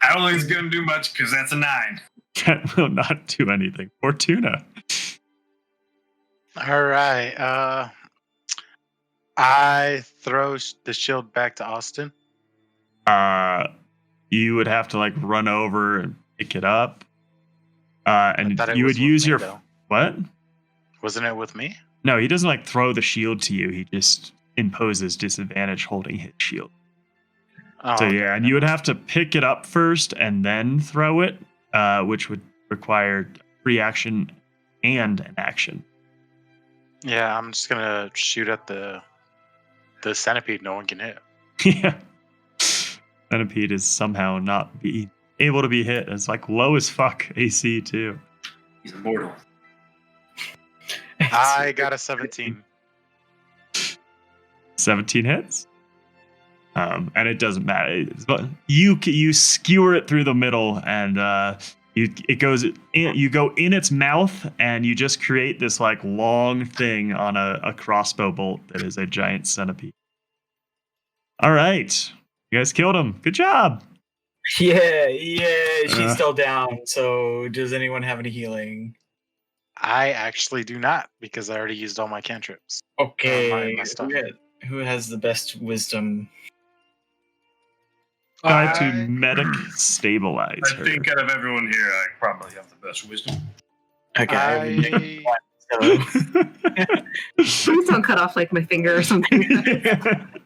F: I don't think it's gonna do much because that's a 9.
A: That will not do anything. Fortuna.
E: All right. I throw the shield back to Austin.
A: You would have to like run over and pick it up. And
E: thought it
A: you
E: was
A: would
E: with
A: use
E: me,
A: your
E: though.
A: what?
E: Wasn't it with me?
A: No, he doesn't like throw the shield to you. He just imposes disadvantage holding his shield.
E: Oh,
A: So
E: okay,
A: yeah, and
E: never
A: you would
E: mind.
A: have to pick it up first and then throw it, which would require free action and an action.
E: Yeah, I'm just gonna shoot at the centipede. No one can hit.
A: Yeah. Centipede is somehow not be able to be hit. It's like low as fuck AC too.
F: He's immortal.
E: I got a 17.
A: 17 hits. And it doesn't matter. You skewer it through the middle, and it goes in, you go in its mouth, and you just create this like long thing on a crossbow bolt that is a giant centipede. All right, you guys killed him. Good job.
D: Yeah, she's still down. So, does anyone have any healing?
E: I actually do not because I already used all my cantrips.
D: Okay,
E: my stuff.
D: who has the best wisdom?
A: Try to
E: I-
A: medic stabilize
F: I
A: her.
F: think out of everyone here, I probably have the best wisdom.
D: Okay,
E: I-
B: Please don't cut off like my finger or something.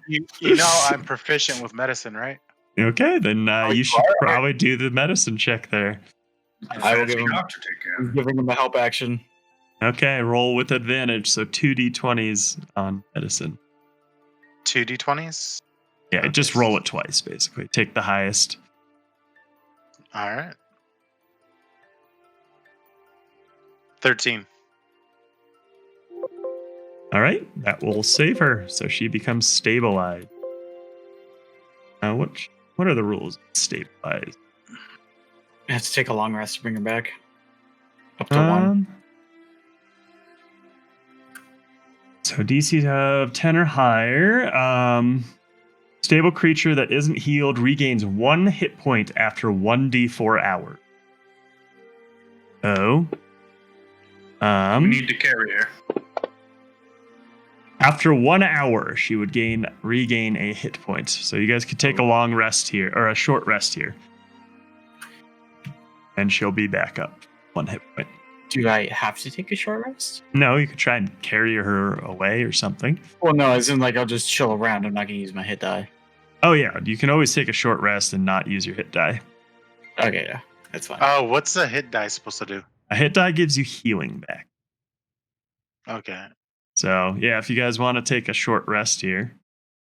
E: you know I'm proficient with medicine, right?
A: Okay, then you
D: you
A: should
D: are?
A: probably do the medicine check there.
D: I will give him-
F: doctor take care of it.
D: giving him a help action.
A: Okay, roll with advantage. So 2d20s on medicine.
E: 2d20s.
A: Yeah,
E: Okay.
A: just roll it twice, basically. Take the highest.
E: All right. 13.
A: All right, that will save her, so she becomes stabilized. What are the rules of stabilized?
D: I have to take a long rest to bring her back. Up to one.
A: So DCs of 10 or higher. Stable creature that isn't healed regains 1 hit point after 1d4 hours. Oh.
F: We need to carry her.
A: After 1 hour, she would regain a hit point. So you guys could take a long rest here, or a short rest here. And she'll be back up 1 hit point.
D: Do I have to take a short rest?
A: No, you could try and carry her away or something.
D: Well, no, as in like I'll just chill around. I'm not gonna use my hit die.
A: Oh yeah, you can always take a short rest and not use your hit die.
D: Okay, yeah, that's fine.
E: Oh, what's the hit die supposed to do?
A: A hit die gives you healing back.
E: Okay.
A: So yeah, if you guys want to take a short rest here.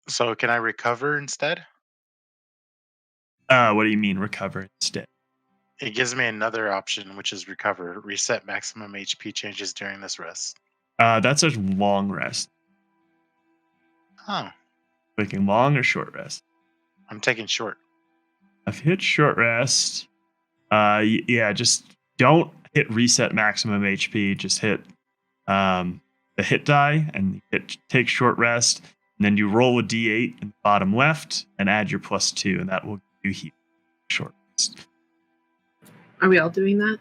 E: So can I recover instead?
A: What do you mean recover instead?
E: It gives me another option, which is recover. Reset maximum HP changes during this rest.
A: That's a long rest.
E: Oh,
A: Taking long or short rest?
E: I'm taking short.
A: If you hit short rest, yeah, just don't hit reset maximum HP. Just hit the hit die and take short rest. And then you roll a d8 in the bottom left and add your +2, and that will give you heal short rest.
B: Are we all doing that?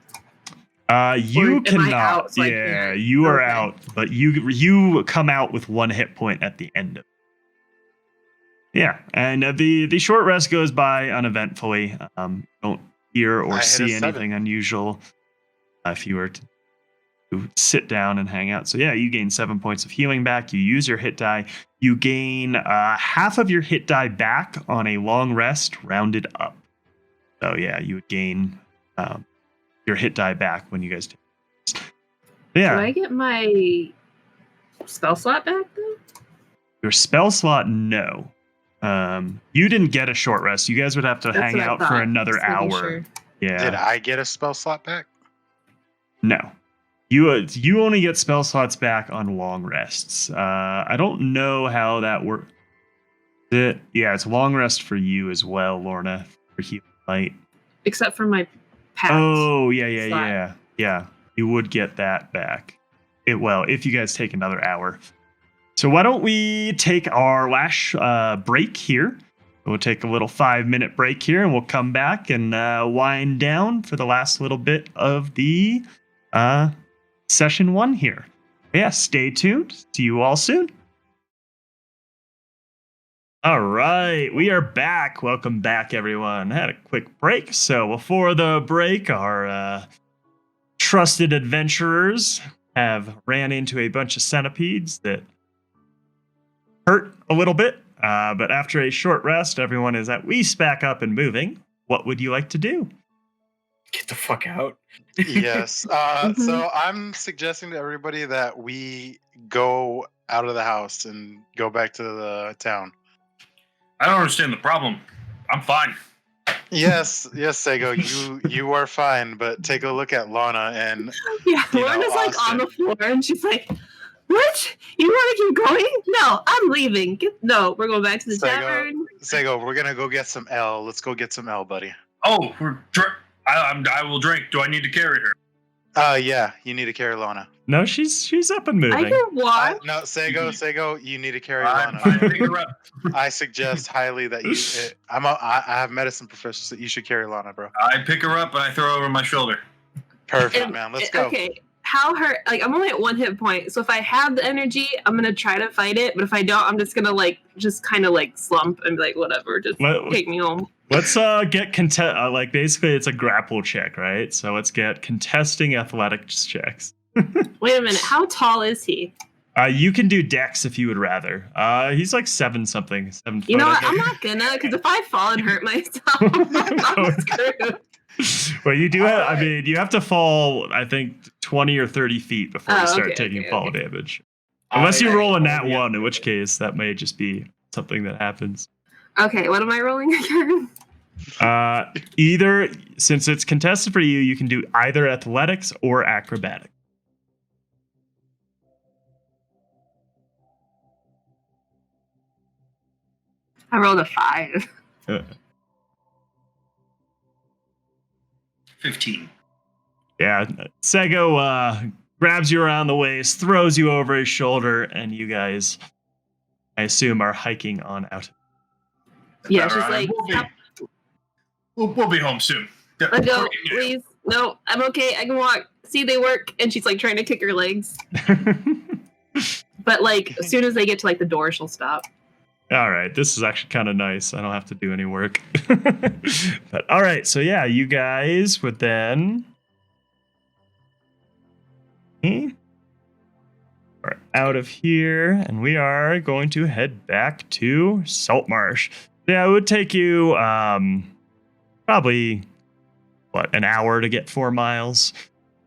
A: You
B: Or am I
A: cannot.
B: out, so I
A: Yeah,
B: can't?
A: you are
B: Okay.
A: out, but you come out with 1 hit point at the end of it. Yeah, and the short rest goes by uneventfully. Don't hear or
E: I hit a
A: see
E: 7.
A: anything unusual if you were to sit down and hang out. So yeah, you gain 7 points of healing back. You use your hit die. You gain half of your hit die back on a long rest, rounded up. So yeah, you would gain your hit die back when you guys take it. Yeah,
B: Do I get my spell slot back though?
A: your spell slot, no. You didn't get a short rest. You guys would have to
B: That's
A: hang
B: what I
A: out for
B: thought.
A: another
B: Just making
A: hour.
B: sure.
A: Yeah.
E: Did I get a spell slot back?
A: No. You only get spell slots back on long rests. I don't know how that works. Yeah, it's long rest for you as well, Lorna, for healing light.
B: Except for my pact.
A: Oh, yeah.
B: slot.
A: Yeah, you would get that back. If you guys take another hour. So why don't we take our last break here? We'll take a little 5-minute break here, and we'll come back and wind down for the last little bit of the session 1 here. Yeah, stay tuned. See you all soon. All right, we are back. Welcome back, everyone. Had a quick break. So before the break, our trusted adventurers have ran into a bunch of centipedes that hurt a little bit. But after a short rest, everyone is at least back up and moving. What would you like to do?
D: Get the fuck out.
E: Yes. So I'm suggesting to everybody that we go out of the house and go back to the town.
F: I don't understand the problem. I'm fine.
E: Yes, Sego, you are fine, but take a look at Lana and
B: Yeah,
E: you know,
B: Lorna's like on
E: Austin.
B: the floor, and she's like, "What? You want to keep going? No, I'm leaving. No, we're going back to the tavern."
E: Sego, we're gonna go get some L. Let's go get some L, buddy.
F: Oh, I will drink. Do I need to carry her?
E: Yeah, you need to carry Lana.
A: No, she's up and
B: I
A: moving.
B: can walk.
E: No, Sego, you need to carry
F: I
E: Lana.
F: pick her up.
E: I suggest highly that you. I have medicine professors that you should carry Lana, bro.
F: I pick her up and I throw her over my shoulder.
E: Perfect,
B: And-
E: man. Let's go.
B: Okay, how hurt? Like, I'm only at 1 hit point, so if I have the energy, I'm gonna try to fight it. But if I don't, I'm just gonna kind of slump and be like, whatever, just take me home.
A: Let's get basically it's a grapple check, right? So let's get contesting athletics checks.
B: Wait a minute, how tall is he?
A: You can do dex if you would rather. He's like 7 something. 7 foot.
B: You know
A: I
B: what?
A: think.
B: I'm not gonna, because if I fall and hurt myself, I'm screwed.
A: Well, you do have.
E: Alright.
A: I mean, you have to fall. I think 20 or 30 feet before you start taking fall
B: okay.
A: damage. Unless you roll a nat
D: yeah.
A: 1, in which case that may just be something that happens.
B: Okay, what am I rolling again?
A: Either, since it's contested for you, you can do either athletics or acrobatic.
B: I rolled a 5.
F: 15.
A: Yeah, Sego grabs you around the waist, throws you over his shoulder, and you guys, I assume, are hiking on out.
B: Yeah, she's
F: Alright,
B: like, "Stop.
F: we'll be home soon.
B: Let go, please. No, I'm okay. I can walk. See, they work." And she's like trying to kick her legs. But as soon as they get to the door, she'll stop.
A: All right, this is actually kind of nice. I don't have to do any work. But all right, so yeah, you guys would then are out of here, and we are going to head back to Saltmarsh. Yeah, it would take you probably an hour to get 4 miles,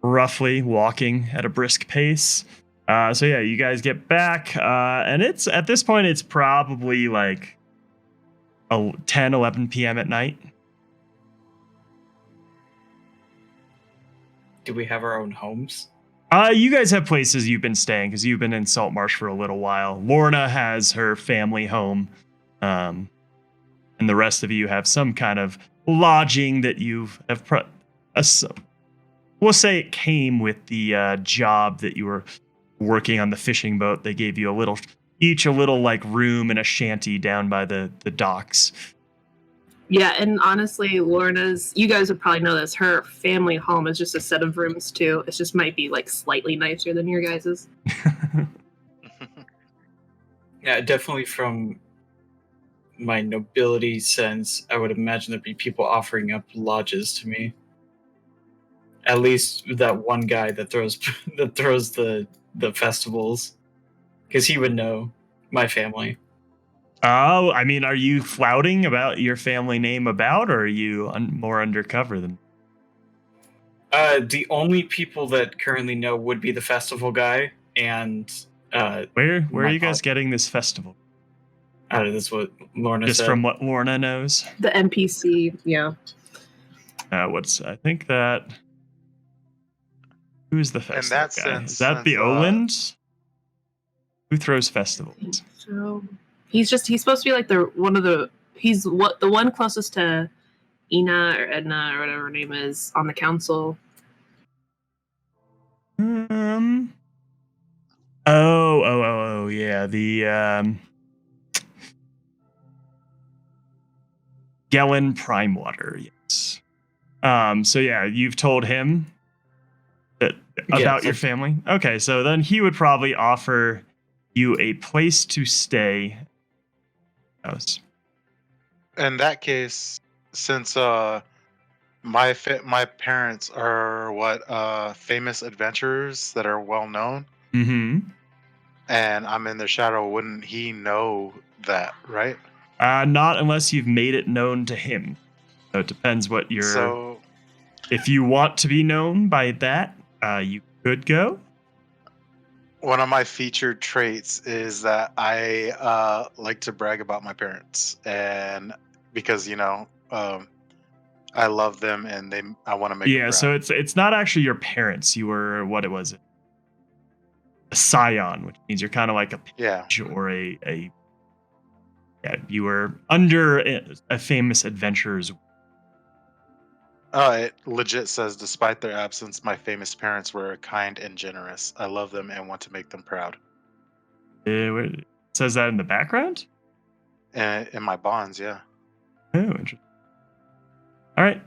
A: roughly, walking at a brisk pace. So yeah, you guys get back, and it's at this point it's probably 10, 11 p.m. at night.
D: Do we have our own homes?
A: You guys have places you've been staying because you've been in Saltmarsh for a little while. Lorna has her family home, and the rest of you have some kind of lodging that you have. We'll say it came with the job that you were working on the fishing boat. They gave you each a little room and a shanty down by the docks.
B: Yeah, and honestly, Lorna's, you guys would probably know this, her family home is just a set of rooms too. It just might be slightly nicer than your guys's.
D: Yeah, definitely from my nobility sense, I would imagine there'd be people offering up lodges to me. At least that one guy that throws the festivals, because he would know my family.
A: Oh, I mean, are you flouting about your family name or are you more undercover than?
D: The only people that currently know would be the festival guy and
A: Where are you guys getting this festival?
D: That's what Lorna
A: Just
D: said.
A: from what Lorna knows.
B: The NPC, yeah.
A: I think that Who's the
E: In
A: festival
E: that
A: guy?
E: sense,
A: Is that the
E: since,
A: Oland? Who throws festivals?
B: So he's supposed to be like the one closest to Ina or Edna or whatever her name is on the council.
A: Yeah. The Gellin Prime Water, yes. So yeah, you've told him that about your family. Okay, so then he would probably offer you a place to stay. House.
E: In that case, since my parents are famous adventurers that are well known,
A: Mm-hmm.
E: and I'm in their shadow, wouldn't he know that, right?
A: Not unless you've made it known to him. So it depends what your.
E: So
A: If you want to be known by that, you could go.
E: one of my featured traits is that I like to brag about my parents, and because I love them and I want to make them
A: Yeah,
E: proud.
A: so it's not actually your parents. You were what it was, a scion, which means you're kind of like a page or a. Yeah, you were under a famous adventurer's.
E: It legit says, despite their absence, my famous parents were kind and generous. I love them and want to make them proud.
A: It says that in the background?
E: And in my bonds, yeah.
A: Oh, interesting. All right.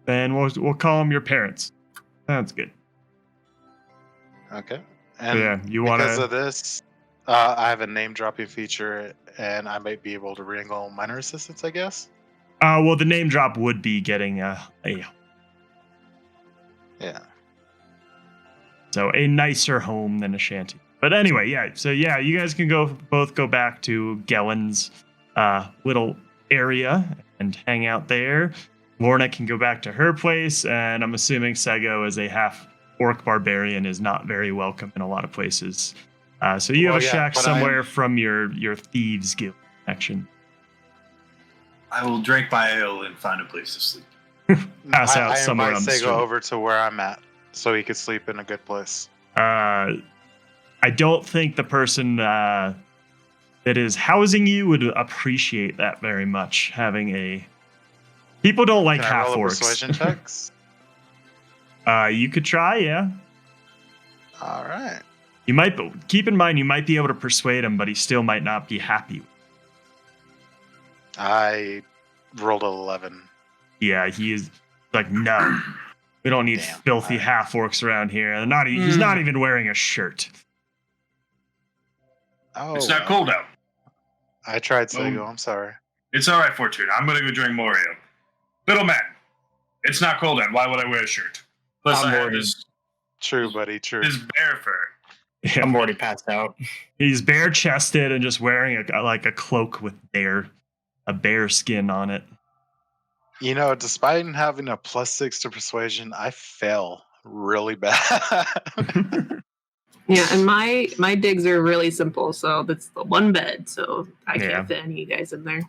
A: Then we'll call them your parents. Sounds good.
E: Okay. And
A: So yeah, you want
E: because
A: to.
E: of this, I have a name dropping feature, and I might be able to wrangle minor assistants, I guess.
A: Well, the name drop would be getting
E: Yeah.
A: So a nicer home than a shanty. But anyway, yeah. So yeah, you guys can both go back to Gellin's little area and hang out there. Lorna can go back to her place, and I'm assuming Sego, as a half orc barbarian, is not very welcome in a lot of places. So you have a shack somewhere from your thieves guild action.
F: I will drink my ale and find a place to sleep.
A: Pass out somewhere on the
E: street. I invite Sego
A: street.
E: over to where I'm at, so he could sleep in a good place.
A: I don't think the person that is housing you would appreciate that very much. People don't like half orcs.
E: Persuasion checks.
A: You could try, yeah.
E: All right.
A: You might keep in mind you might be able to persuade him, but he still might not be happy.
E: I rolled an 11.
A: Yeah, he is like, no, we don't need filthy half orcs around here. He's not even wearing a shirt.
E: Oh,
F: it's not cold out.
E: I tried Sego. I'm sorry.
F: It's all right, Fortuna. I'm gonna go drink more ale. Little man, it's not cold out. Why would I wear a shirt? Plus, I have this.
E: True, buddy. True.
F: This bear fur.
A: Yeah.
D: I'm already passed out.
A: He's bare chested and just wearing a cloak with a bear skin on it.
E: Despite having a +6 to persuasion, I fail really bad.
B: Yeah, and my digs are really simple, so that's the one bed, so I can't fit any of you guys in there.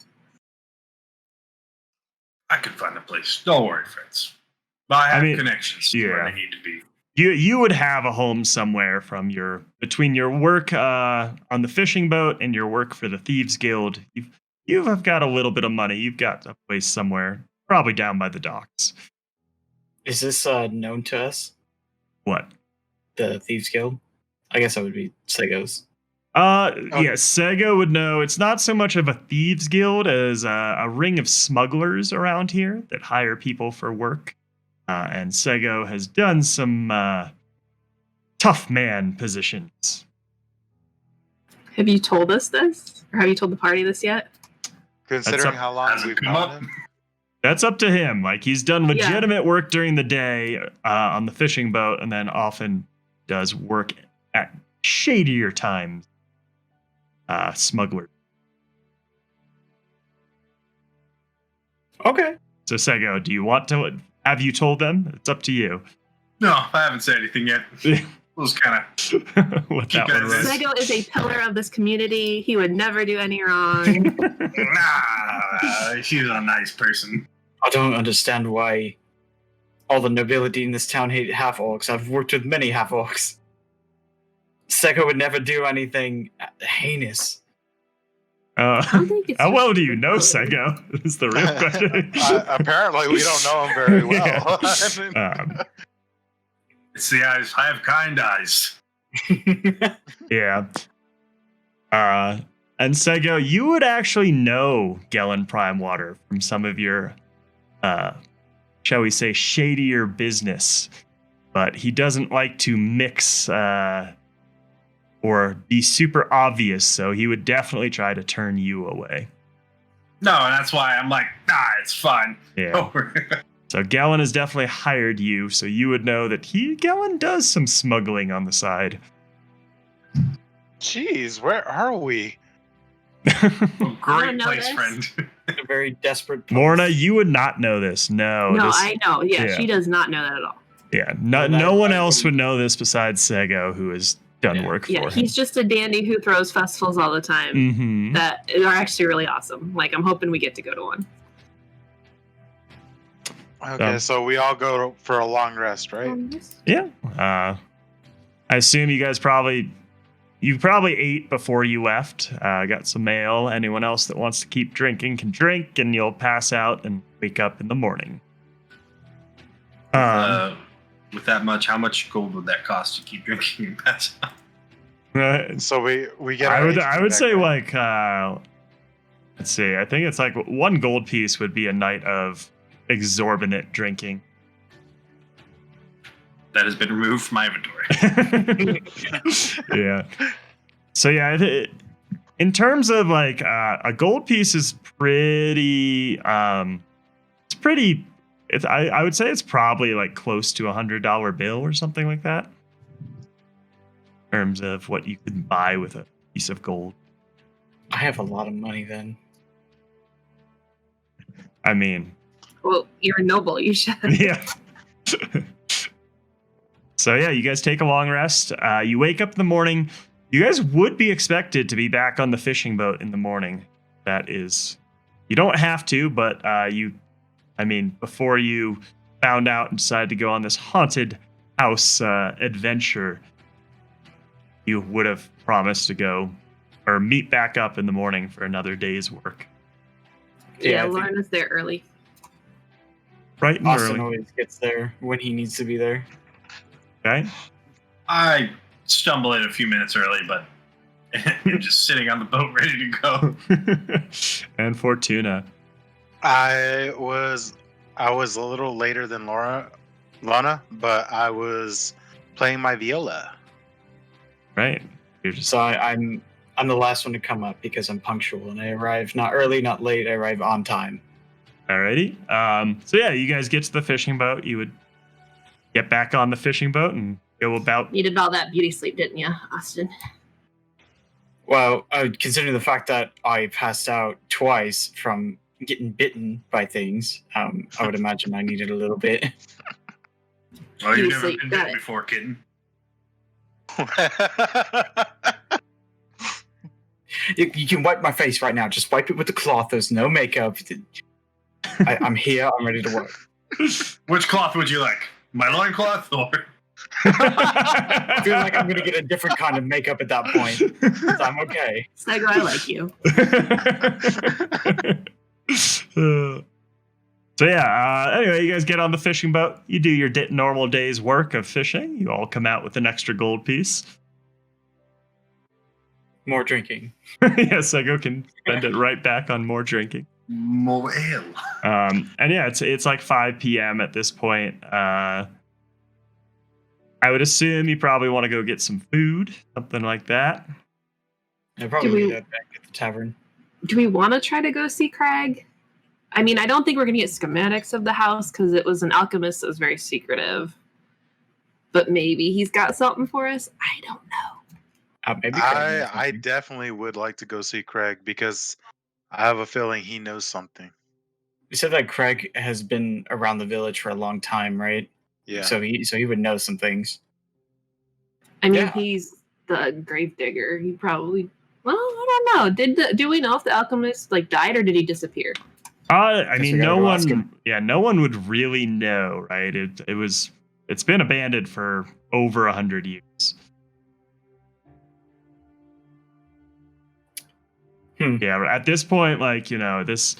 F: I can find a place. Don't worry, friends. I have connections where they need to be.
A: You would have a home somewhere between your work on the fishing boat and your work for the Thieves Guild. You've got a little bit of money. You've got a place somewhere, probably down by the docks.
D: Is this known to us?
A: What?
D: The Thieves Guild? I guess that would be Sego's.
A: Yeah, Sego would know. It's not so much of a Thieves Guild as a ring of smugglers around here that hire people for work. And Sego has done some tough man positions.
B: Have you told us this? Or have you told the party this yet?
E: Considering how long we've known him?
A: That's up to him. Like, he's done legitimate work during the day on the fishing boat, and then often does work at shadier times. Smuggler.
D: Okay.
A: So, Sego, do you want to... Have you told them? It's up to you.
F: No, I haven't said anything yet. Was kind of
A: what that one was.
B: Sego is a pillar of this community. He would never do any wrong.
F: Nah, she's a nice person.
D: I don't understand why all the nobility in this town hate half-orcs. I've worked with many half-orcs. Seko would never do anything heinous.
B: don't think it's
A: How well
B: just
A: do you know
B: the color.
A: Sego? Is the real question.
E: Apparently, we don't know him very well.
F: It's the eyes. I have kind eyes.
A: Yeah. And Sego, you would actually know Gellin Primewater from some of your, shall we say, shadier business. But he doesn't like to mix or be super obvious, so he would definitely try to turn you away.
F: No, that's why I'm like, it's fine.
A: Yeah. So Gellin has definitely hired you, so you would know that Gellin does some smuggling on the side.
E: Jeez, where are we?
F: Oh, great
B: know
F: place,
B: this?
F: friend.
D: A very desperate place.
A: Morna, you would not know this. No.
B: No,
A: this,
B: I know. Yeah,
A: yeah.
B: she does not know that at all.
A: Yeah,
D: Well,
A: no one
D: I
A: else
D: wouldn't-
A: would know this besides Sego, who has done
D: Yeah.
A: work
B: Yeah,
A: for him.
B: he's just a dandy who throws festivals all the time
A: Mm-hmm.
B: that are actually really awesome. Like, I'm hoping we get to go to one.
E: Okay, so we all go for a long rest, right?
A: Yeah. I assume you guys probably ate before you left. Got some mail. Anyone else that wants to keep drinking can drink, and you'll pass out and wake up in the morning.
F: With that much, how much gold would that cost to keep drinking and pass out?
E: So we get.
A: I
E: our
A: would
E: HP back,
A: say
E: right?
A: like let's see. I think it's like 1 gold piece would be a night of exorbitant drinking.
F: That has been removed from my inventory.
A: Yeah. So yeah, in terms of like a gold piece is pretty. It's pretty. I would say it's probably like close to $100 bill or something like that. In terms of what you could buy with a piece of gold.
D: I have a lot of money then.
A: I mean,
B: Well, you're noble. You should.
A: yeah. So yeah, you guys take a long rest. You wake up in the morning. You guys would be expected to be back on the fishing boat in the morning. That is, you don't have to, but before you found out and decided to go on this haunted house adventure, you would have promised to go or meet back up in the morning for another day's work.
B: Yeah,
D: I think
B: Lauren is there early.
A: Right and
D: Austin
A: early.
D: always gets there when he needs to be there.
A: Okay.
F: I stumble in a few minutes early, but I'm just sitting on the boat ready to go.
A: And Fortuna.
E: I was a little later than Lana, but I was playing my viola.
A: Right. You're just
D: So I'm the last one to come up because I'm punctual and I arrive not early, not late. I arrive on time.
A: alrighty. So yeah, you guys get to the fishing boat. You would get back on the fishing boat and go about.
B: Needed all that beauty sleep, didn't you, Austin?
D: Well, considering the fact that I passed out twice from getting bitten by things, I would imagine I needed a little bit.
F: Well, you've
B: You
F: never
B: sleep,
F: been
B: got
F: bitten
B: it.
F: before, kitten.
D: You can wipe my face right now. Just wipe it with the cloth. There's no makeup. I'm here. I'm ready to work.
F: Which cloth would you like? My loincloth or?
D: I feel like I'm going to get a different kind of makeup at that point. So I'm okay.
B: Sego, I like you.
A: So yeah, anyway, you guys get on the fishing boat. You do your normal day's work of fishing. You all come out with an extra gold piece.
D: More drinking.
A: Yes, Sego can spend it right back on more drinking.
F: More ale.
A: And yeah, it's like 5 p.m. at this point. I would assume you probably want to go get some food, something like that.
D: I probably
B: Do we-
D: do that back at the tavern.
B: Do we want to try to go see Craig? I mean, I don't think we're going to get schematics of the house because it was an alchemist that was very secretive. But maybe he's got something for us. I don't know.
D: Maybe Craig knows
E: I
D: something.
E: definitely would like to go see Craig because I have a feeling he knows something.
D: You said that Craig has been around the village for a long time, right?
E: Yeah.
D: So he would know some things.
B: I mean,
D: Yeah.
B: he's the gravedigger. He probably. Well, I don't know. Do we know if the alchemist died or did he disappear?
A: I mean,
D: we gotta
A: no
D: go ask
A: one.
D: him.
A: Yeah, no one would really know, right? It's been abandoned for over 100 years. Yeah, at this point, like, this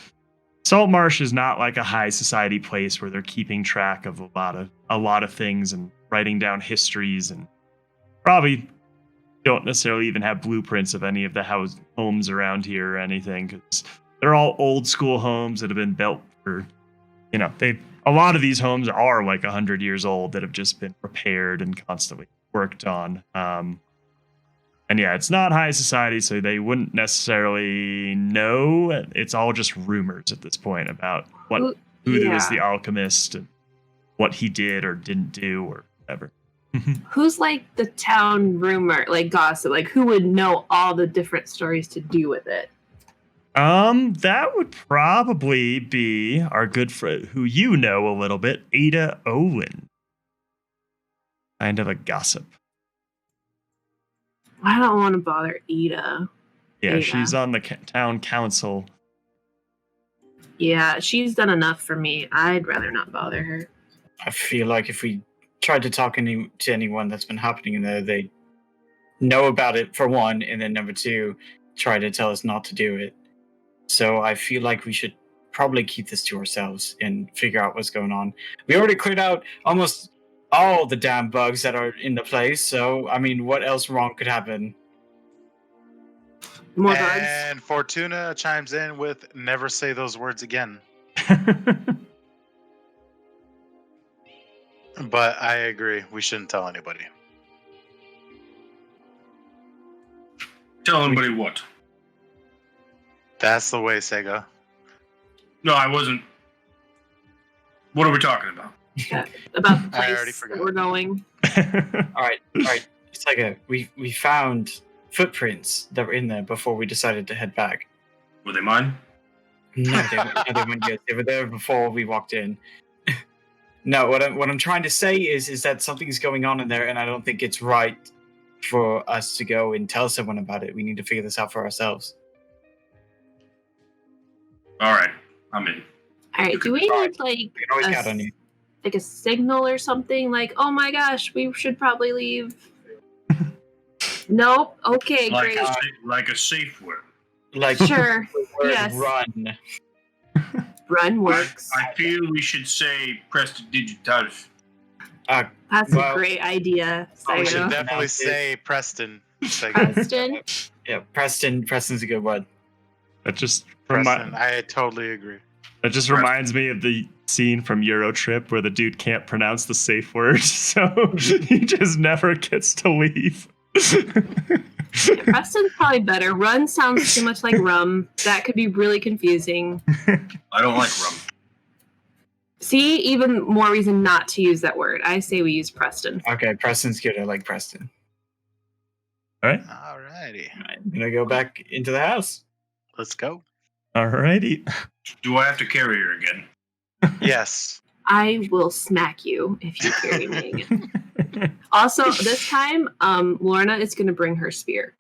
A: Saltmarsh is not like a high society place where they're keeping track of a lot of things and writing down histories, and probably don't necessarily even have blueprints of any of the homes around here or anything, because they're all old school homes that have been built for, a lot of these homes are like 100 years old that have just been repaired and constantly worked on. And yeah, it's not high society, so they wouldn't necessarily know. It's all just rumors at this point about who was the alchemist and what he did or didn't do or whatever.
B: Who's like the town rumor, like gossip? Like who would know all the different stories to do with it?
A: That would probably be our good friend, who you know a little bit, Ada Owen. Kind of a gossip.
B: I don't want to bother Ada.
A: Yeah, she's on the town council.
B: Yeah, she's done enough for me. I'd rather not bother her.
D: I feel like if we tried to talk to anyone that's been happening in there, they know about it for one, and then number two, try to tell us not to do it. So I feel like we should probably keep this to ourselves and figure out what's going on. We already cleared out almost all the damn bugs that are in the place, so I mean, what else wrong could happen?
B: More bugs.
E: And Fortuna chimes in with "Never say those words again." But I agree, we shouldn't tell anybody.
F: Tell anybody what?
E: That's the way, Sega.
F: No, I wasn't. What are we talking about?
B: About the
E: I already
B: place
E: forgot.
B: that we're going.
D: All right. Sega, we found footprints that were in there before we decided to head back.
F: Were they mine?
D: No, they weren't good. They were there before we walked in. No, what I'm trying to say is that something's going on in there, and I don't think it's right for us to go and tell someone about it. We need to figure this out for ourselves.
F: All right, I'm in.
B: All right, do we need like
D: We can always count on you.
B: like a signal or something? Like, oh my gosh, we should probably leave. Nope. Okay, great.
F: Like a safe word.
D: Like
B: Sure.
D: the word
B: Yes.
D: run.
B: Run works.
F: I feel we should say prestidigital.
B: That's
D: well,
B: a great idea.
E: We should
B: Sega.
E: definitely say Preston. Sega.
B: Preston.
D: Yeah, Preston's a good one.
A: That just
E: Preston. I totally agree.
A: reminds me of the scene from Eurotrip where the dude can't pronounce the safe word, so he just never gets to leave.
B: Preston's probably better. Run sounds too much like rum. That could be really confusing.
F: I don't like rum.
B: See, even more reason not to use that word. I say we use Preston.
D: Okay, Preston's good. I like Preston.
A: All right.
E: Alrighty.
D: I'm gonna go back into the house.
E: Let's go.
A: All righty.
F: Do I have to carry her again?
E: Yes.
B: I will smack you if you carry me again. Also, this time, Lorna is going to bring her spear.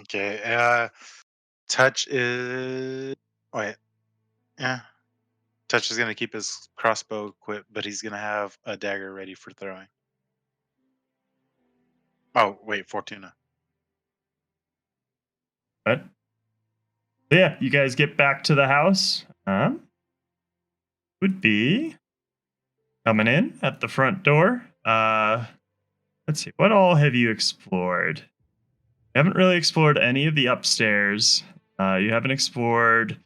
E: Okay. Touch is. Wait. Yeah. Touch is going to keep his crossbow equipped, but he's going to have a dagger ready for throwing. Oh, wait. Fortuna.
A: But yeah, you guys get back to the house. Would be coming in at the front door. Let's see. What all have you explored? You haven't really explored any of the upstairs. You haven't explored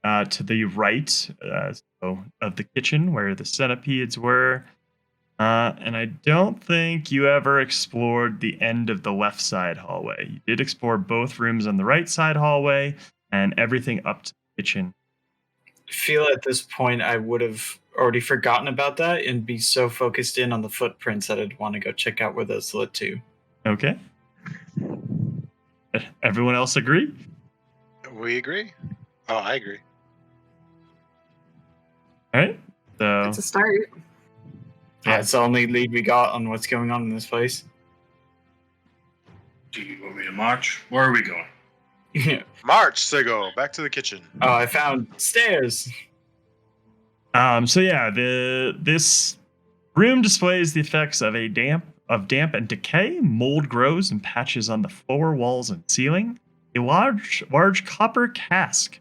A: to the right of the kitchen where the centipedes were. And I don't think you ever explored the end of the left side hallway. You did explore both rooms on the right side hallway and everything up to the kitchen.
D: I feel at this point I would have already forgotten about that and be so focused in on the footprints that I'd want to go check out where those led to.
A: Okay. Everyone else agree?
E: We agree. Oh, I agree.
A: All right. So
B: That's a start.
D: Yeah, it's the only lead we got on what's going on in this place.
F: Do you want me to march? Where are we going?
E: March, Sego, back to the kitchen.
D: Oh, I found stairs.
A: So yeah, this room displays the effects of damp and decay. Mold grows in patches on the floor, walls, and ceiling. A large copper cask,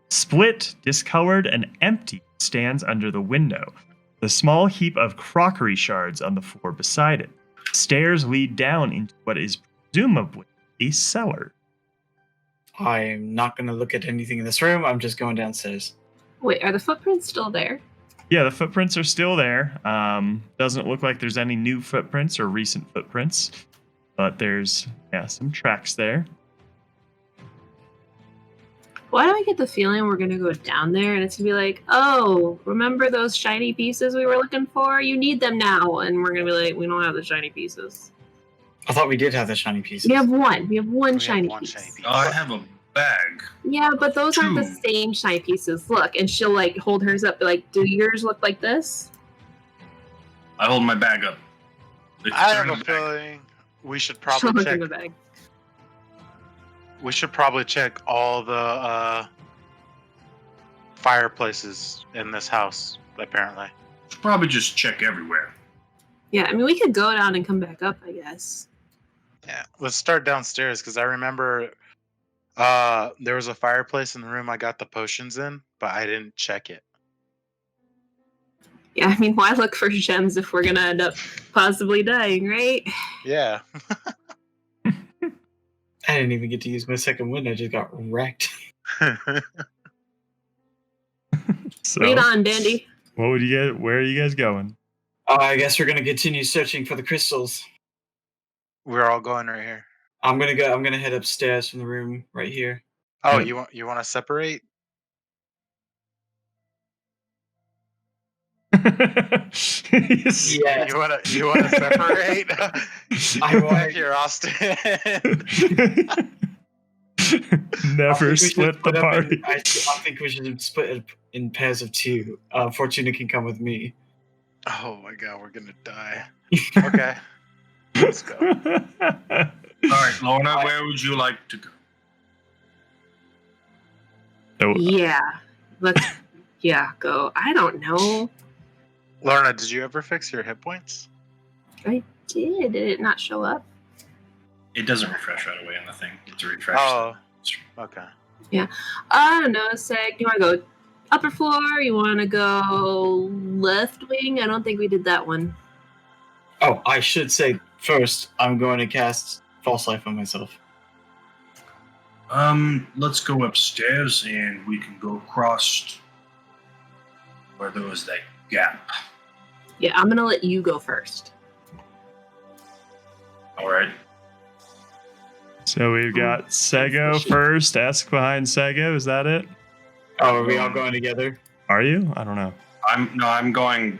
A: split, discolored, and empty, stands under the window. The small heap of crockery shards on the floor beside it. Stairs lead down into what is presumably a cellar.
D: I'm not going to look at anything in this room. I'm just going downstairs.
B: Wait, are the footprints still there?
A: Yeah, the footprints are still there. Doesn't look like there's any new footprints or recent footprints, but there's some tracks there.
B: Why do I get the feeling we're gonna go down there and it's gonna be like, oh, remember those shiny pieces we were looking for? You need them now. And we're gonna be like, we don't have the shiny pieces.
D: I thought we did have the shiny pieces.
B: We have one. We have one shiny
E: one
B: piece.
E: shiny piece.
F: I have a bag.
B: Yeah, but those aren't the
F: Two.
B: same shiny pieces. Look, and she'll like hold hers up, be like, do yours look like this?
F: I hold my bag up. It's
E: I have
F: in
E: a
F: the bag.
E: feeling we should
B: She'll
E: probably
B: look
E: check.
B: in the bag.
E: We should probably check all the fireplaces in this house. Apparently,
F: Should probably just check everywhere.
B: Yeah, I mean, we could go down and come back up, I guess.
E: yeah. Let's start downstairs because I remember there was a fireplace in the room I got the potions in, but I didn't check it.
B: Yeah, I mean, why look for gems if we're gonna end up possibly dying, right?
E: Yeah.
D: I didn't even get to use my second wind. I just got wrecked.
A: So,
B: Read on, Dandy.
A: what would you get? Where are you guys going?
D: I guess we're going to continue searching for the crystals.
E: We're all going right here.
D: I'm gonna head upstairs from the room right here.
E: Oh,
A: Yeah.
E: you want to separate?
A: Yes.
D: Yeah.
E: You want to separate?
D: I want-
E: Back here, Austin.
A: Never split the party.
D: I think we should split it in pairs of two. Fortuna can come with me.
E: Oh my god, we're gonna die. Okay, let's go.
F: All right, Lorna, where would you like to go?
A: So,
B: Yeah. Let's go. I don't know.
E: Lorna, did you ever fix your hit points?
B: I did. Did it not show up?
F: It doesn't refresh right away on the thing. It's a refresh.
E: Oh, okay.
B: I don't know, Seg. You want to go upper floor? You want to go left wing? I don't think we did that one.
D: Oh, I should say first, I'm going to cast False Life on myself.
F: Let's go upstairs and we can go across where there was that gap.
B: Yeah, I'm going to let you go first.
F: All right.
A: so we've got Sego first. Ask behind Sego. Is that it?
D: Oh, are we all going together?
A: Are you? I don't know.
F: I'm going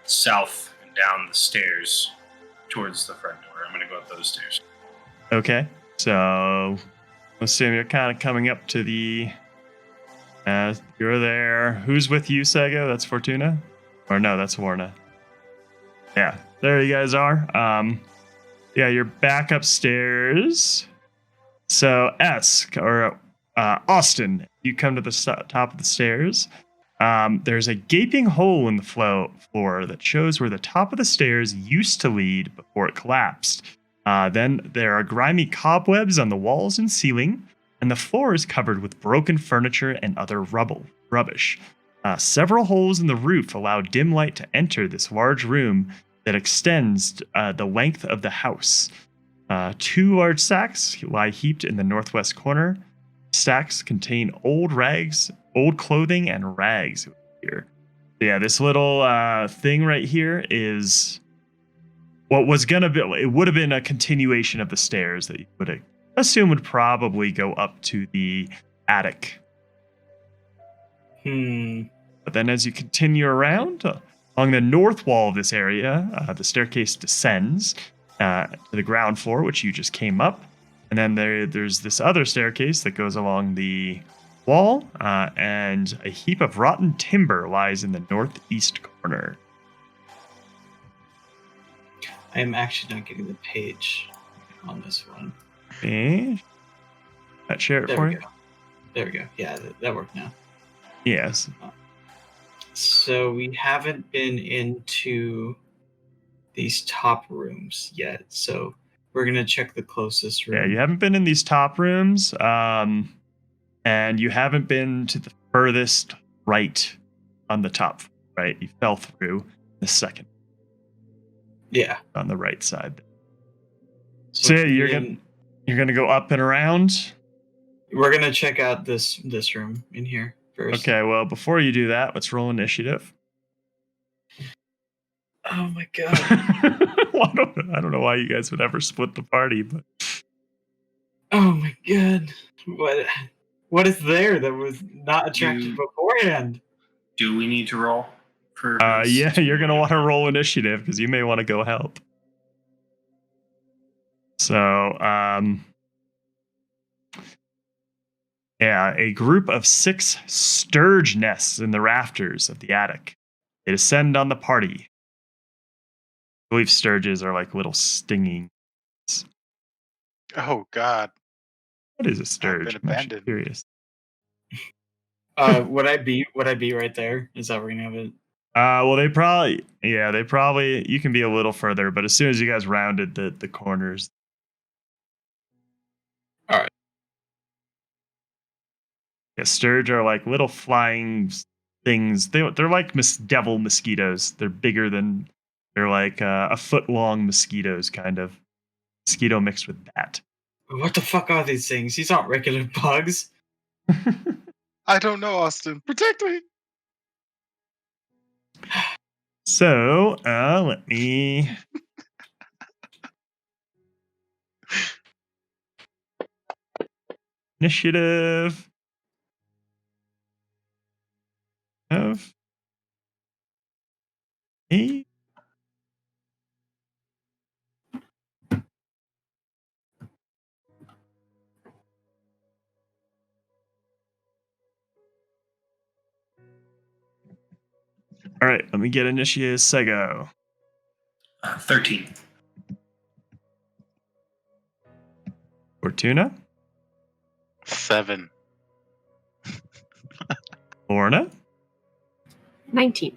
F: south and down the stairs towards the front door. I'm gonna go up those stairs.
A: Okay. So assume you're kind of coming up to the. You're there. Who's with you, Sego? That's Fortuna? Or no, that's Warna. Yeah, there you guys are. Yeah, you're back upstairs. So Austin, you come to the top of the stairs. There's a gaping hole in the floor that shows where the top of the stairs used to lead before it collapsed. Then there are grimy cobwebs on the walls and ceiling, and the floor is covered with broken furniture and other rubbish. Several holes in the roof allow dim light to enter this large room that extends the length of the house. 2 large sacks lie heaped in the northwest corner. Stacks contain old clothing and rags here. Yeah, this little thing right here is what was gonna be. It would have been a continuation of the stairs that you would assume would probably go up to the attic. But then as you continue around, along the north wall of this area, the staircase descends to the ground floor, which you just came up. And then there's this other staircase that goes along the wall, and a heap of rotten timber lies in the northeast corner.
D: I am actually not getting the page on this one.
A: Okay. That share it
D: There
A: for
D: we
A: you?
D: go. There we go. Yeah, that worked now.
A: Yes.
D: So we haven't been into these top rooms yet. So we're gonna check the closest room.
A: Yeah, you haven't been in these top rooms, and you haven't been to the furthest right on the top. Right, you fell through the second
D: Yeah.
A: on the right side. So yeah,
D: we
A: you're gonna go up and around.
D: we're gonna check out this room in here first.
A: Okay, well before you do that, let's roll initiative.
D: Oh my god.
A: Well, I don't know why you guys would ever split the party, but
D: Oh my god. What is there that was not attractive
C: You-
D: beforehand?
C: Do we need to roll for? this
A: yeah,
C: to-
A: you're gonna want to roll initiative because you may want to go help. So, yeah, a group of 6 sturge nests in the rafters of the attic. They descend on the party. I believe sturges are like little stinging.
E: Oh God.
A: What is a sturge?
E: been
A: I'm actually
E: abandoned.
A: curious.
D: Would I be right there? Is that where we're gonna have it?
A: Well, they probably, you can be a little further, but as soon as you guys rounded the corners.
D: All right.
A: Yeah, sturge are like little flying things. They're like devil mosquitoes. They're bigger than, they're like a foot long mosquitoes, kind of. Mosquito mixed with bat.
D: What the fuck are these things? These aren't regular bugs.
E: I don't know, Austin. Protect me.
A: So, let me. Initiative. Of. A. All right, let me get initiative Sego.
C: 13.
A: Fortuna.
E: 7.
A: Lorna.
B: 19th.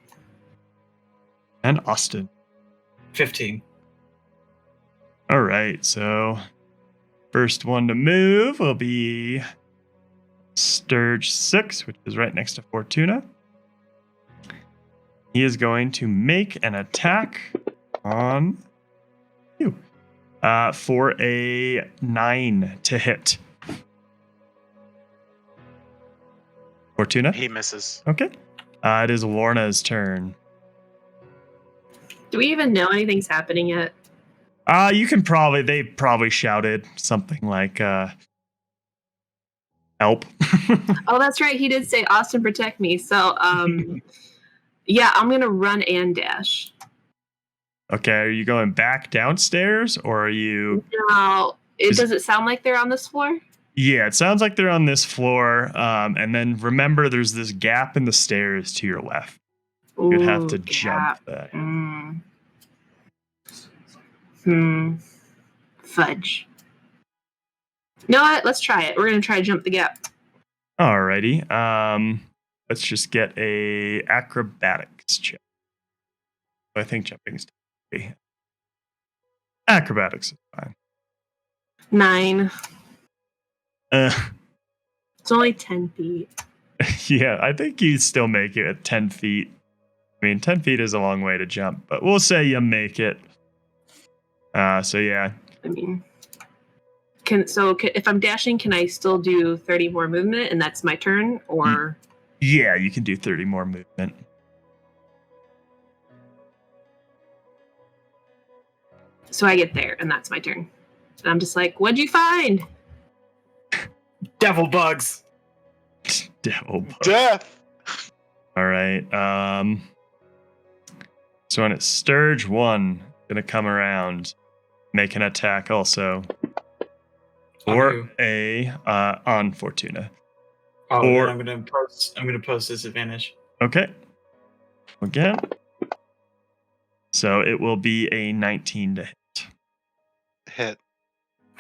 A: And Austin.
D: 15.
A: All right, so first one to move will be Sturge 6, which is right next to Fortuna. He is going to make an attack on you for a 9 to hit. Fortuna?
E: He misses.
A: Okay. It is Lorna's turn.
B: Do we even know anything's happening yet?
A: They probably shouted something like, help.
B: Oh, that's right. He did say, Austin, protect me. So, yeah, I'm going to run and dash.
A: Okay, are you going back downstairs or are you...
B: Now, does it sound like they're on this floor?
A: Yeah, it sounds like they're on this floor. And then remember, there's this gap in the stairs to your left. You'd have to jump that.
B: Fudge. No, let's try it. We're going to try to jump the gap.
A: Alrighty. Let's just get a acrobatics check. I think jumping's okay. Acrobatics is fine.
B: 9.
A: Uh,
B: It's only 10 feet.
A: yeah, I think you still make it at 10 feet. I mean, 10 feet is a long way to jump, but we'll say you make it. So yeah.
B: I mean, if I'm dashing, can I still do 30 more movement and that's my turn? Or
A: Yeah, you can do 30 more movement.
B: so I get there and that's my turn. And I'm just like, what'd you find?
D: Devil bugs.
A: Devil bug.
E: Death.
A: All right. So when it's Sturge 1, gonna come around, make an attack also. Or on Fortuna.
D: Oh,
A: Or-
D: then I'm gonna post disadvantage.
A: Okay. Again. So it will be a 19 to hit.
E: Hit.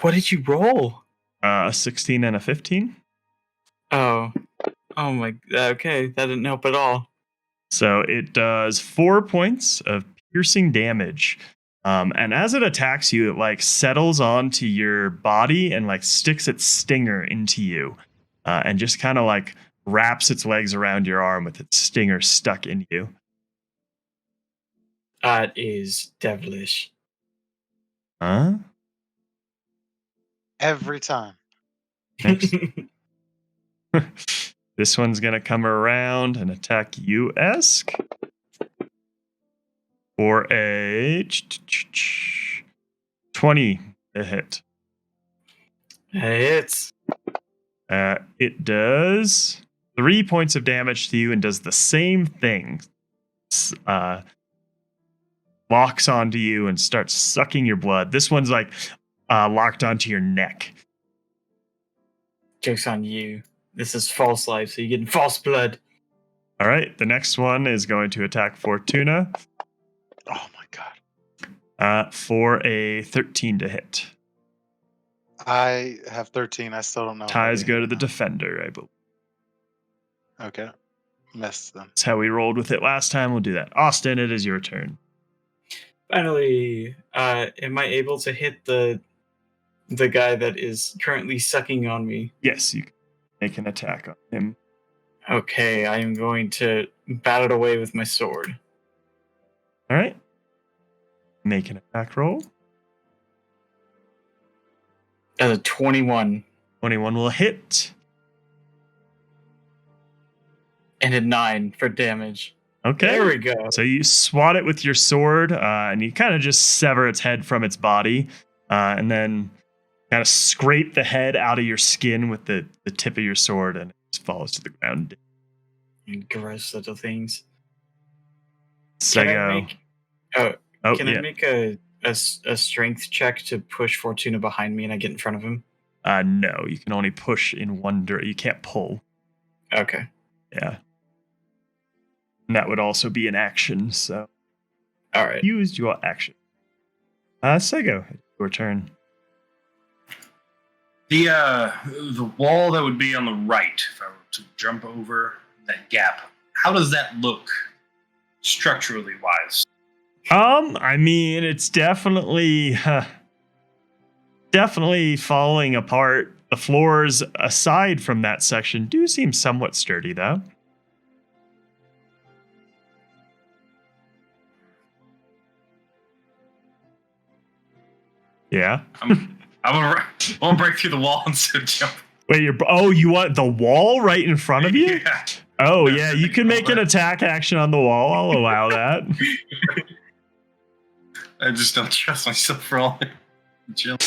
D: What did you roll?
A: A 16 and a 15.
D: Oh my. Okay, that didn't help at all.
A: So it does 4 points of piercing damage. And as it attacks you, it like settles onto your body and like sticks its stinger into you, and just kind of like wraps its legs around your arm with its stinger stuck in you.
D: That is devilish.
A: Huh?
E: Every time.
A: Next. This one's gonna come around and attack you, Esk, for a 20 to hit.
D: Hits.
A: It does 3 points of damage to you and does the same thing. Locks onto you and starts sucking your blood. This one's like locked onto your neck.
D: Joke's on you. This is false life, so you're getting false blood.
A: All right, the next one is going to attack Fortuna.
E: Oh my god.
A: For a 13 to hit.
E: I have 13. I still don't know.
A: Ties go to the defender, I believe.
E: Okay. Missed them.
A: That's how we rolled with it last time. We'll do that. Austin, it is your turn.
D: Finally, am I able to hit the guy that is currently sucking on me?
A: Yes, you can make an attack on him.
D: Okay, I am going to bat it away with my sword.
A: All right. Make an attack roll.
D: That's a 21.
A: 21 will hit.
D: And a 9 for damage.
A: Okay.
D: There we go.
A: So you swat it with your sword, and you kind of just sever its head from its body, and then kind of scrape the head out of your skin with the tip of your sword, and it just falls to the ground.
D: Gross little things.
A: Sego.
D: Can I make a strength check to push Fortuna behind me and I get in front of him?
A: No, you can only push in one direction. You can't pull.
D: Okay.
A: Yeah. And that would also be an action, so.
D: All right.
A: Used your action. Sego, your turn.
C: The wall that would be on the right, if I were to jump over that gap, how does that look structurally wise?
A: I mean, it's definitely falling apart. The floors, aside from that section, do seem somewhat sturdy, though. Yeah.
C: I'm gonna break through the wall instead of jump.
A: Wait, you want the wall right in front of you?
C: Yeah.
A: Oh, yeah, you can make an attack action on the wall. I'll allow that.
C: I just don't trust myself for all chill.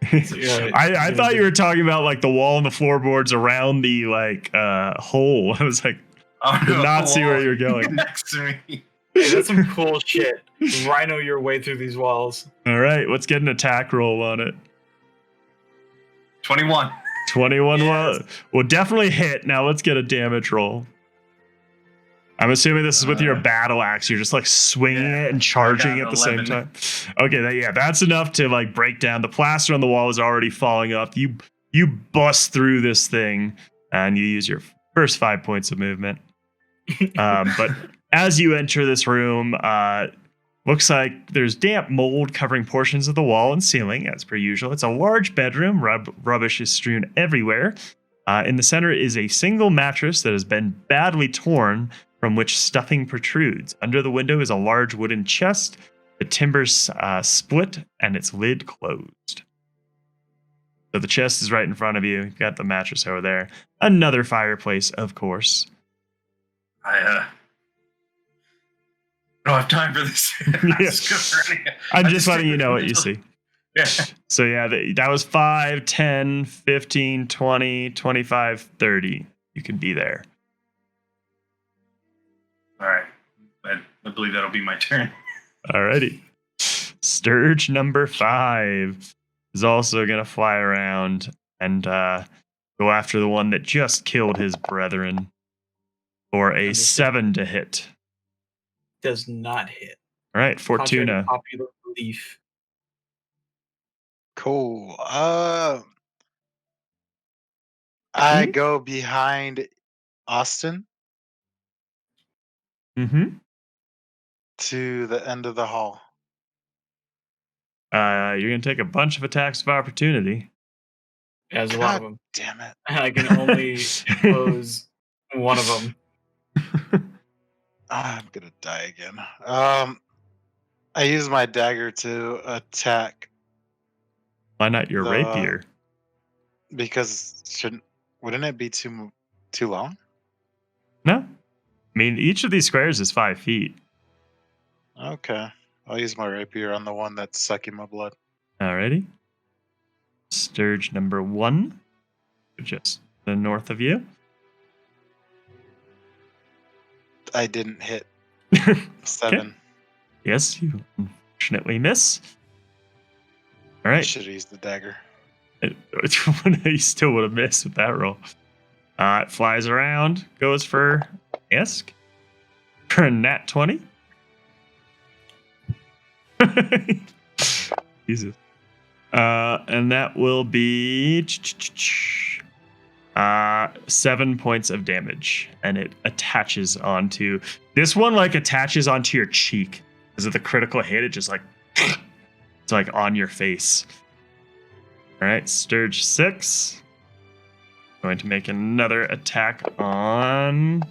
A: I thought you were talking about like the wall and the floorboards around the hole. I was like, did not see where you were going.
C: Next to me.
D: Hey, that's some cool shit. Rhino your way through these walls.
A: All right, let's get an attack roll on it.
C: 21.
A: 21
D: Yes.
A: will definitely hit. Now let's get a damage roll. I'm assuming this is with your battle axe. You're just like swinging it and charging at the same time. Okay, that's enough to like break down. The plaster on the wall is already falling off. You bust through this thing and you use your first 5 points of movement. But as you enter this room, looks like there's damp mold covering portions of the wall and ceiling, as per usual. It's a large bedroom. Rubbish is strewn everywhere. In the center is a single mattress that has been badly torn, from which stuffing protrudes. Under the window is a large wooden chest. The timbers split and its lid closed. So the chest is right in front of you. You've got the mattress over there. Another fireplace, of course.
C: I don't have time for this.
A: I'm just letting you know what you see.
C: Yeah.
A: So yeah, that was 5, 10, 15, 20, 25, 30. You can be there.
C: All right. I believe that'll be my turn.
A: Alrighty. Sturge number 5 is also going to fly around and go after the one that just killed his brethren for a 7 to hit.
D: Does not hit.
A: All right, Fortuna.
D: Popular belief.
E: Cool. I go behind Austin
A: Mm-hmm.
E: to the end of the hall.
A: You're gonna take a bunch of attacks of opportunity.
D: There's a lot of
E: God
D: them.
E: damn it.
D: I can only impose one of them.
E: I'm gonna die again. I use my dagger to attack
A: Why not your
E: the
A: rapier?
E: because wouldn't it be too long?
A: No. I mean, each of these squares is 5 feet.
E: Okay. I'll use my rapier on the one that's sucking my blood.
A: Alrighty. Sturge number 1. Just the north of you.
E: I didn't hit 7.
A: Yes, you unfortunately miss. All
E: I
A: right.
E: should have used the dagger.
A: You still would have missed with that roll. It flies around, goes for Isk for a nat 20. Jesus. And that will be 7 points of damage. And it attaches onto this one, like attaches onto your cheek. Because of the critical hit, it just like it's like on your face. All right, Sturge 6. Going to make another attack on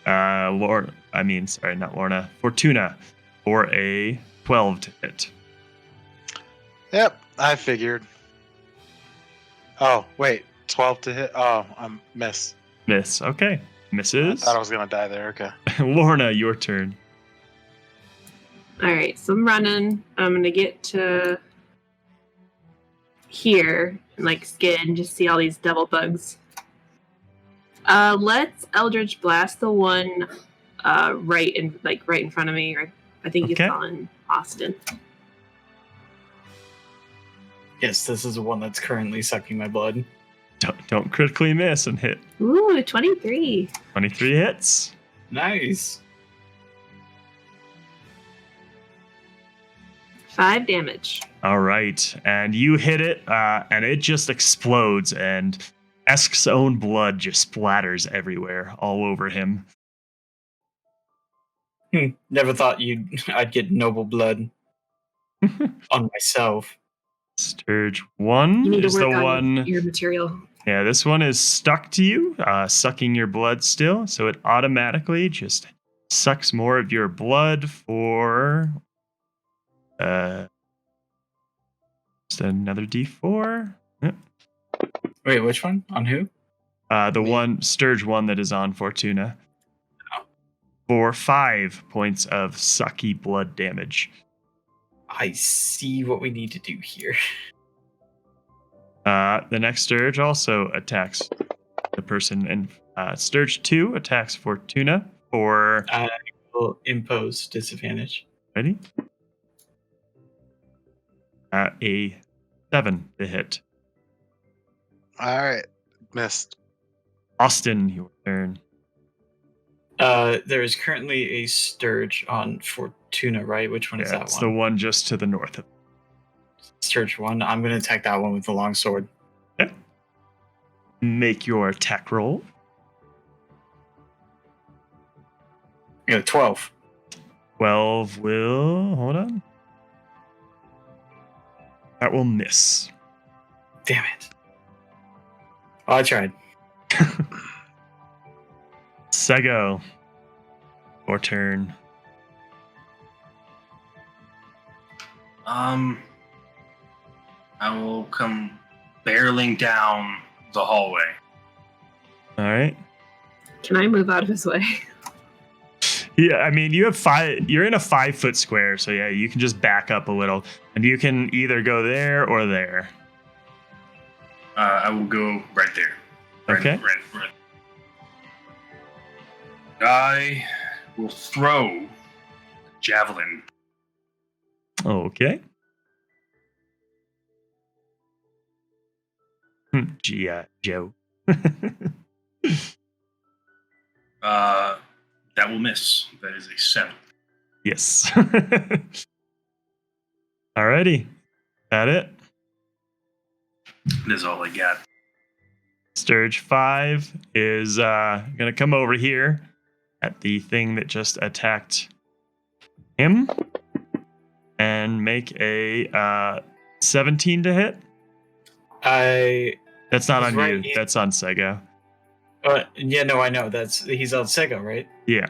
A: Lorna. Not Lorna. Fortuna for a 12 to hit.
E: Yep, I figured. Oh, wait. 12 to hit. Oh, I'm miss.
A: Miss. Okay.
E: I
A: Misses.
E: thought I was gonna die there. Okay.
A: Lorna, your turn.
B: All right, so I'm running. I'm gonna get to here and like skin, just see all these devil bugs. Let's Eldritch Blast the one right in front of me. Or I think he's
A: Okay.
B: calling Austin.
D: Yes, this is the one that's currently sucking my blood.
A: Don't critically miss and hit.
B: Ooh, 23.
A: 23 hits.
D: Nice.
B: 5 damage.
A: All right. And you hit it, and it just explodes, and Esk's own blood just splatters everywhere, all over him.
D: Never thought I'd get noble blood on myself.
A: Sturge
B: You
A: 1
B: need to
A: is the
B: work on
A: one.
B: your material.
A: Yeah, this one is stuck to you, sucking your blood still. So it automatically just sucks more of your blood for just another d4. Yep.
D: Wait, which one? On who?
A: The
E: Me.
A: one, Sturge 1 that is on Fortuna.
D: Oh.
A: For 5 points of sucky blood damage.
D: I see what we need to do here.
A: The next Sturge also attacks the person, and Sturge 2 attacks Fortuna for.
D: I will impose disadvantage.
A: Ready? A 7 to hit.
E: All right. Missed.
A: Austin, your turn.
D: There is currently a Sturge on Fortuna, right? Which one is
A: Yeah,
D: that
A: it's
D: one?
A: the one just to the north of.
D: Sturge 1. I'm going to attack that one with the longsword.
A: Okay. Make your attack roll.
D: Yeah, 12.
A: 12 will. Hold on. That will miss.
D: Damn it. Oh, I tried.
A: Sego. Your turn.
C: I will come barreling down the hallway.
A: All right.
B: Can I move out of his way?
A: Yeah, I mean, you have 5. You're in a 5-foot square, so yeah, you can just back up a little, and you can either go there or there.
C: I will go right there.
A: Okay.
C: Right. I will throw a javelin.
A: Okay. G.I. Joe.
C: That will miss. That is a 7.
A: Yes. Alrighty. That it?
C: That is all I got.
A: Sturge 5 is going to come over here at the thing that just attacked him and make a 17 to hit. That's not
D: He's
A: on
D: right.
A: you. That's on Sego.
D: Yeah, no, I know. He's on Sego, right?
A: Yeah.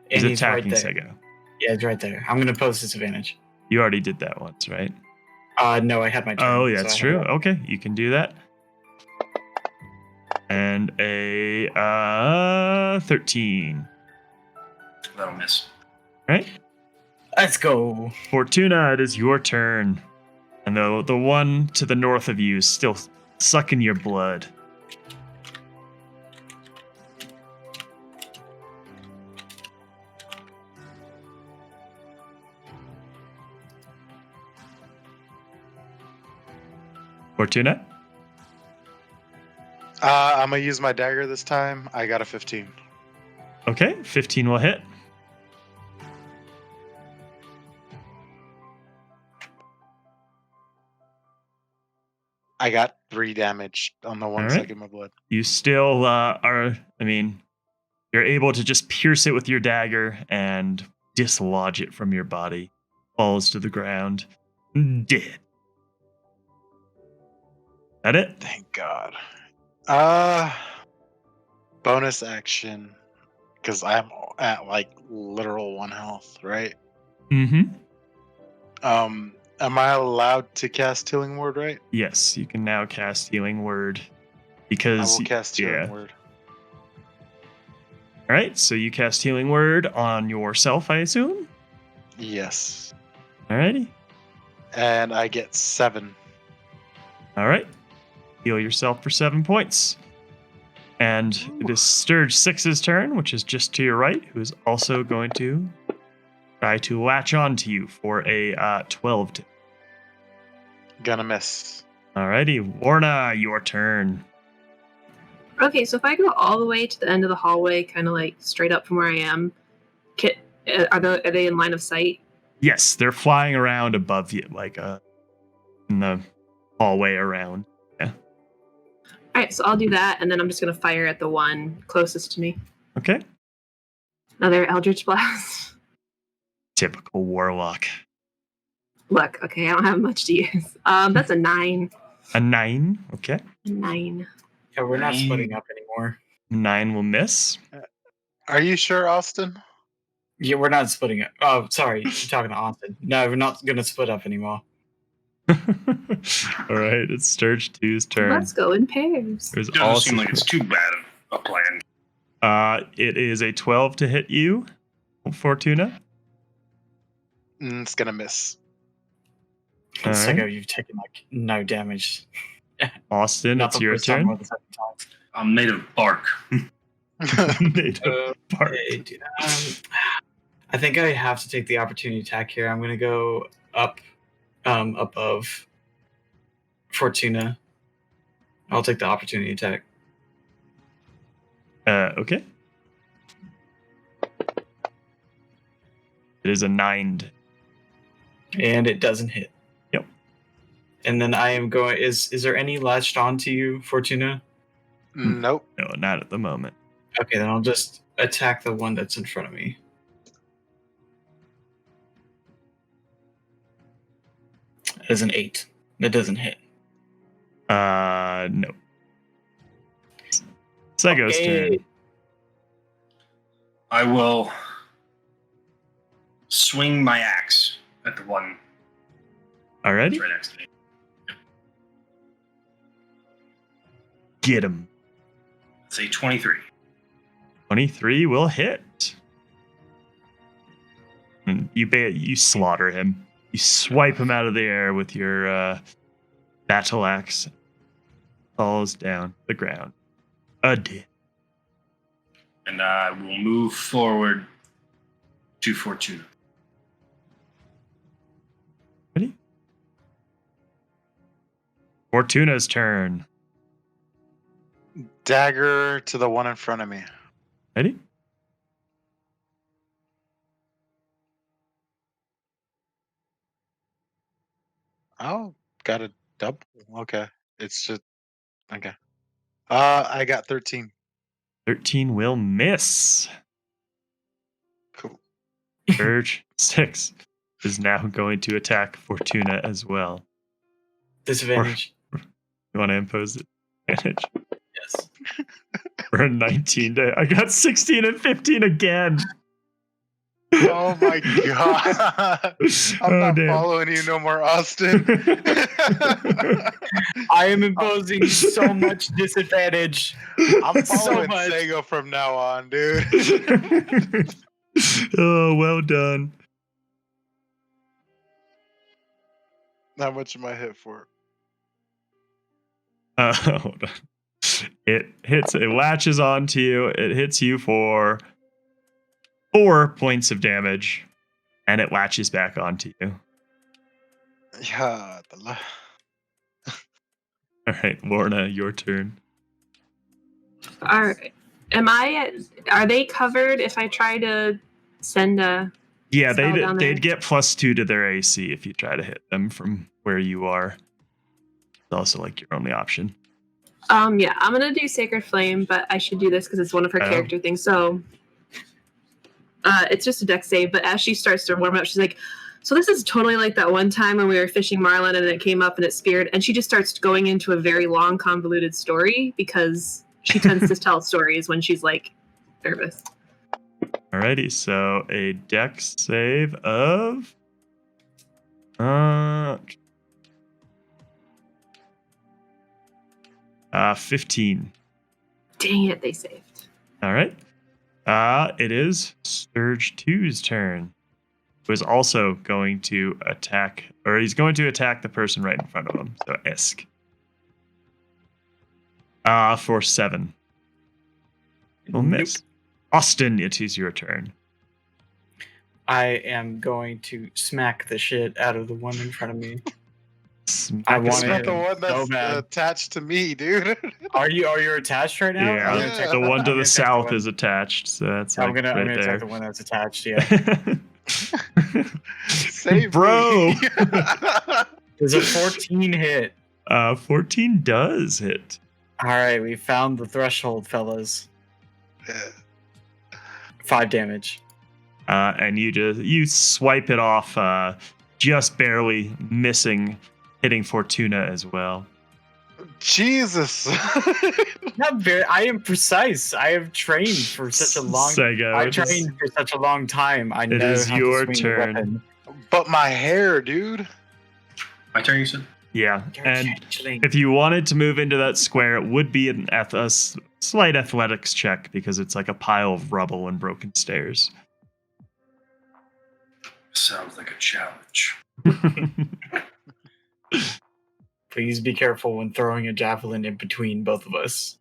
A: He's
D: And he's right
A: attacking
D: there.
A: Sego.
D: Yeah, it's right there. I'm gonna post disadvantage.
A: You already did that once, right?
D: No, I had my turn.
A: Oh, yeah,
D: so
A: that's
D: I
A: true.
D: have-
A: Okay, you can do that. And a 13.
C: That'll miss.
A: Right?
D: Let's go.
A: Fortuna, it is your turn. And the one to the north of you is still sucking your blood. Fortuna?
E: I'm gonna use my dagger this time. I got a 15.
A: Okay, 15 will hit.
E: I got 3 damage on the one
A: All right.
E: sucking my blood.
A: You still you're able to just pierce it with your dagger and dislodge it from your body. Falls to the ground. Dead. That it?
E: Thank God. Bonus action, because I'm at like literal 1 health, right?
A: Mm-hmm.
E: Am I allowed to cast Healing Word, right?
A: Yes, you can now cast Healing Word.
E: I
A: Because
E: will cast Healing
A: yeah.
E: Word.
A: All right, so you cast Healing Word on yourself, I assume?
E: Yes.
A: Alrighty.
E: And I get 7.
A: All right. Heal yourself for 7 points. And it is Sturge 6's turn, which is just to your right, who is also going to try to latch on to you for a 12 to.
E: Gonna miss.
A: Alrighty, Warna, your turn.
B: Okay, so if I go all the way to the end of the hallway, kind of like straight up from where I am, are they in line of sight?
A: Yes, they're flying around above you, like in the hallway around.
B: All right, so I'll do that, and then I'm just gonna fire at the one closest to me.
A: Okay.
B: Another Eldritch Blast.
A: Typical warlock.
B: Look, okay, I don't have much to use. That's a 9.
A: A 9. Okay.
B: 9.
D: Yeah, we're not splitting up anymore.
A: 9 will miss.
E: Are you sure, Austin?
D: Yeah, we're not splitting up. Oh, sorry, you're talking to Austin. No, we're not gonna split up anymore.
A: All right, it's Sturge 2's turn.
B: Let's go in pairs.
A: There's
F: Doesn't
A: also
F: seem like it's too bad of a plan.
A: it is a 12 to hit you, Fortuna.
E: It's gonna miss.
A: All
D: Sego,
A: right.
D: you've taken like no damage.
A: Austin,
D: Not
A: it's
D: the
A: your
D: first time or
A: turn.
D: the second time.
F: I'm made of bark.
A: Native bark.
D: Okay, dude, I think I have to take the opportunity attack here. I'm gonna go up, above Fortuna. I'll take the opportunity attack.
A: Okay. It is a 9.
D: And it doesn't hit.
A: Yep.
D: And then I am going. Is there any latched onto you, Fortuna?
E: Nope.
A: No, not at the moment.
D: Okay, then I'll just attack the one that's in front of me. That is an 8. That doesn't hit.
A: No. Sego's
D: Okay.
A: turn.
F: I will swing my axe at the one
A: Alrighty.
F: that's right next to me.
A: Get him.
F: It's a 23.
A: 23 will hit. And you slaughter him. You swipe him out of the air with your battle axe. Falls down the ground. Dead.
F: And I will move forward to Fortuna.
A: Ready? Fortuna's turn.
E: Dagger to the one in front of me.
A: Ready?
E: Oh, got a double. Okay. It's just okay. I got 13.
A: 13 will miss.
E: Cool.
A: Urge 6 is now going to attack Fortuna as well.
D: Disadvantage.
A: You want to impose advantage?
D: Yes.
A: For a 19 day. I got 16 and 15 again.
E: Oh my god. I'm not following you no more, Austin.
D: I am imposing so much disadvantage.
E: I'm
D: So
E: following
D: much.
E: Sego from now on, dude.
A: Oh, well done.
E: How much am I hit for?
A: Hold on. It latches onto you. It hits you for 4 points of damage, and it latches back onto you.
E: Yeah.
A: All right, Lorna, your turn.
B: Are they covered if I try to send a
A: Yeah,
B: spell down there?
A: they'd get +2 to their AC if you try to hit them from where you are. It's also like your only option.
B: Yeah, I'm gonna do Sacred Flame, but I should do this because it's one of her character things. So it's just a dex save, but as she starts to warm up, she's like, so this is totally like that one time when we were fishing marlin and it came up and it speared, and she just starts going into a very long, convoluted story because she tends to tell stories when she's like nervous.
A: Alrighty, so a dex save of 15.
B: Dang it, they saved.
A: All right. It is Sturge 2's turn. Who is also going to attack, or he's going to attack the person right in front of him. So Esk. For 7. We'll miss. Austin, it is your turn.
D: I am going to smack the shit out of the one in front of me.
A: I
D: want
E: It's not
D: it
E: the one that's
D: so bad.
E: attached to me, dude.
D: Are you attached right now?
A: Yeah,
D: I'm gonna attack
A: the one to
D: I'm
A: the
D: gonna attack
A: south
D: one.
A: is attached, so that's
D: I'm
A: like
D: gonna
A: right
D: attack
A: there.
D: the one that's attached. Yeah.
E: Save
A: Bro.
E: me.
D: Does a 14 hit?
A: 14 does hit.
D: All right, we found the threshold, fellas. 5 damage.
A: And you swipe it off, just barely missing, hitting Fortuna as well.
E: Jesus.
D: Not very. I am precise. I have trained for such a long.
A: Sego,
D: I trained for such a long time. I know
A: is
D: how
A: your
D: to swing a
A: turn.
D: weapon.
E: But my hair, dude.
F: My turn, you said?
A: Yeah,
D: You're
A: and
D: changeling.
A: if you wanted to move into that square, it would be a slight athletics check because it's like a pile of rubble and broken stairs.
F: Sounds like a challenge.
D: Please be careful when throwing a javelin in between both of us.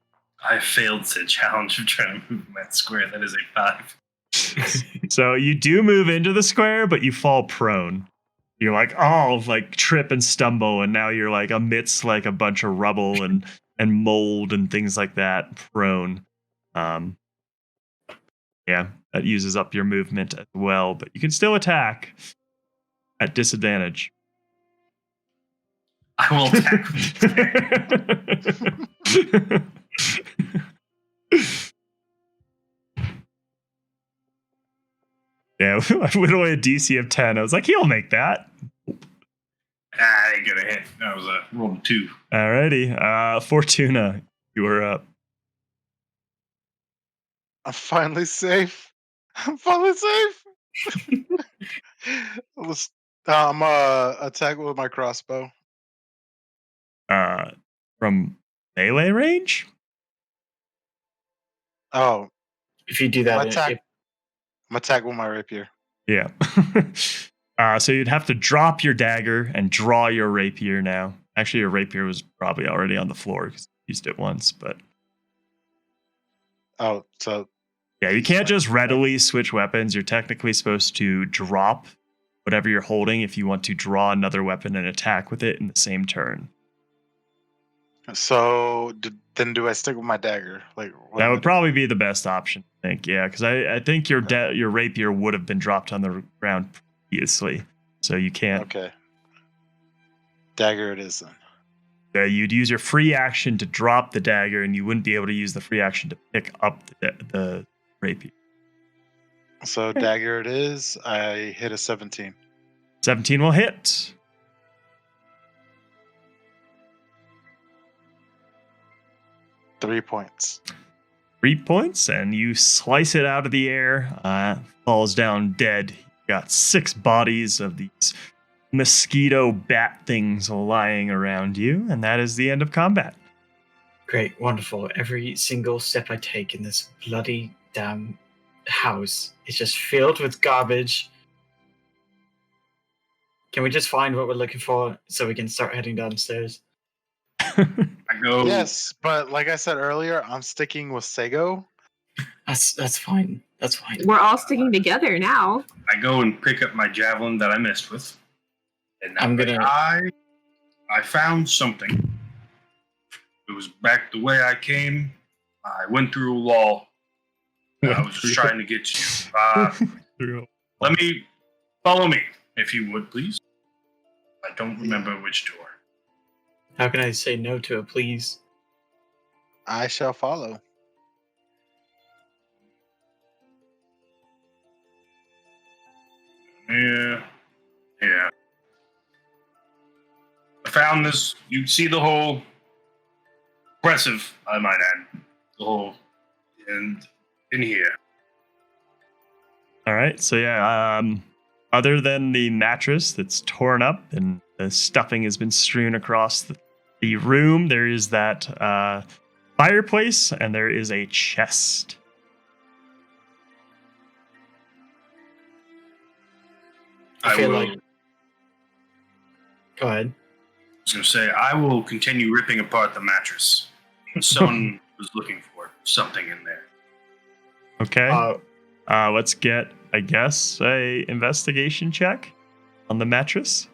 F: I failed the challenge of trying to move in that square. That is a 5.
A: So you do move into the square, but you fall prone. You're like, oh, like trip and stumble, and now you're like amidst like a bunch of rubble and mold and things like that, prone. Yeah, that uses up your movement as well, but you can still attack at disadvantage.
F: I will attack.
A: Yeah, I went away a DC of 10. I was like, he'll make that.
F: I ain't gonna hit. That was a roll of 2.
A: Alrighty. Fortuna, you are up.
E: I'm finally safe. I'm finally safe. I'm attack with my crossbow.
A: From melee range?
E: Oh,
D: If you do that,
E: I'm attack with my rapier.
A: Yeah. So you'd have to drop your dagger and draw your rapier now. Actually, your rapier was probably already on the floor because you used it once, but...
E: Oh, so...
A: Yeah, you can't just readily switch weapons. You're technically supposed to drop whatever you're holding if you want to draw another weapon and attack with it in the same turn.
E: So then do I stick with my dagger? Like
A: That would probably be the best option, I think. Yeah, because I think your rapier would have been dropped on the ground previously, so you can't.
E: Okay. Dagger it is then.
A: you'd use your free action to drop the dagger, and you wouldn't be able to use the free action to pick up the rapier.
E: So dagger it is. I hit a 17.
A: 17 will hit.
E: Three points.
A: 3 points, and you slice it out of the air. Falls down dead. You got 6 bodies of these mosquito bat things lying around you, and that is the end of combat.
D: Great, wonderful. Every single step I take in this bloody damn house is just filled with garbage. Can we just find what we're looking for so we can start heading downstairs?
F: I go.
E: Yes, but like I said earlier, I'm sticking with Sego.
D: That's fine. That's fine.
B: We're all sticking together now.
F: I go and pick up my javelin that I messed with, and
D: I'm gonna-
F: I found something. It was back the way I came. I went through a wall. I was just trying to get you. Let me follow me, if you would, please. I don't remember which door.
D: How can I say no to it, please?
E: I shall follow.
F: Yeah. I found this. You see the hole. Impressive, I might add. The hole. And in here.
A: All right, so yeah, other than the mattress that's torn up and the stuffing has been strewn across the room, there is that fireplace and there is a chest.
D: I feel
F: will,
D: like. Go ahead.
F: I was going to say, I will continue ripping apart the mattress. Someone was looking for something in there.
A: Okay. Let's get, I guess, a investigation check on the mattress.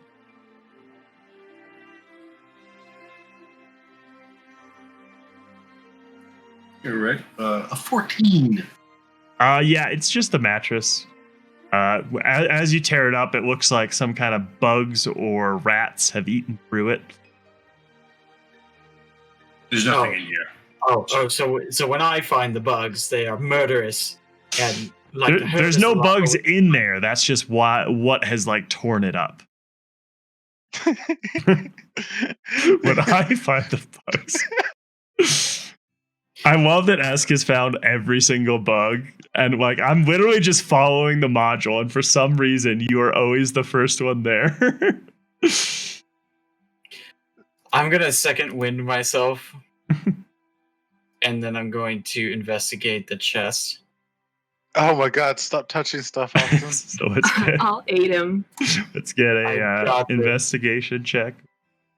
F: You're right. A 14.
A: Yeah, it's just a mattress. As you tear it up, it looks like some kind of bugs or rats have eaten through it.
F: There's nothing in here.
D: So when I find the bugs, they are murderous and like
A: There's no bugs in there. That's just what has like torn it up. When I find the bugs, I love that Esk has found every single bug, and like I'm literally just following the module, and for some reason you are always the first one there.
D: I'm gonna second wind myself, and then I'm going to investigate the chest.
E: Oh my god, stop touching stuff, Austin.
A: So
B: I'll aid him.
A: let's get
D: I
A: a
D: got this.
A: investigation check.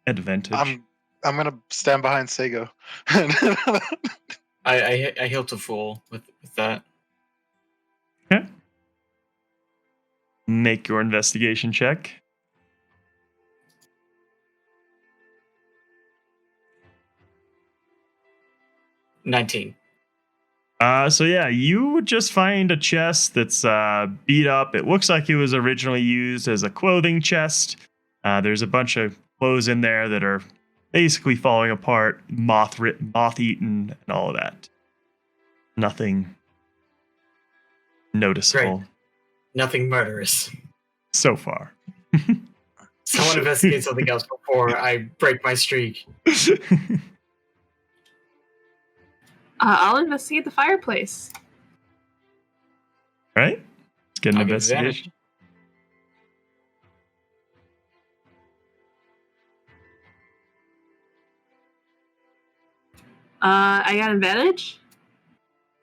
A: Advantage.
E: I'm gonna stand behind Sego.
D: I heal to full with that.
A: Okay. Make your investigation check.
D: $19.
A: So yeah, you would just find a chest that's beat up. It looks like it was originally used as a clothing chest. There's a bunch of clothes in there that are basically falling apart, moth-eaten, and all of that. Nothing noticeable
D: Nothing murderous.
A: so far.
D: Someone investigate something else before I break my streak.
B: I'll investigate the fireplace.
A: Right? Let's get an
D: I'll get
A: investigation.
B: I got advantage.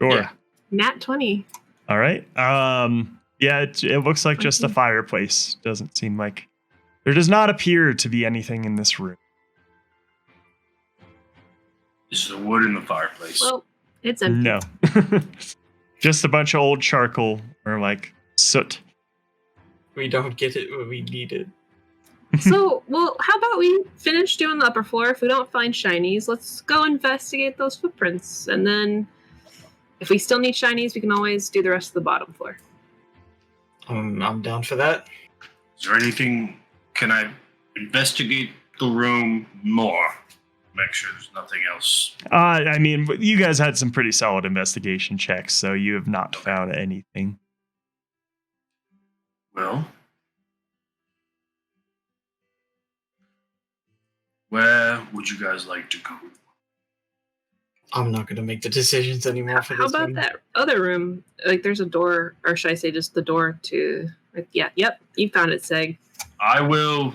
A: Sure.
D: Yeah.
B: Nat 20.
A: All right. Yeah, it looks like just a fireplace. Doesn't seem like there does not appear to be anything in this room.
F: Is the wood in the fireplace?
B: Well, it's empty.
A: No. Just a bunch of old charcoal or like soot.
D: We don't get it when we need it.
B: So, well, how about we finish doing the upper floor? If we don't find shinies, let's go investigate those footprints. And then if we still need shinies, we can always do the rest of the bottom floor.
D: I'm down for that.
F: Is there anything? Can I investigate the room more? make sure there's nothing else.
A: I mean, you guys had some pretty solid investigation checks, so you have not found anything.
F: Well, where would you guys like to go?
D: I'm not going to make the decisions anymore for
B: How
D: this
B: about
D: one.
B: that other room? Like, there's a door, or should I say just the door to... Like, yeah, yep, you found it, Seg.
F: I will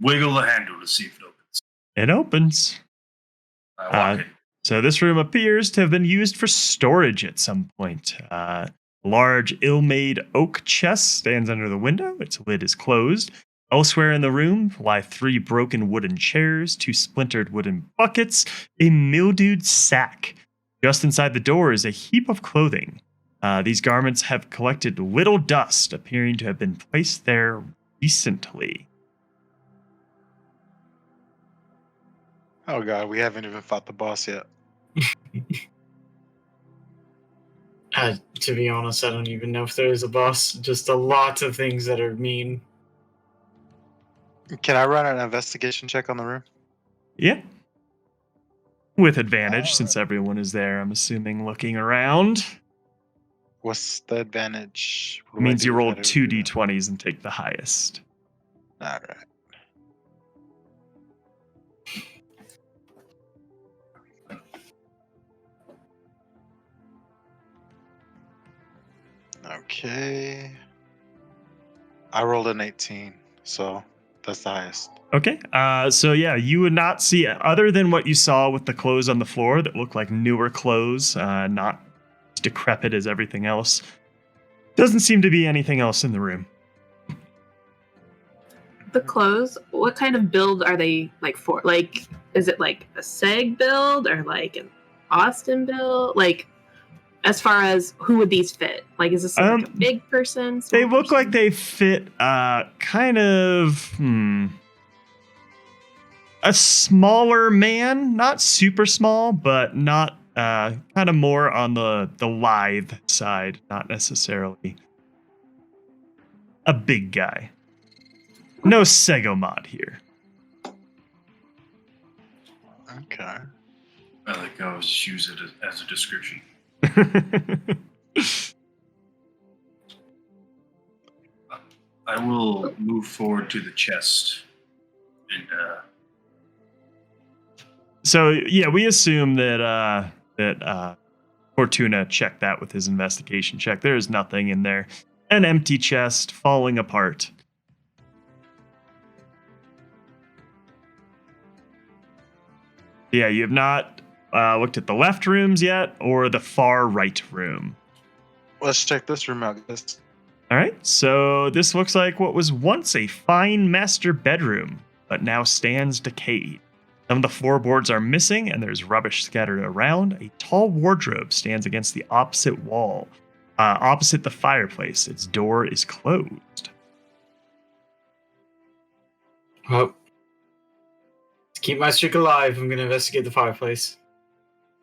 F: wiggle the handle to see if it opens.
A: It opens.
F: I walk in.
A: So this room appears to have been used for storage at some point. A large, ill-made oak chest stands under the window. Its lid is closed. Elsewhere in the room lie 3 broken wooden chairs, 2 splintered wooden buckets, a mildewed sack. Just inside the door is a heap of clothing. These garments have collected little dust, appearing to have been placed there recently.
E: Oh god, we haven't even fought the boss yet.
D: To be honest, I don't even know if there is a boss. Just a lot of things that are mean.
E: Can I run an investigation check on the room?
A: Yeah. With advantage,
E: Alright.
A: since everyone is there, I'm assuming, looking around.
E: What's the advantage? What
A: It
E: do I
A: means
E: do
A: you
E: if
A: roll
E: I don't
A: 2
E: do that?
A: d20s and take the highest.
E: Alright. Okay. I rolled an 18, so that's the highest.
A: Okay. So yeah, you would not see, other than what you saw with the clothes on the floor that look like newer clothes, not as decrepit as everything else. Doesn't seem to be anything else in the room.
B: The clothes, what kind of build are they like for? Like, is it like a Seg build or like an Austin build? Like, as far as who would these fit? Like, is this like a big person?
A: They
B: small
A: look
B: person?
A: like they fit kind of a smaller man, not super small, but not kind of more on the lithe side, not necessarily a big guy. No Segomod here.
E: Okay.
F: I like I was use it as a description. I will move forward to the chest and
A: So yeah, we assume that Fortuna checked that with his investigation check. There is nothing in there. An empty chest falling apart. Yeah, you have not looked at the left rooms yet or the far right room.
E: Let's check this room out, guys.
A: All right, so this looks like what was once a fine master bedroom, but now stands decayed. Some of the floorboards are missing and there's rubbish scattered around. A tall wardrobe stands against the opposite wall, opposite the fireplace. Its door is closed.
D: Well, to keep my streak alive, I'm going to investigate the fireplace.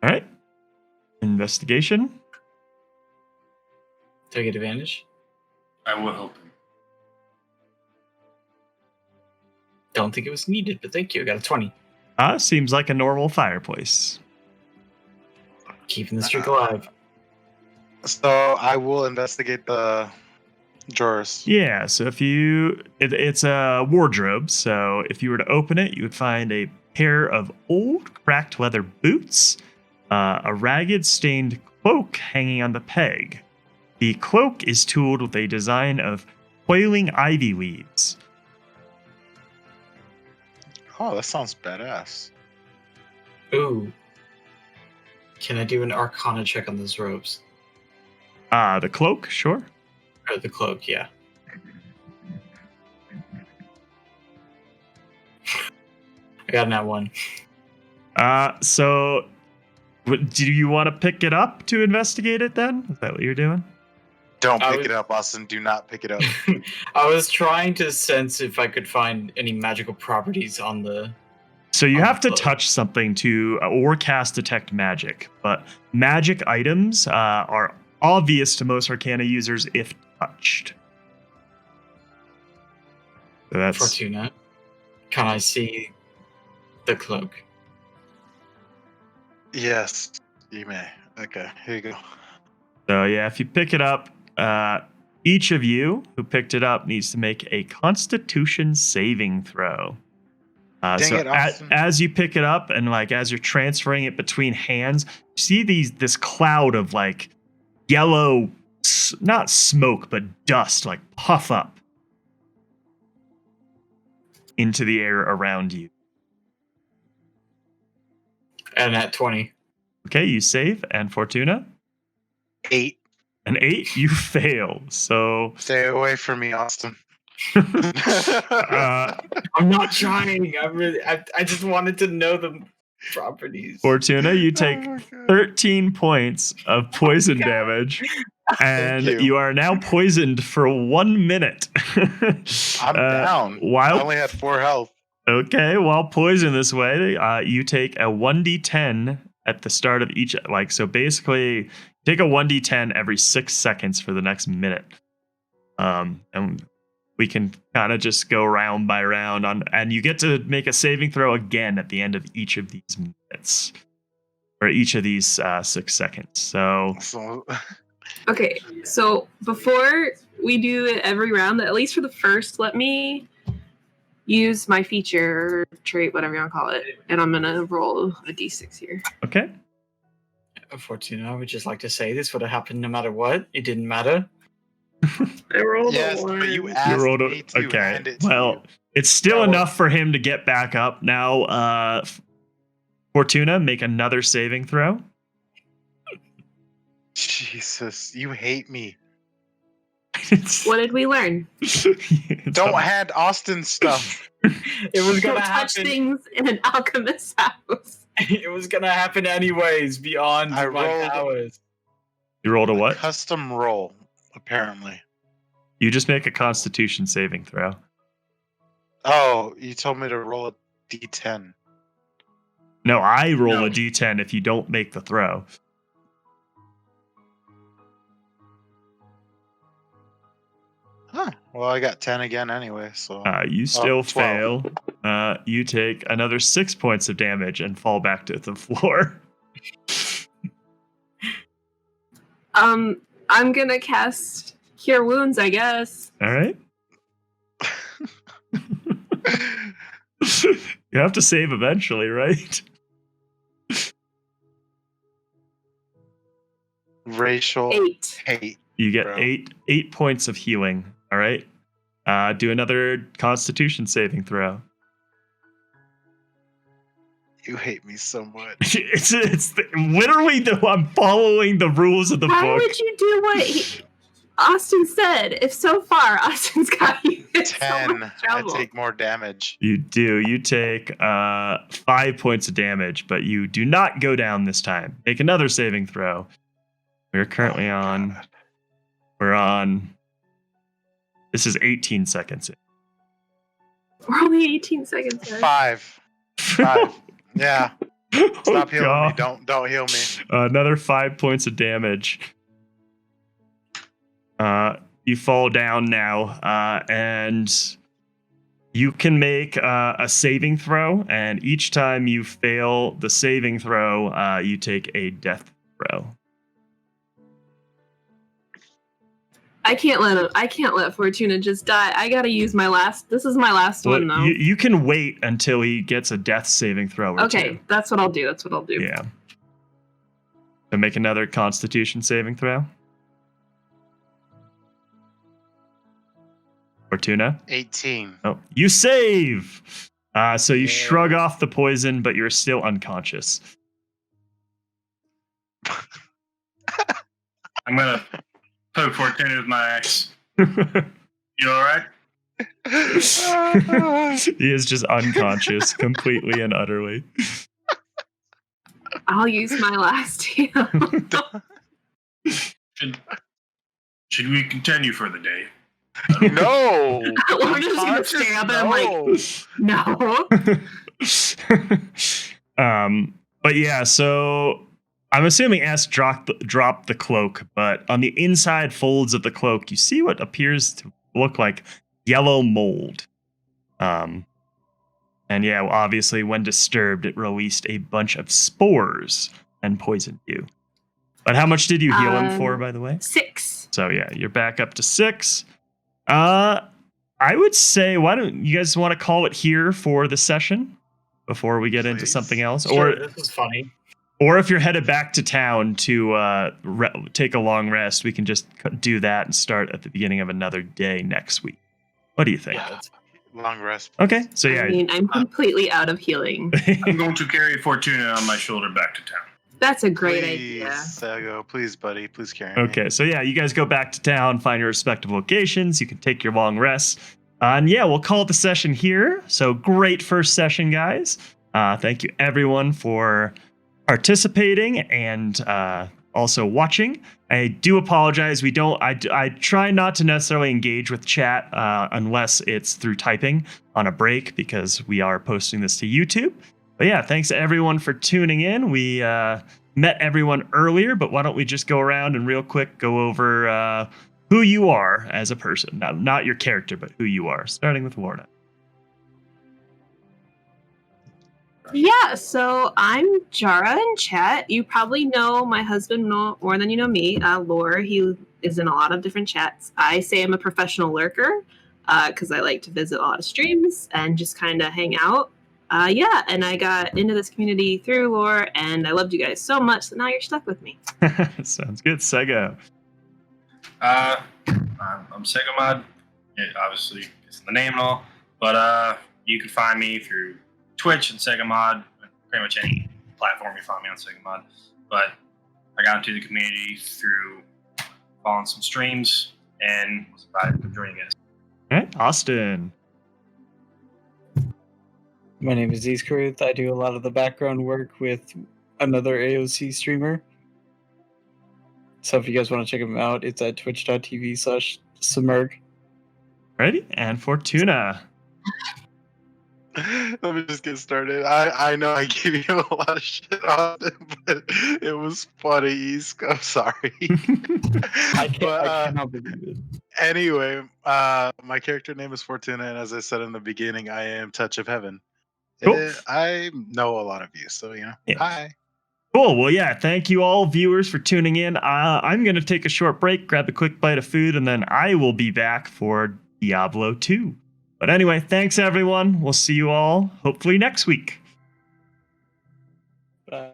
A: All right, investigation.
D: Do I get advantage?
F: I will help him.
D: Don't think it was needed, but thank you. I got a 20.
A: Seems like a normal fireplace.
D: Keeping the streak alive.
E: So I will investigate the drawers.
A: Yeah, so if it's a wardrobe, so if you were to open it, you would find a pair of old cracked leather boots, a ragged stained cloak hanging on the peg. The cloak is tooled with a design of coiling ivy leaves.
E: Oh, that sounds badass.
D: Ooh. Can I do an Arcana check on those robes?
A: The cloak, sure.
D: Or the cloak, yeah. I got that one.
A: So do you want to pick it up to investigate it then? Is that what you're doing?
E: Don't pick it up, Austin. Do not pick it up.
D: I was trying to sense if I could find any magical properties on the...
A: So you have to
D: cloak.
A: touch something to or cast detect magic, but magic items are obvious to most Arcana users if touched. So that's
D: Fortuna. Can I see the cloak?
E: Yes, you may. Okay, here you go.
A: So yeah, if you pick it up, each of you who picked it up needs to make a Constitution saving throw.
E: Dang it, Austin.
A: As you pick it up and like as you're transferring it between hands, you see this cloud of like yellow, not smoke but dust, like puff up into the air around you.
D: And at 20.
A: Okay, you save, and Fortuna,
E: 8.
A: an 8, you fail. So
E: Stay away from me, Austin.
A: uh,
D: I'm not trying. I just wanted to know the properties.
A: Fortuna, you take
E: Oh my God.
A: 13 points of poison damage, and
E: you.
A: you are now poisoned for 1 minute.
E: I'm down. I
A: While
E: only had 4 health.
A: okay, while poisoned this way, you take a 1d10 at the start of each. Like so, basically, take a 1d10 every 6 seconds for the next minute. And we can kind of just go round by round on, and you get to make a saving throw again at the end of each of these minutes, or each of these 6 seconds. So
B: Okay, so before we do it every round, at least for the first, let me use my feature, trait, whatever you want to call it, and I'm gonna roll a d6 here.
A: okay,
D: Unfortunately, I would just like to say this would have happened no matter what. It didn't matter.
B: I rolled
E: yes,
B: a one.
E: but you
A: you
E: asked
A: rolled
E: me to
A: okay.
E: hand it to
A: Well,
E: you.
A: it's still
E: That
A: enough for him to get back up. Now, Fortuna, make another saving throw.
E: Jesus, you hate me.
B: What did we learn?
E: Don't hand Austin stuff.
D: It was
B: Don't
D: gonna
B: touch
D: happen.
B: things in an alchemist's house.
D: It was gonna happen anyways, beyond
E: I
D: my
E: rolled-
D: powers.
A: You rolled a what?
E: Custom roll, apparently.
A: You just make a Constitution saving throw.
E: Oh, you told me to roll a d10.
A: No, I roll
C: No.
A: a d10 if you don't make the throw.
E: Huh. Well, I got 10 again anyway, so.
A: You still
E: 12.
A: fail. You take another 6 points of damage and fall back to the floor.
B: I'm gonna cast Cure Wounds, I guess.
A: All right. You have to save eventually, right?
E: Racial
B: 8.
E: hate.
A: You get
E: Bro.
A: eight points of healing. All right. Do another Constitution saving throw.
E: You hate me so much.
A: It's literally I'm following the rules of the
B: How
A: book.
B: would you do what Austin said? If so far Austin's got you in so
E: 10.
B: much
E: I
B: trouble.
E: take more damage.
A: You do. You take 5 points of damage, but you do not go down this time. Make another saving throw. We're currently
E: Oh,
A: on.
E: God.
A: We're on. This is 18 seconds in.
B: We're only 18 seconds in.
E: 5. 5. Yeah.
A: Oh,
E: Stop healing me.
A: God.
E: Don't heal me.
A: Another 5 points of damage. You fall down now, and you can make a saving throw. And each time you fail the saving throw, you take a death throw.
B: I can't let Fortuna just die. I gotta use my last. This is my last
A: Well,
B: one though.
A: you can wait until he gets a death saving throw or
B: Okay,
A: two.
B: that's what I'll do. That's what I'll do.
A: Yeah. So make another Constitution saving throw. Fortuna.
E: 18.
A: Oh, you save. So you
E: Yeah.
A: shrug off the poison, but you're still unconscious.
F: I'm gonna poke Fortuna with my axe. You all right?
A: He is just unconscious, completely and utterly.
B: I'll use my last heal.
F: Should we continue for the day?
E: No.
B: I'm just gonna stare up and I'm like, no.
A: But yeah, so I'm assuming S dropped the cloak, but on the inside folds of the cloak, you see what appears to look like yellow mold. And yeah, well, obviously, when disturbed, it released a bunch of spores and poisoned you. But how much did you heal him for, by the way?
B: 6.
A: So yeah, you're back up to 6. I would say, why don't you guys want to call it here for the session before we get into
E: Please.
A: something else?
D: Sure, this is funny.
A: Or if you're headed back to town to take a long rest, we can just do that and start at the beginning of another day next week. What do you think?
D: Yeah,
E: Long rest.
A: Okay, so
B: I
A: yeah,
B: mean, I'm completely out of healing.
F: I'm going to carry Fortuna on my shoulder back to town.
B: That's a great
E: Please,
B: idea.
E: Sago, please, buddy, please carry me.
A: okay, so yeah, you guys go back to town, find your respective locations. You can take your long rest, and yeah, we'll call it the session here. So great first session, guys. Thank you everyone for participating and also watching. I do apologize. I try not to necessarily engage with chat unless it's through typing on a break because we are posting this to YouTube. But yeah, thanks to everyone for tuning in. We met everyone earlier, but why don't we just go around and real quick go over who you are as a person. Not your character, but who you are, starting with Lorna.
B: Yeah, so I'm Jara in chat. You probably know my husband more than you know me, Lore. He is in a lot of different chats. I say I'm a professional lurker because I like to visit a lot of streams and just kind of hang out. Yeah, and I got into this community through Lore, and I loved you guys so much that now you're stuck with me.
A: Sounds good. Sego.
F: I'm Segomod. It obviously is in the name and all, but you can find me through Twitch and Segomod, pretty much any platform you find me on Segomod. But I got into the community through following some streams and was invited to join you guys.
A: All right, Austin.
D: My name is Iskaruth. I do a lot of the background work with another AOC streamer. So if you guys want to check him out, it's at twitch.tv/Simurg.
A: Ready? And Fortuna.
E: Let me just get started. I know I gave you a lot of shit on it, but it was funny, East. I'm sorry.
D: I
E: But,
D: cannot believe it.
E: anyway, my character name is Fortuna, and as I said in the beginning, I am Touch of Heaven.
A: Cool.
E: I know a lot of you, so
A: Yeah.
E: hi.
A: Cool. Well, yeah, thank you all viewers for tuning in. I'm going to take a short break, grab a quick bite of food, and then I will be back for Diablo 2. But anyway, thanks everyone. We'll see you all hopefully next week.
D: Bye.